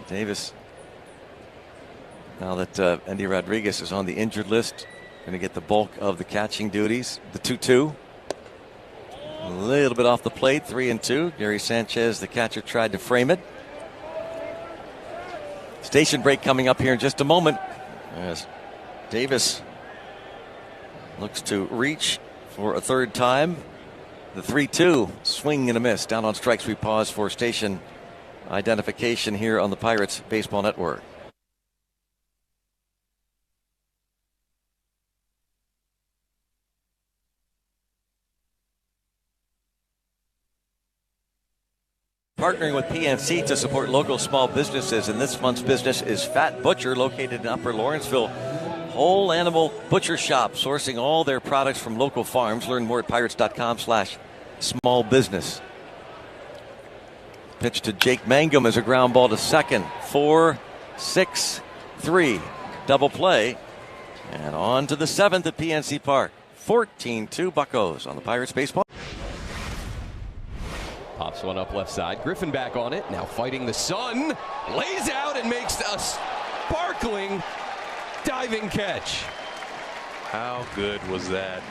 Davis, now that Andy Rodriguez is on the injured list, going to get the bulk of the catching duties. The 2-2. A little bit off the plate, 3-2. Gary Sanchez, the catcher, tried to frame it. Station break coming up here in just a moment as Davis looks to reach for a 3rd time. The 3-2, swing and a miss. Down on strikes, we pause for station identification here on the Pirates Baseball Network. partnering with PNC to support local small businesses, and this month's business is Fat Butcher, located in Upper Lawrenceville. Whole animal butcher shop, sourcing all their products from local farms. Learn more at pirates.com/small business. Pitch to Jake Mangum as a ground ball to second. 4-6-3. Double play. And on to the 7th at PNC Park. 14-2 Buccos on the Pirates baseball. Pops one up left side. Griffin back on it. Now fighting the sun. Lays out and makes a sparkling diving catch. How good was that?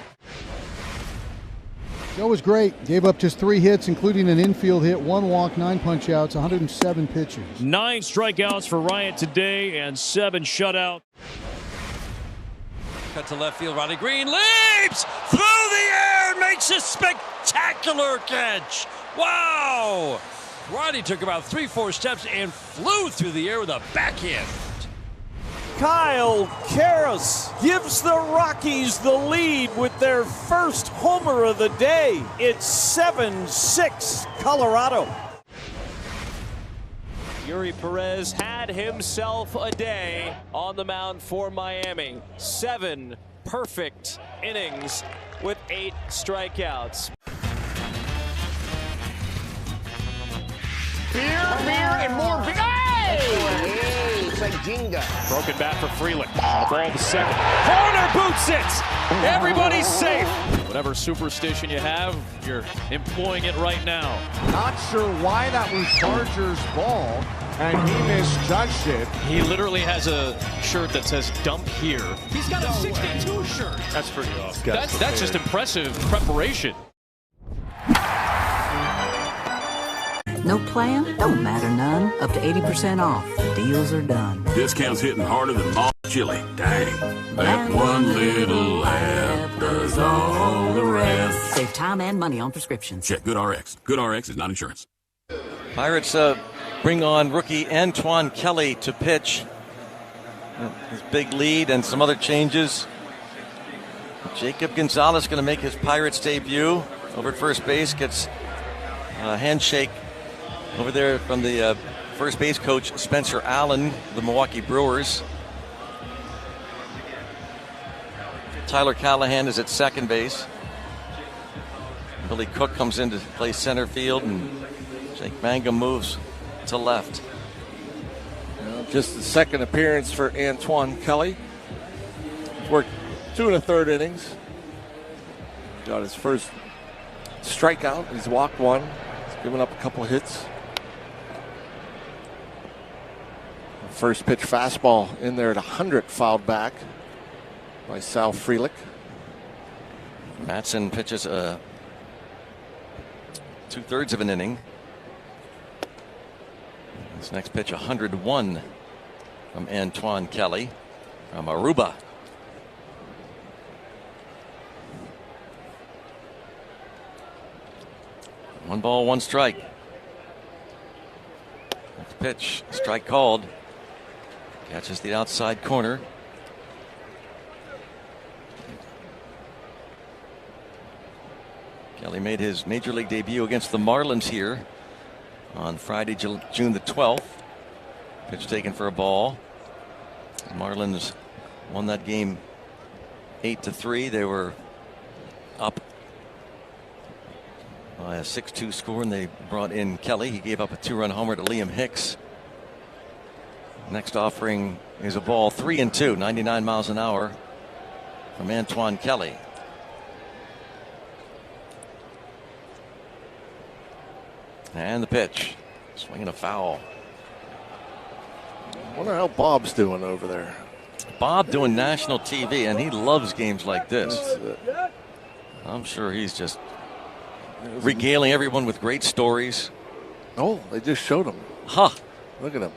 Joe was great. Gave up just 3 hits, including an infield hit, 1 walk, 9 punch-outs, 107 pitches. 9 strikeouts for Ryan today and 7 shutout. Cut to left field. Ronnie Green leaps through the air and makes a spectacular catch. Wow! Ronnie took about 3-4 steps and flew through the air with a backhand. Kyle Karras gives the Rockies the lead with their first homer of the day. It's 7-6 Colorado. Yuri Perez had himself a day on the mound for Miami. 7 perfect innings with 8 strikeouts. Beer, and more beer. Hey, it's like Jenga. Broken bat for Freeland. Ball to second. Corner boots it. Everybody's safe. Whatever superstition you have, you're employing it right now. Not sure why that was Chargers' ball, and he misjudged it. He literally has a shirt that says "Dump Here." He's got a 62 shirt. That's pretty awesome. That's just impressive preparation. No plan? Don't matter none. Up to 80% off. Deals are done. Discounts hitting harder than mall chili. Dang. That one little app does all the rest. Save time and money on prescriptions. Check GoodRx. GoodRx is not insurance. Pirates bring on rookie Antoine Kelly to pitch. His big lead and some other changes. Jacob Gonzalez going to make his Pirates debut over at first base. Gets a handshake over there from the first base coach, Spencer Allen, the Milwaukee Brewers. Tyler Callahan is at second base. Billy Cook comes in to play center field, and Jake Mangum moves to left. Well, just the second appearance for Antoine Kelly. He's worked 2 1/3 innings. Got his first strikeout. He's walked 1. He's given up a couple hits. First pitch fastball in there at 100, fouled back by Sal Frelick. Matson pitches 2/3 of an inning. This next pitch, 101 from Antoine Kelly from Aruba. One ball, one strike. Next pitch, strike called. Catches the outside corner. Kelly made his major league debut against the Marlins here on Friday, June the 12th. Pitch taken for a ball. The Marlins won that game 8-3. They were up by a 6-2 score, and they brought in Kelly. He gave up a 2-run homer to Liam Hicks. Next offering is a ball, 3-2, 99 miles an hour from Antoine Kelly. And the pitch, swinging a foul. I wonder how Bob's doing over there. Bob doing national TV, and he loves games like this. I'm sure he's just regaling everyone with great stories. Oh, they just showed him. Huh. Look at him.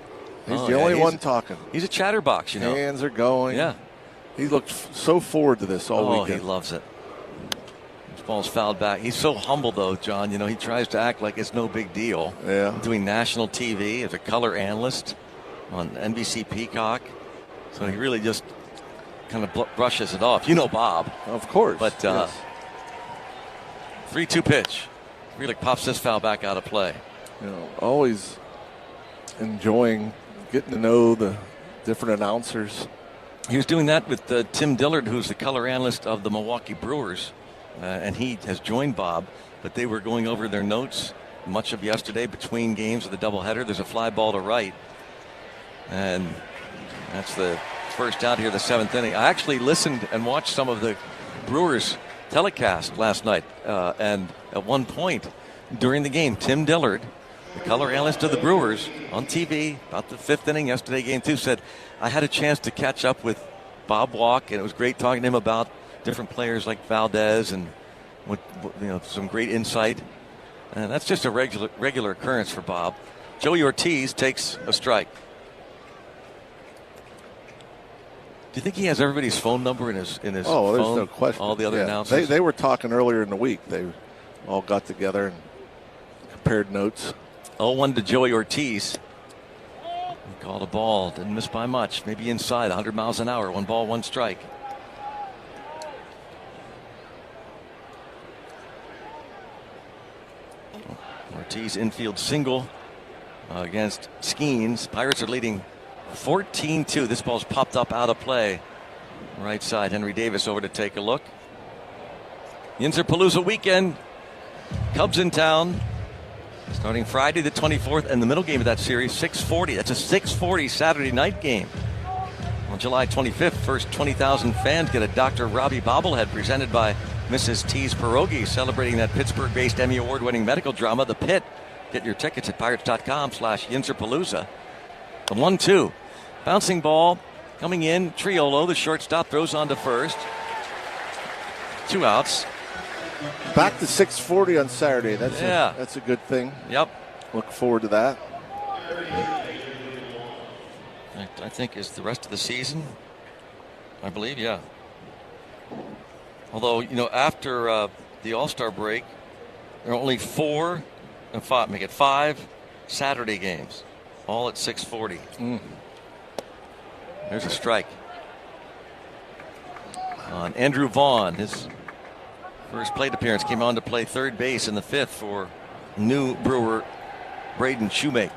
He's the only one talking. He's a chatterbox, you know. Hands are going. Yeah. He looked so forward to this all weekend. Oh, he loves it. This ball's fouled back. He's so humble, though, John. You know, he tries to act like it's no big deal. Yeah. Doing national TV as a color analyst on NBC Peacock. So he really just kind of brushes it off. You know Bob. Of course. But yes. 3-2 pitch. Really pops this foul back out of play. always enjoying getting to know the different announcers. He was doing that with Tim Dillard, who's the color analyst of the Milwaukee Brewers, and he has joined Bob, but they were going over their notes much of yesterday between games of the doubleheader. There's a fly ball to right, and that's the first out here, the 7th inning. I actually listened and watched some of the Brewers telecast last night, and at one point during the game, Tim Dillard, the color analyst of the Brewers, on TV about the 5th inning yesterday, game 2, said, I had a chance to catch up with Bob Walk, and it was great talking to him about different players like Valdez and some great insight. And that's just a regular occurrence for Bob. Joey Ortiz takes a strike. Do you think he has everybody's phone number in his phone? Oh, there's no question. All the other announcers? They were talking earlier in the week. They all got together and compared notes. 0-1 to Joey Ortiz. He called a ball. Didn't miss by much. Maybe inside 100 miles an hour. 1 ball, 1 strike. Ortiz infield single against Skeens. Pirates are leading 14-2. This ball's popped up out of play. Right side. Henry Davis over to take a look. Yinzer-Palooza weekend. Cubs in town. Starting Friday the 24th, and the middle game of that series, 6:40. That's a 6:40 Saturday night game. On July 25th, first 20,000 fans get a Dr. Robbie bobblehead presented by Mrs. T's Pierogi, celebrating that Pittsburgh-based Emmy Award-winning medical drama, The Pit. Get your tickets at pirates.com/Yinzer-Palooza. The 1-2. Bouncing ball coming in. Triolo, the shortstop, throws on to first. 2 outs. Back to 6:40 on Saturday. That's a good thing. Yep. Look forward to that. I think is the rest of the season. I believe, yeah. Although, after the All-Star break, there are only 4 and 5, make it 5 Saturday games, all at 6:40. There's a strike on Andrew Vaughn. His first plate appearance, came on to play third base in the 5th for new Brewer Braden Shoemake.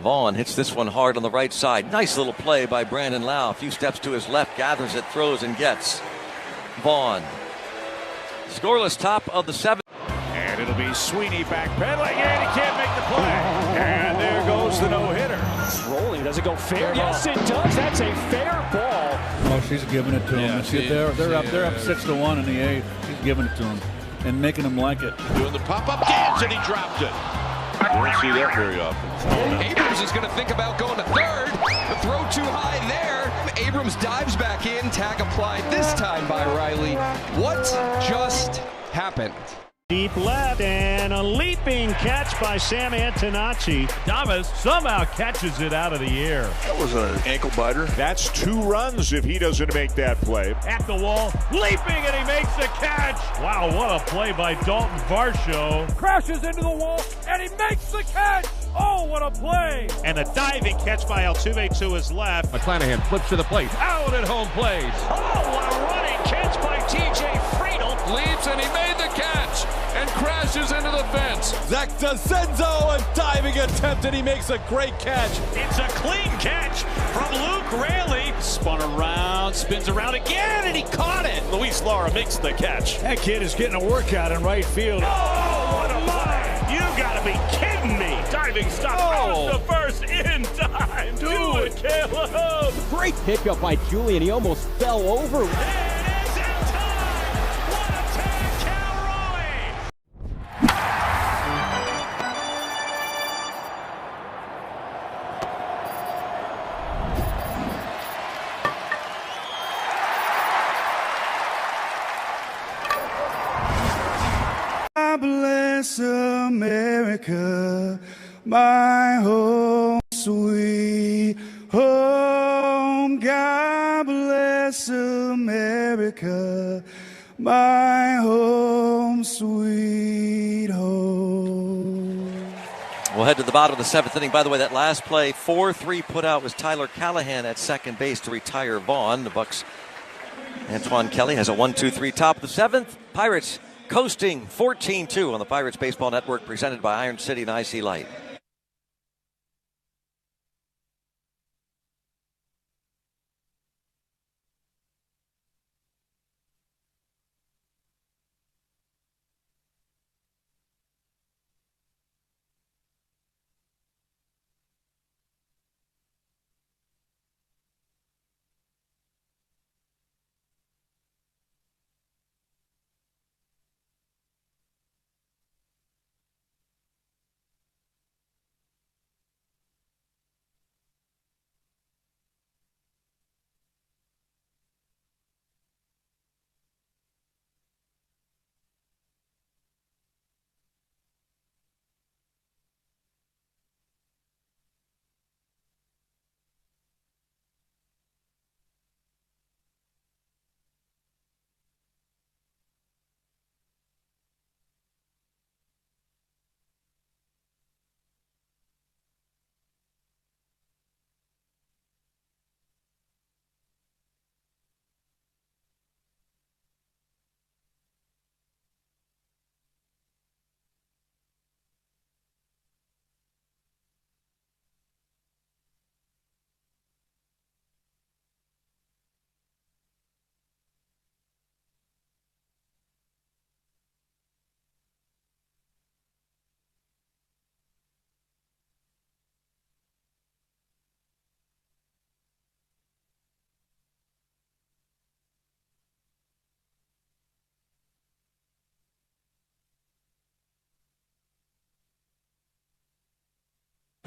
Vaughn hits this one hard on the right side. Nice little play by Brandon Lau. A few steps to his left, gathers it, throws, and gets. Vaughn. Scoreless top of the 7th. And it'll be Sweeney backpedaling, and he can't make the play. And there goes the no-hitter. It's rolling. Does it go fair? Yes, it does. That's a fair ball. Oh, she's giving it to him. They're up 6-1 in the 8th. She's giving it to him and making him like it. Doing the pop-up dance, and he dropped it. You don't see that very often. Abrams is going to think about going to third. The throw too high there. Abrams dives back in. Tag applied this time by Riley. What just happened? Deep left, and a leaping catch by Sam Antonacci. Davis somehow catches it out of the air. That was an ankle biter. That's 2 runs if he doesn't make that play. At the wall, leaping, and he makes the catch. Wow, what a play by Dalton Varsho. Crashes into the wall, and he makes the catch. Oh, what a play. And a diving catch by Altuve to his left. McClanahan flips to the plate, out at home plate. Oh, what a running catch by T.J. Friedel. Leaps, and he made the catch and crashes into the fence. Zach DeCenzo, a diving attempt, and he makes a great catch. It's a clean catch from Luke Raley. Spun around, spins around again, and he caught it. Luis Lara makes the catch. That kid is getting a workout in right field. Oh, what a play. You gotta be kidding me. Diving stop, the first in time. Do it, Caleb. Great pickup by Julian. He almost fell over. Bless America, my home, sweet home. God bless America, my home, sweet home. We'll head to the bottom of the 7th inning. By the way, that last play, 4-3 put out was Tyler Callahan at second base to retire Vaughn. The Bucks' Antoine Kelly has a 1-2-3 top of the 7th. Pirates coasting 14-2 on the Pirates Baseball Network, presented by Iron City and IC Light.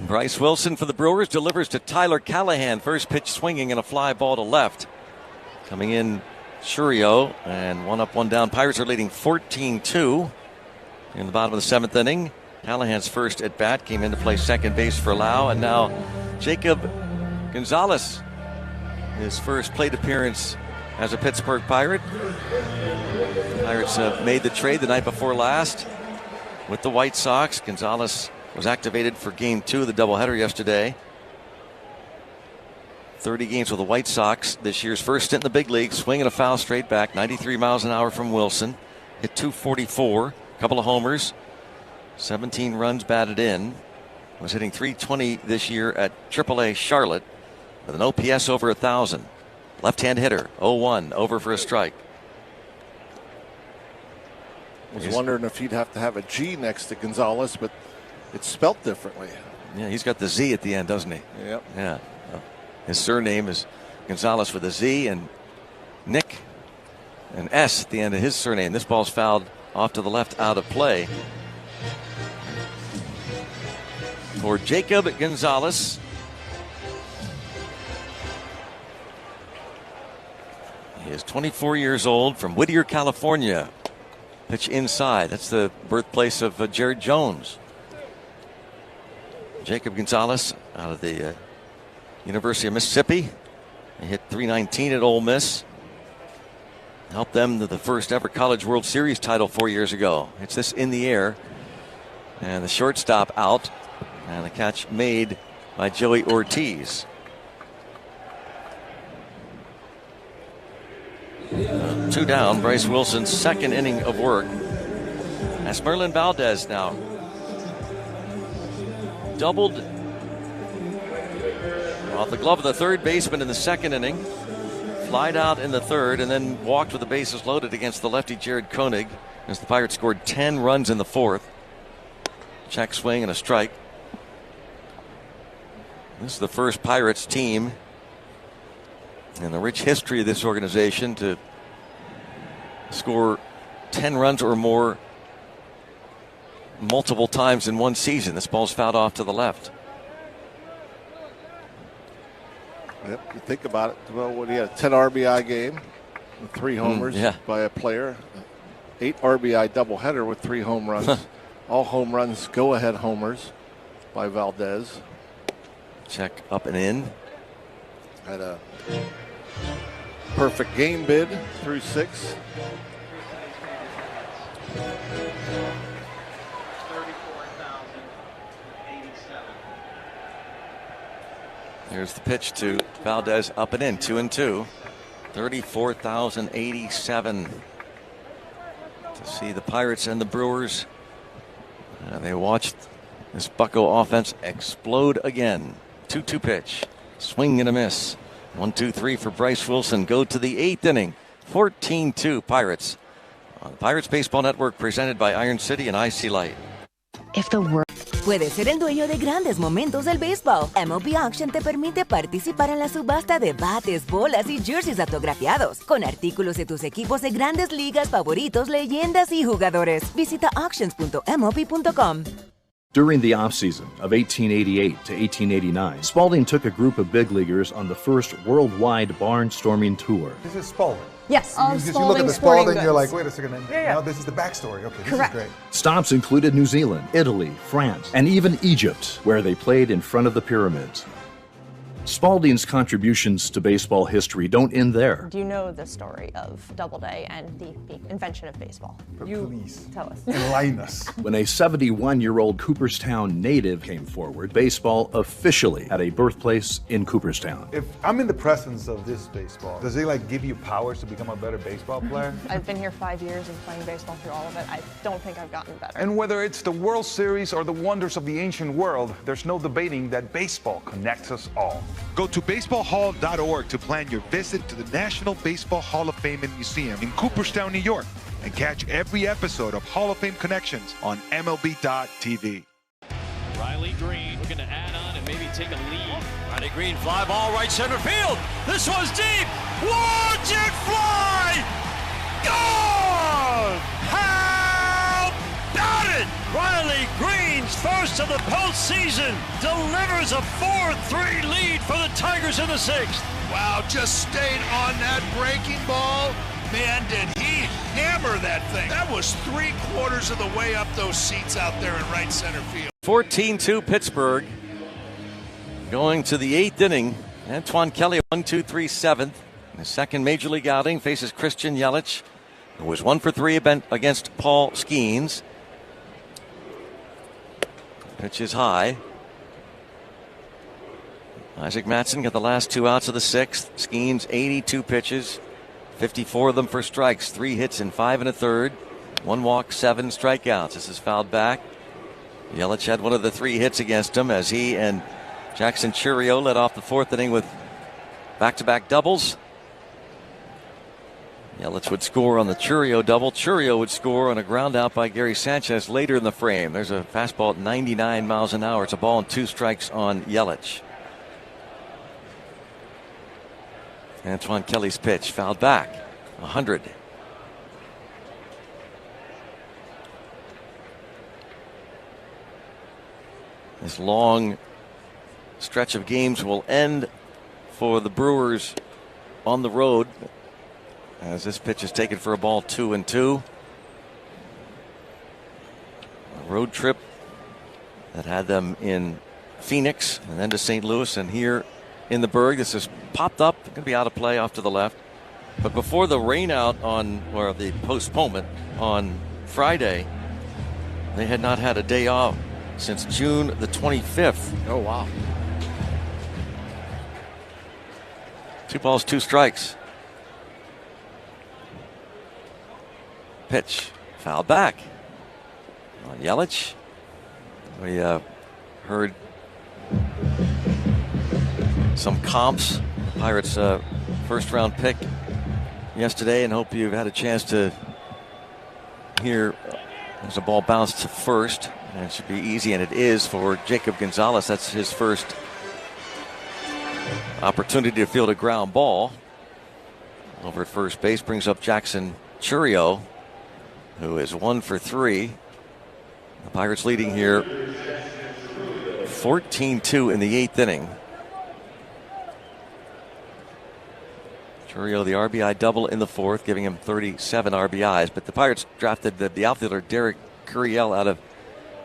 Bryce Wilson for the Brewers delivers to Tyler Callahan. First pitch swinging and a fly ball to left. Coming in, Churio, and 1 up, 1 down. Pirates are leading 14-2 in the bottom of the 7th inning. Callahan's first at bat came in to play second base for Lau, and now Jacob Gonzalez, his first plate appearance as a Pittsburgh Pirate. Pirates made the trade the night before last with the White Sox. Gonzalez was activated for Game 2 of the doubleheader yesterday. 30 games with the White Sox. This year's first stint in the big league. Swing and a foul straight back. 93 miles an hour from Wilson. Hit .244. A couple of homers. 17 runs batted in. Was hitting .320 this year at AAA Charlotte with an OPS over 1,000. Left-hand hitter. 0-1. Over for a strike. I was wondering if he'd have to have a G next to Gonzalez, but it's spelt differently. Yeah, he's got the Z at the end, doesn't he? Yep. Yeah. His surname is Gonzalez with a Z, and Nick, an S at the end of his surname. This ball's fouled off to the left, out of play. For Jacob Gonzalez. He is 24 years old, from Whittier, California. Pitch inside. That's the birthplace of Jared Jones. Jacob Gonzalez out of the University of Mississippi. He hit .319 at Ole Miss. Helped them to the first ever College World Series title 4 years ago. It's this in the air. And the shortstop out. And the catch made by Joey Ortiz. 2 down. Bryce Wilson's second inning of work. That's Merlin Valdez now. Doubled off the glove of the third baseman in the second inning. Flied out in the third and then walked with the bases loaded against the lefty Jared Koenig as the Pirates scored 10 runs in the fourth. Check swing and a strike. This is the first Pirates team in the rich history of this organization to score 10 runs or more multiple times in one season. This ball's fouled off to the left. Yep, you think about it. Well, what he had, a 10 RBI game with 3 homers by a player. 8 RBI doubleheader with 3 home runs. All home runs, go-ahead homers by Valdez. Check up and in. Had a perfect game bid through 6. Here's the pitch to Valdez, up and in, 2-2. 34,087 to to see the Pirates and the Brewers. They watched this Bucco offense explode again. 2-2 pitch. Swing and a miss. 1-2-3 for Bryce Wilson. Go to the 8th inning. 14-2 Pirates. On the Pirates Baseball Network, presented by Iron City and IC Light. If the world... Puedes ser el dueño de grandes momentos del béisbol. MLB Auction te permite participar en la subasta de bates, bolas y jerseys autografiados, con artículos de tus equipos de grandes ligas favoritos, leyendas y jugadores. Visita auctions.mlb.com. During the offseason of 1888 to 1889, Spalding took a group of big leaguers on the first worldwide barnstorming tour. This is Spalding. Yes, you look at the Spalding, you're like, wait a second, no, this is the backstory. Okay, this is great. Stops included New Zealand, Italy, France, and even Egypt, where they played in front of the pyramids. Spalding's contributions to baseball history don't end there. Do you know the story of Doubleday and the invention of baseball? Please tell us. Enlighten us. When a 71-year-old Cooperstown native came forward, baseball officially had a birthplace in Cooperstown. If I'm in the presence of this baseball, does it give you powers to become a better baseball player? I've been here 5 years and playing baseball through all of it. I don't think I've gotten better. And whether it's the World Series or the wonders of the ancient world, there's no debating that baseball connects us all. Go to baseballhall.org to plan your visit to the National Baseball Hall of Fame and Museum in Cooperstown, New York, and catch every episode of Hall of Fame Connections on MLB.tv. Riley Green looking to add on and maybe take a lead. Riley Green, fly ball, right center field. This one's deep. Watch it fly! Gone! How about it? Riley Green's first of the postseason delivers a 4-3 lead for the Tigers in the 6th. Wow, just stayed on that breaking ball. Man, did he hammer that thing. That was 3/4 of the way up those seats out there in right center field. 14-2 Pittsburgh. Going to the 8th inning. Antoine Kelly, 1-2-3 7th. In his second major league outing, faces Christian Yelich, who was 1 for 3 against Paul Skeens. Pitch is high. Isaac Mattson got the last 2 outs of the 6th. Skeens 82 pitches, 54 of them for strikes, 3 hits in 5 1/3, 1 walk, 7 strikeouts. This is fouled back. Yelich had one of the 3 hits against him as he and Jackson Chourio led off the 4th inning with back-to-back doubles. Yelich would score on the Chourio double. Chourio would score on a ground out by Gary Sanchez later in the frame. There's a fastball at 99 miles an hour. It's a ball and 2 strikes on Yelich. Antoine Kelly's pitch fouled back. 100. This long stretch of games will end for the Brewers on the road, as this pitch is taken for a ball 2-2. A road trip that had them in Phoenix and then to St. Louis and here in the Berg. This is popped up, going to be out of play off to the left. But before the rain out or the postponement on Friday, they had not had a day off since June the 25th. Oh, wow. 2 balls, 2 strikes. Pitch fouled back on Yelich. We heard some comps. Pirates first round pick yesterday, and hope you've had a chance to hear. There's a ball bounced to first, and it should be easy, and it is for Jacob Gonzalez. That's his first opportunity to field a ground ball. Over at first base brings up Jackson Chourio, who is 1 for 3. The Pirates leading here 14-2 in the 8th inning. Chourio, the RBI double in the 4th, giving him 37 RBIs. But the Pirates drafted the outfielder Derek Curiel out of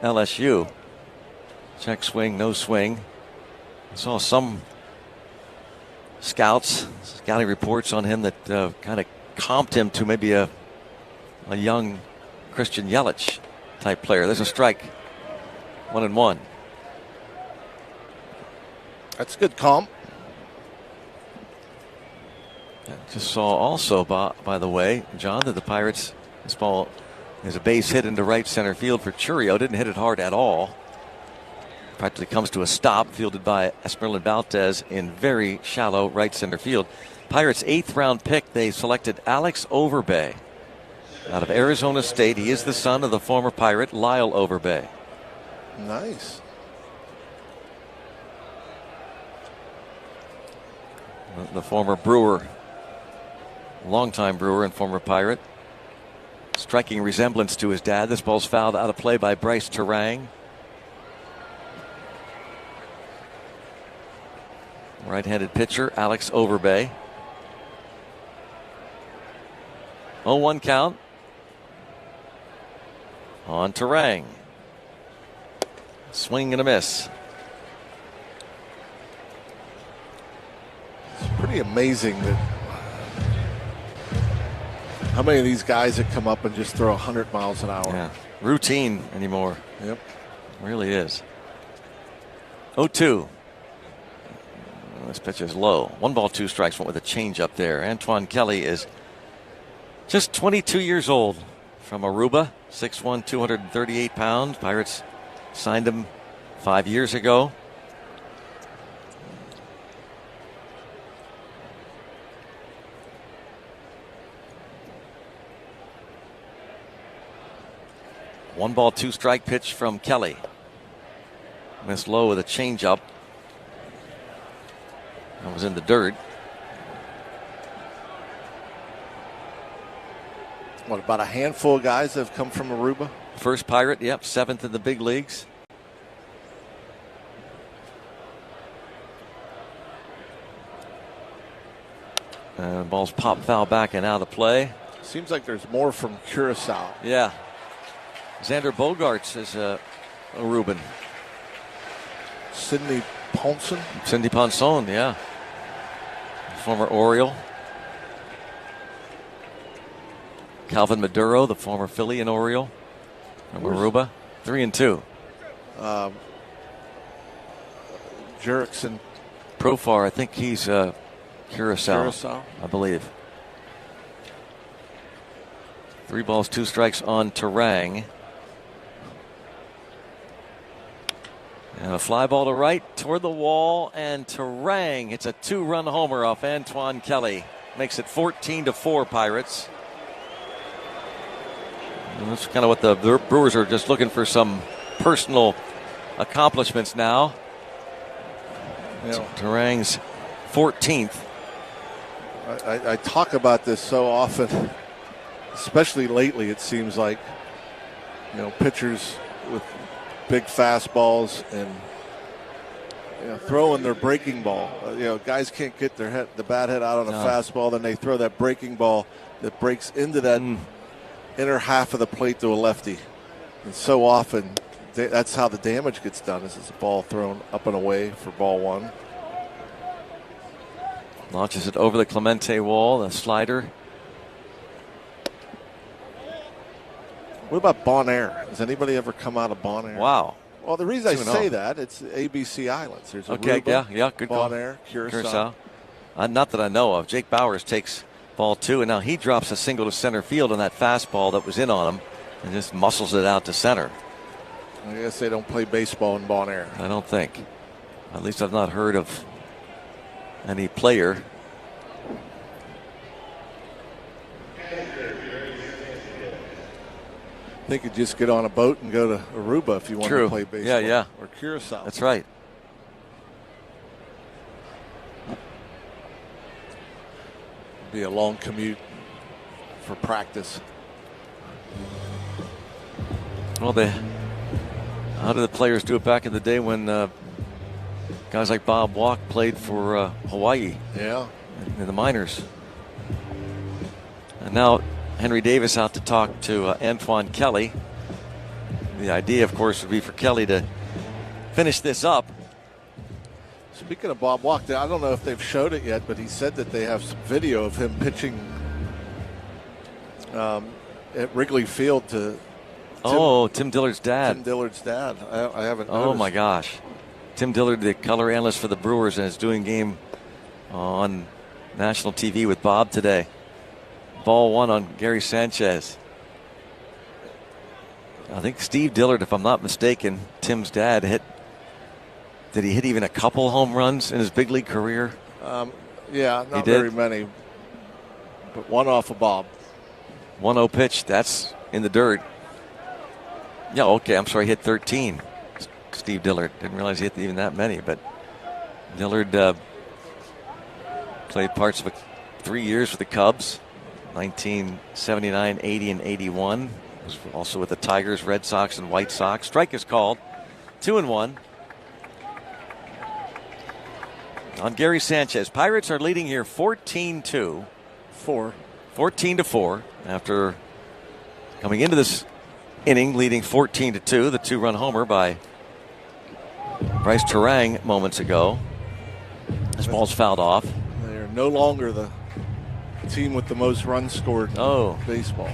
LSU. Check swing, no swing. I saw some scouting reports on him that kind of comped him to maybe a young Christian Yelich type player. There's a strike. 1-1. That's a good comp. Just saw also, by the way, John, that the Pirates, this ball There's a base hit into right center field for Churio. Didn't hit it hard at all. Practically comes to a stop, fielded by Esmeralda Valdez in very shallow right center field. Pirates' 8th round pick, they selected Alex Overbay out of Arizona State. He is the son of the former Pirate Lyle Overbay. Nice. The former Brewer, longtime Brewer and former Pirate. Striking resemblance to his dad. This ball's fouled out of play by Bryce Terang. Right-handed pitcher Alex Overbay. 0-1 count on Terang. Swing and a miss. It's pretty amazing that how many of these guys that come up and just throw 100 miles an hour. Yeah. Routine anymore. Yep. Really is. 0-2. This pitch is low. 1 ball, 2 strikes. Went with a change up there. Antoine Kelly is just 22 years old from Aruba. 6'1", 238 pounds. Pirates signed him 5 years ago. One ball, 2 strike pitch from Kelly. Missed low with a changeup. That was in the dirt. What, about a handful of guys that have come from Aruba? First Pirate, yep, 7th in the big leagues. And ball's popped foul back and out of play. Seems like there's more from Curacao. Yeah. Xander Bogaerts is a Aruban. Sidney Ponson? Cindy Ponson, yeah. Former Oriole. Calvin Maduro, the former Philly and Oriole from Aruba. 3-2. Jerickson. Profar, I think he's Curacao, I believe. 3 balls, 2 strikes on Terang. And a fly ball to right toward the wall, and Terang hits a 2-run homer off Antoine Kelly. Makes it 14-4 Pirates. And that's kind of what the Brewers are just looking for, some personal accomplishments now. Yeah. Terang's 14th. I talk about this so often, especially lately. It seems like, pitchers with big fastballs and throwing their breaking ball. Guys can't get the bat head out on a fastball, then they throw that breaking ball that breaks into that inner half of the plate to a lefty. And so often, that's how the damage gets done, is it's a ball thrown up and away for ball 1. Launches it over the Clemente wall, the slider. What about Bonaire? Has anybody ever come out of Bonaire? Wow. Well, the reason I say that, it's ABC Islands. There's Aruba, yeah, good call. Bonaire, Curacao. Not that I know of. Jake Bowers takes ball 2, and now he drops a single to center field on that fastball that was in on him and just muscles it out to center. I guess they don't play baseball in Bonaire. I don't think. At least I've not heard of any player. They could just get on a boat and go to Aruba if you want to play baseball. Yeah. Or Curacao. That's right. Be a long commute for practice. Well, how did the players do it back in the day when guys like Bob Walk played for Hawaii? Yeah. In the minors. And now Henry Davis out to talk to Antoine Kelly. The idea, of course, would be for Kelly to finish this up. Speaking of Bob Walk, I don't know if they've showed it yet, but he said that they have some video of him pitching at Wrigley Field to Tim Dillard's dad. Tim Dillard's dad. I haven't noticed. Oh, my gosh. Tim Dillard, the color analyst for the Brewers, and is doing game on national TV with Bob today. Ball 1 on Gary Sanchez. I think Steve Dillard, if I'm not mistaken, Tim's dad, did he hit even a couple home runs in his big league career? Yeah, not very many, but one off of Bob. 1-0 pitch, that's in the dirt. Yeah, okay, I'm sorry, he hit 13. Steve Dillard. Didn't realize he hit even that many, but Dillard played parts of 3 years with the Cubs, 1979, 80, and 81. Was also with the Tigers, Red Sox, and White Sox. Strike is called. 2-1. On Gary Sanchez. Pirates are leading here 14-2. 14-4 after coming into this inning leading 14-2. The 2-run homer by Bryce Terang moments ago. This ball's fouled off. They're no longer the team with the most runs scored in baseball.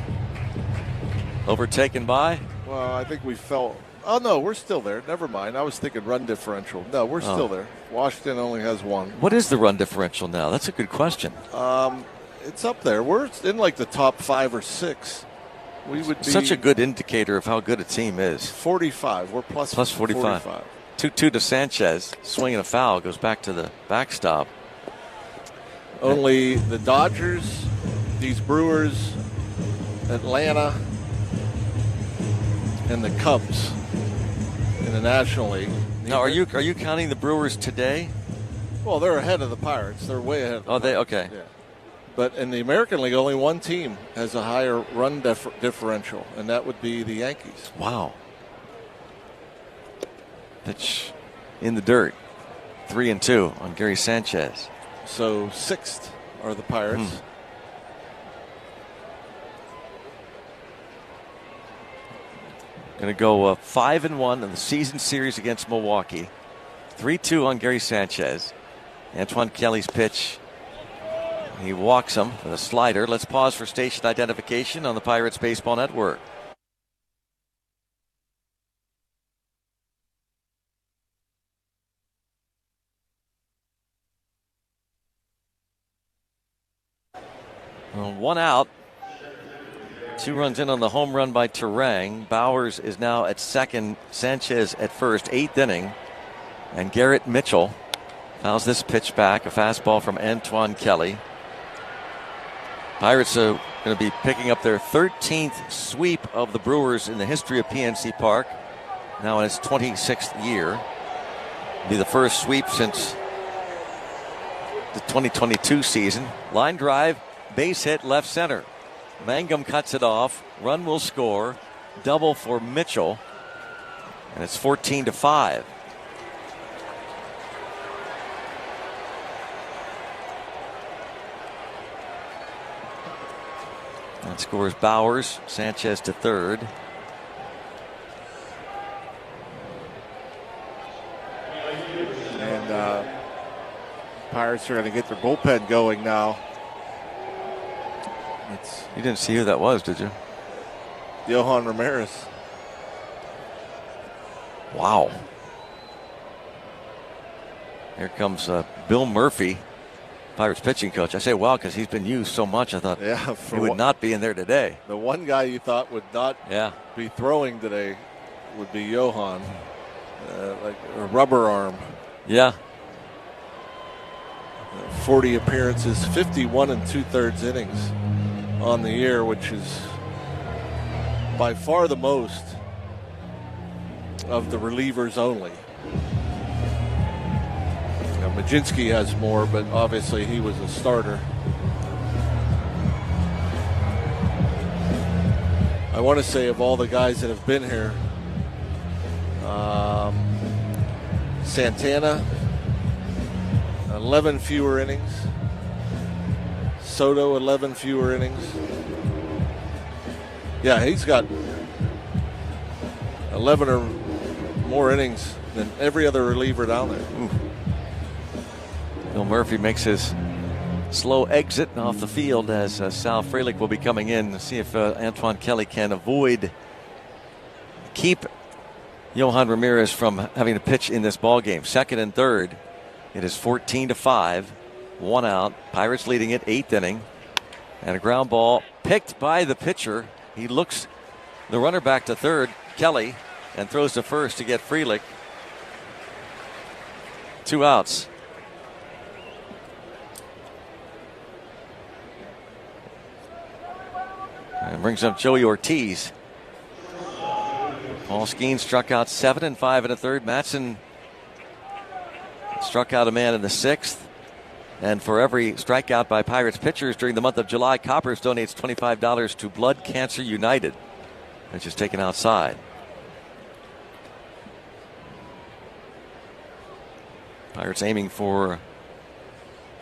Overtaken by? Well, I think we fell. Oh, no, we're still there. Never mind. I was thinking run differential. No, we're still there. Washington only has one. What is the run differential now? That's a good question. It's up there. We're in like the top 5 or 6. We would be such a good indicator of how good a team is. 45. We're plus 45. 2-2 to Sanchez. Swinging a foul. Goes back to the backstop. Only the Dodgers, these Brewers, Atlanta, and the Cubs in the National League. Now, are you counting the Brewers today? Well, they're ahead of the Pirates. They're way ahead. Oh, they okay. Yeah. But in the American League, only one team has a higher run differential, and that would be the Yankees. Wow. Pitch in the dirt. 3-2 on Gary Sanchez. So 6th are the Pirates. Going to go 5-1 in the season series against Milwaukee. 3-2 on Gary Sanchez. Antoine Kelly's pitch. He walks him with a slider. Let's pause for station identification on the Pirates Baseball Network. Well, 1 out. 2 runs in on the home run by Terang. Bowers is now at second. Sanchez at first. 8th inning. And Garrett Mitchell fouls this pitch back. A fastball from Antoine Kelly. Pirates are going to be picking up their 13th sweep of the Brewers in the history of PNC Park. Now in its 26th year. It'll be the first sweep since the 2022 season. Line drive, base hit left center. Mangum cuts it off. Run will score. Double for Mitchell. And it's 14-5. That scores Bowers. Sanchez to third. And Pirates are going to get their bullpen going now. You didn't see who that was, did you? Johan Ramirez. Wow. Here comes Bill Murphy, Pirates pitching coach. I say wow because he's been used so much. I thought he would not be in there today. The one guy you thought would not be throwing today would be Johan, like a rubber arm. Yeah. 40 appearances, 51 2/3 innings on the year, which is by far the most of the relievers only. Now, Majinski has more, but obviously he was a starter. I want to say of all the guys that have been here, Santana, 11 fewer innings. Soto, 11 fewer innings. Yeah, he's got 11 or more innings than every other reliever down there. Ooh. Bill Murphy makes his slow exit off the field as Sal Frelick will be coming in to see if Antoine Kelly can keep Johan Ramirez from having to pitch in this ball game. Second and third. It is 14-5. 1 out. Pirates leading it, 8th inning. And a ground ball picked by the pitcher. He looks the runner back to third, Kelly, and throws to first to get Frelick. 2 outs. And brings up Joey Ortiz. Paul Skeens struck out 7 and 5 1/3. Mattson struck out a man in the 6th. And for every strikeout by Pirates pitchers during the month of July, Coppers donates $25 to Blood Cancer United, which is taken outside. Pirates aiming for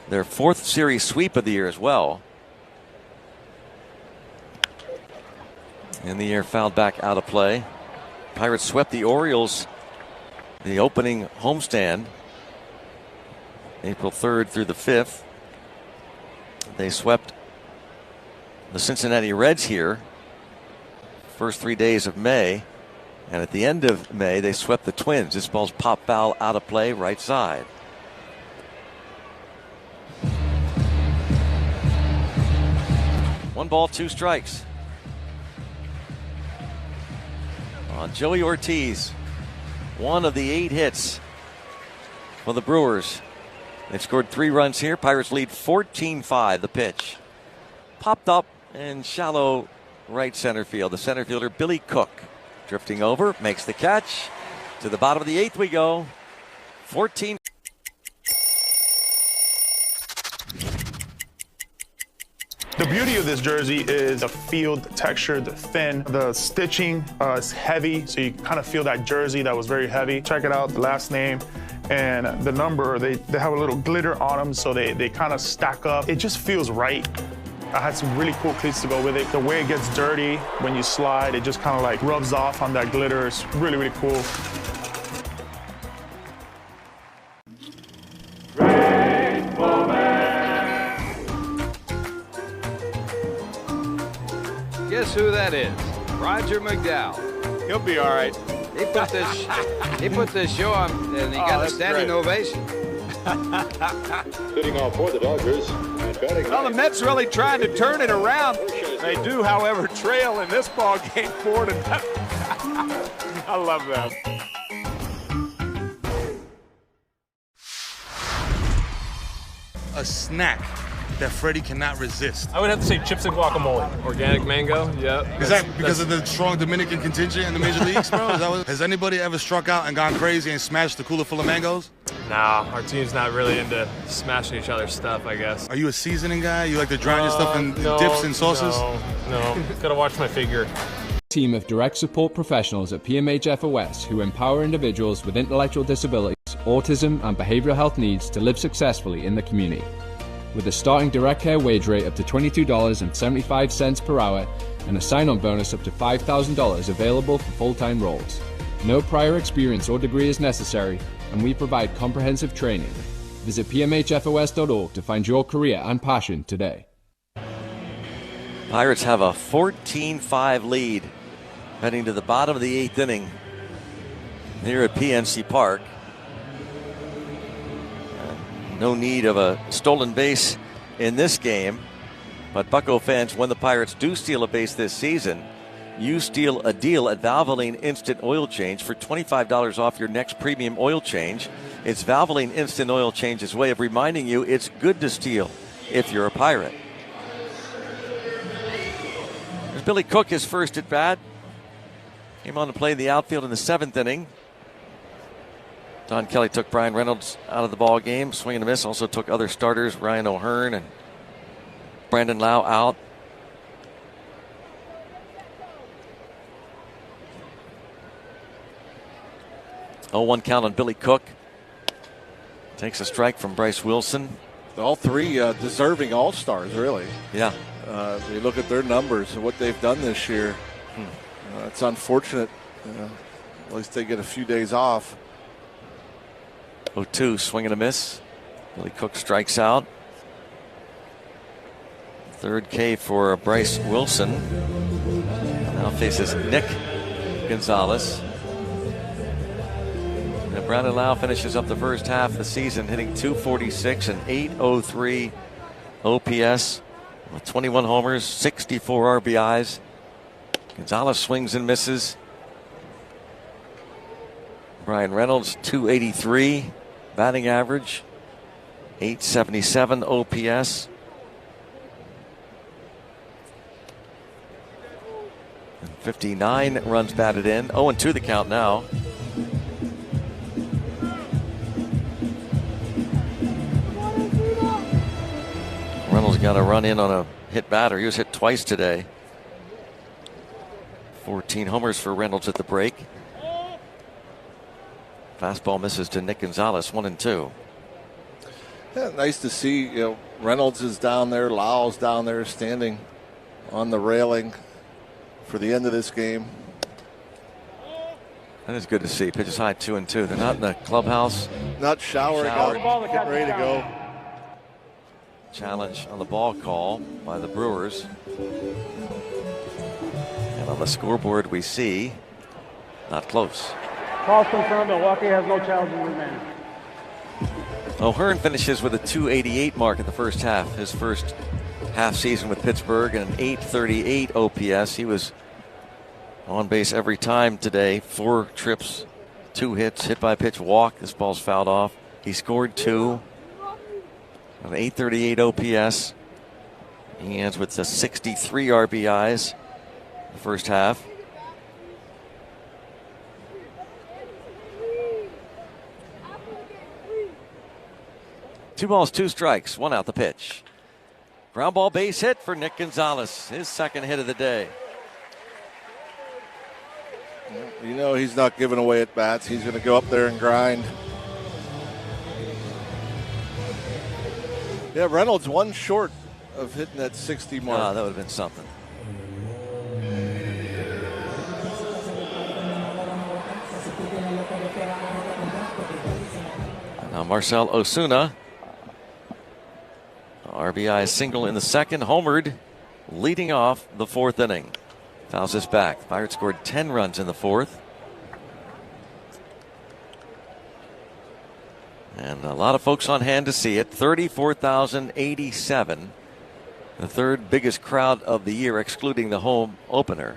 their 4th series sweep of the year as well. In the air, fouled back out of play. Pirates swept the Orioles the opening homestand, April 3rd through the 5th. They swept the Cincinnati Reds here first 3 days of May. And at the end of May, they swept the Twins. This ball's pop foul out of play, right side. One ball, 2 strikes. On Joey Ortiz, one of the 8 hits for the Brewers. They've scored 3 runs here. Pirates lead 14-5. The pitch popped up in shallow right center field. The center fielder, Billy Cook, drifting over, makes the catch. To the bottom of the 8th we go. 14. The beauty of this jersey is the field, the texture, the thin, the stitching is heavy, so you kind of feel that jersey that was very heavy. Check it out, the last name and the number, they have a little glitter on them, so they kind of stack up. It just feels right. I had some really cool cleats to go with it. The way it gets dirty when you slide, it just kind of like rubs off on that glitter. It's really, really cool. Guess who that is? Roger McDowell. He'll be all right. He put this show on, and he got a standing ovation. Sitting on for the Dodgers. Well, the Mets really trying to turn it around. They do, however, trail in this ball game 4-0. I love that. A snack that Freddie cannot resist. I would have to say chips and guacamole. Organic mango, yeah. Is that because of the strong Dominican contingent in the major leagues, bro? Has anybody ever struck out and gone crazy and smashed the cooler full of mangoes? Nah, our team's not really into smashing each other's stuff, I guess. Are you a seasoning guy? You like to drown your stuff in dips and sauces? No. Gotta watch my figure. Team of direct support professionals at PMH FOS who empower individuals with intellectual disabilities, autism, and behavioral health needs to live successfully in the community. With a starting direct care wage rate up to $22.75 per hour and a sign-on bonus up to $5,000 available for full-time roles. No prior experience or degree is necessary, and we provide comprehensive training. Visit pmhfos.org to find your career and passion today. Pirates have a 14-5 lead heading to the bottom of the 8th inning here at PNC Park. No need of a stolen base in this game, but Bucco fans, when the Pirates do steal a base this season, you steal a deal at Valvoline Instant Oil Change for $25 off your next premium oil change. It's Valvoline Instant Oil Change's way of reminding you it's good to steal if you're a Pirate. There's Billy Cook, his first at bat. Came on to play in the outfield in the 7th inning. Don Kelly took Brian Reynolds out of the ball game, swing and a miss. Also took other starters, Ryan O'Hearn and Brandon Lau, out. Oh, 1 count on Billy Cook. Takes a strike from Bryce Wilson. All 3 deserving All-Stars, really. Yeah. You look at their numbers and what they've done this year. It's unfortunate. At least they get a few days off. 0-2, swing and a miss. Billy Cook strikes out. 3rd K for Bryce Wilson. Now faces Nick Gonzalez. And Brandon Lau finishes up the first half of the season hitting .246 and .803 OPS with 21 homers, 64 RBIs. Gonzalez swings and misses. Brian Reynolds, 283 batting average, 877 OPS. And 59 runs batted in. 0-2 the count now. Reynolds got a run in on a hit batter. He was hit twice today. 14 homers for Reynolds at the break. Fastball misses to Nick Gonzalez, 1-2. Yeah, nice to see. Reynolds is down there, Lyle's down there, standing on the railing for the end of this game. That is good to see. Pitches high, 2-2. They're not in the clubhouse. Not showering out, getting ready to go. Challenge on the ball call by the Brewers. And on the scoreboard we see not close. Call confirmed. Milwaukee has no challenges remaining. O'Hearn finishes with a 288 mark in the first half. His first half season with Pittsburgh and an 838 OPS. He was on base every time today. 4 trips, 2 hits, hit by pitch, walk. This ball's fouled off. He scored 2. An 838 OPS. He ends with the 63 RBIs the first half. Two balls, 2 strikes, 1 out the pitch. Ground ball base hit for Nick Gonzalez, his second hit of the day. He's not giving away at bats. He's going to go up there and grind. Yeah, Reynolds 1 short of hitting that 60 mark. Ah, that would have been something. Now Marcell Ozuna. RBI single in the second, homered, leading off the 4th inning. Fouls this back. The Pirates scored 10 runs in the 4th. And a lot of folks on hand to see it. 34,087. The 3rd biggest crowd of the year, excluding the home opener.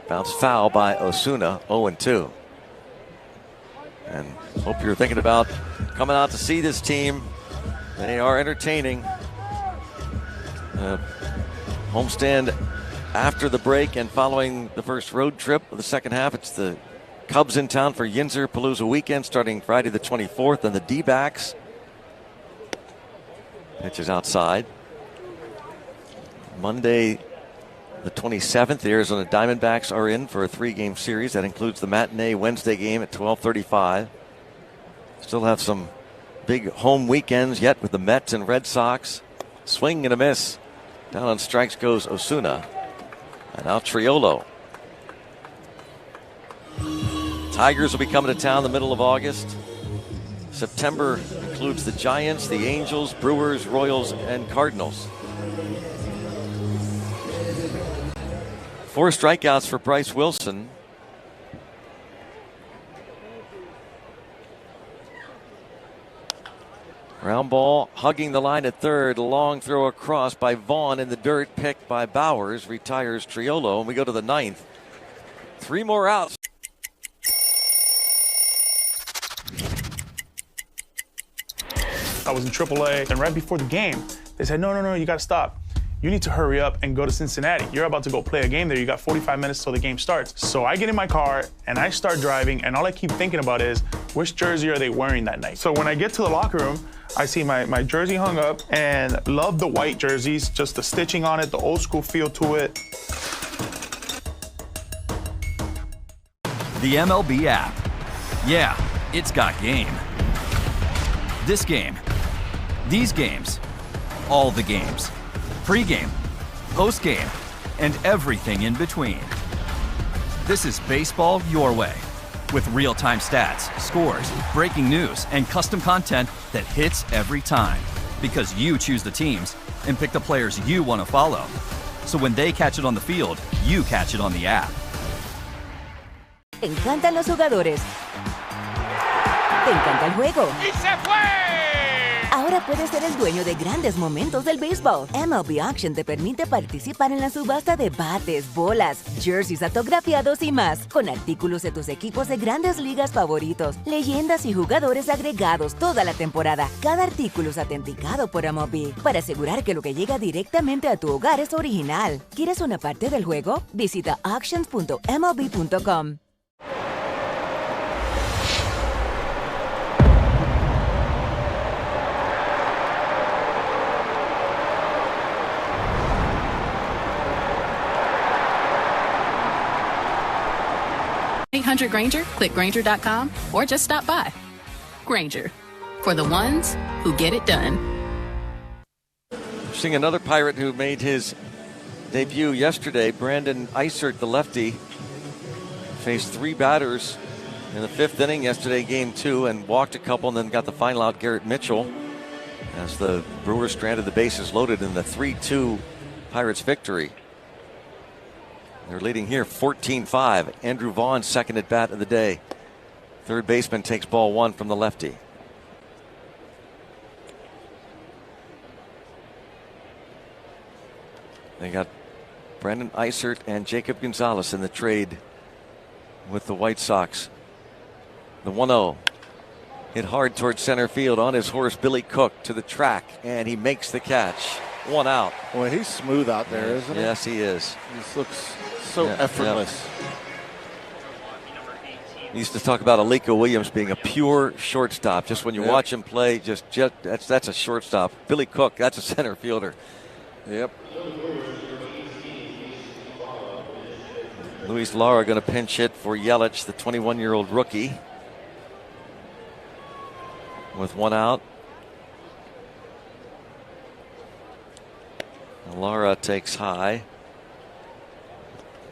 Bounce foul by Ozuna, 0-2. And hope you're thinking about coming out to see this team. They are entertaining. Homestand after the break and following the first road trip of the second half. It's the Cubs in town for Yinzer Palooza weekend starting Friday the 24th, and the D-backs. Pitches outside. Monday the 27th, the Arizona Diamondbacks are in for a 3-game series. That includes the matinee Wednesday game at 12:35. Still have some big home weekends yet with the Mets and Red Sox. Swing and a miss. Down on strikes goes Ozuna. And now Triolo. Tigers will be coming to town the middle of August. September includes the Giants, the Angels, Brewers, Royals, and Cardinals. 4 strikeouts for Bryce Wilson. Ground ball hugging the line at third. Long throw across by Vaughn in the dirt. Picked by Bowers. Retires Triolo. And we go to the 9th. 3 more outs. I was in AAA, and right before the game, they said, no, you got to stop. You need to hurry up and go to Cincinnati. You're about to go play a game there. You got 45 minutes till the game starts. So I get in my car, and I start driving, and all I keep thinking about is, which jersey are they wearing that night? So when I get to the locker room, I see my jersey hung up, and love the white jerseys, just the stitching on it, the old school feel to it. The MLB app. Yeah, it's got game. This game. These games. All the games. Pre-game, post-game, and everything in between. This is baseball your way. With real-time stats, scores, breaking news, and custom content that hits every time. Because you choose the teams and pick the players you want to follow. So when they catch it on the field, you catch it on the app. Te encantan los jugadores. Te encanta el juego. ¡Y se fue! Ahora Ahora puedes ser el dueño de grandes momentos del béisbol. MLB Auction te permite participar en la subasta de bates, bolas, jerseys autografiados y más, con artículos de tus equipos de grandes ligas favoritos, leyendas y jugadores agregados toda la temporada. Cada artículo es autenticado por MLB para asegurar que lo que llega directamente a tu hogar es original. ¿Quieres una parte del juego? Visita auctions.mlb.com. Grainger, click Grainger.com, or just stop by. Grainger, for the ones who get it done. Seeing another Pirate who made his debut yesterday, Brandon Eisert, the lefty, faced 3 batters in the 5th inning yesterday, game 2, and walked a couple and then got the final out, Garrett Mitchell, as the Brewers stranded the bases loaded in the 3-2 Pirates victory. They're leading here 14-5. Andrew Vaughn, second at bat of the day. Third baseman takes ball 1 from the lefty. They got Brandon Eisert and Jacob Gonzalez in the trade with the White Sox. The 1-0 hit hard towards center field on his horse Billy Cook to the track, and he makes the catch. 1 out. Well, he's smooth out there, isn't he? Yes, he is. He looks so effortless. He used to talk about Alika Williams being a pure shortstop. Just when you watch him play, that's a shortstop. Billy Cook, that's a center fielder. Yep. Luis Lara going to pinch hit for Yelich, the 21-year-old rookie. With 1 out. Lara takes high.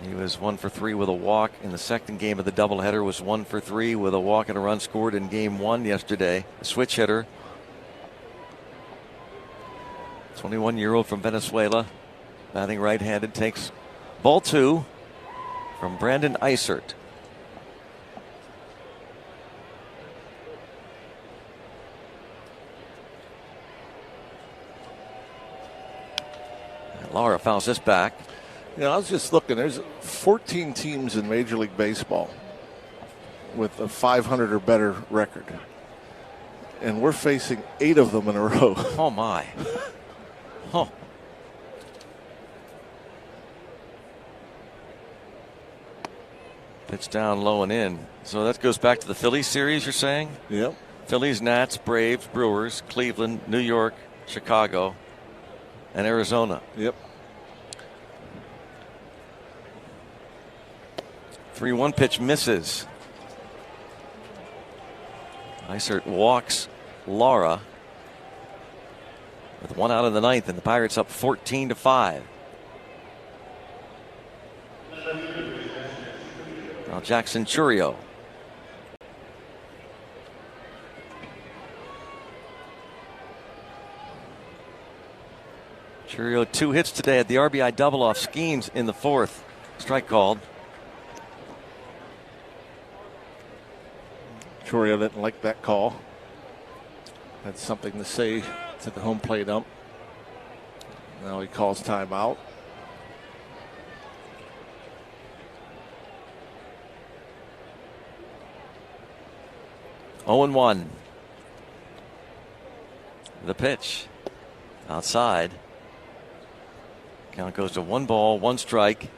He was 1 for 3 with a walk in the second game of the doubleheader. Was 1 for 3 with a walk and a run scored in game 1 yesterday. A switch hitter. 21-year-old from Venezuela, batting right-handed, takes ball 2 from Brandon Eisert. Lara fouls this back. You know, I was just looking. There's 14 teams in Major League Baseball with a 500 or better record. And we're facing 8 of them in a row. Oh, my. Oh. Pitch down low and in. So that goes back to the Phillies series, you're saying? Yep. Phillies, Nats, Braves, Brewers, Cleveland, New York, Chicago, and Arizona. Yep. 3-1 pitch misses. Eisert walks Lara with 1 out in the 9th, and the Pirates up 14-5. Now Jackson Chourio. Chourio 2 hits today at the RBI double off Skeens in the 4th. Strike called. Chourio didn't like that call. Had something to say to the home plate ump. Now he calls timeout. Oh and 1. The pitch outside. Count goes to 1 ball, 1 strike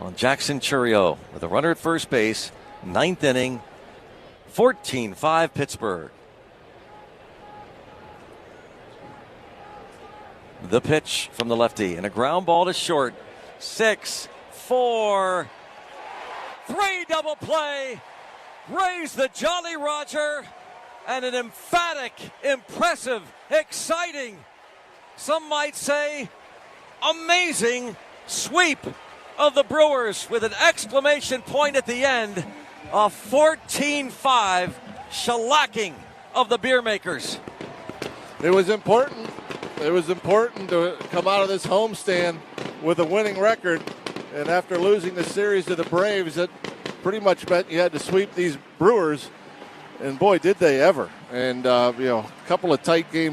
on Jackson Chourio with a runner at first base. 9th inning. 14-5 Pittsburgh. The pitch from the lefty and a ground ball to short. 6-4. 3 double play. Raise the Jolly Roger. And an emphatic, impressive, exciting, some might say amazing sweep of the Brewers with an exclamation point at the end. A 14-5 shellacking of the Beer Makers. It was important. It was important to come out of this homestand with a winning record. And after losing the series to the Braves, that pretty much meant you had to sweep these Brewers. And boy, did they ever. And, a couple of tight games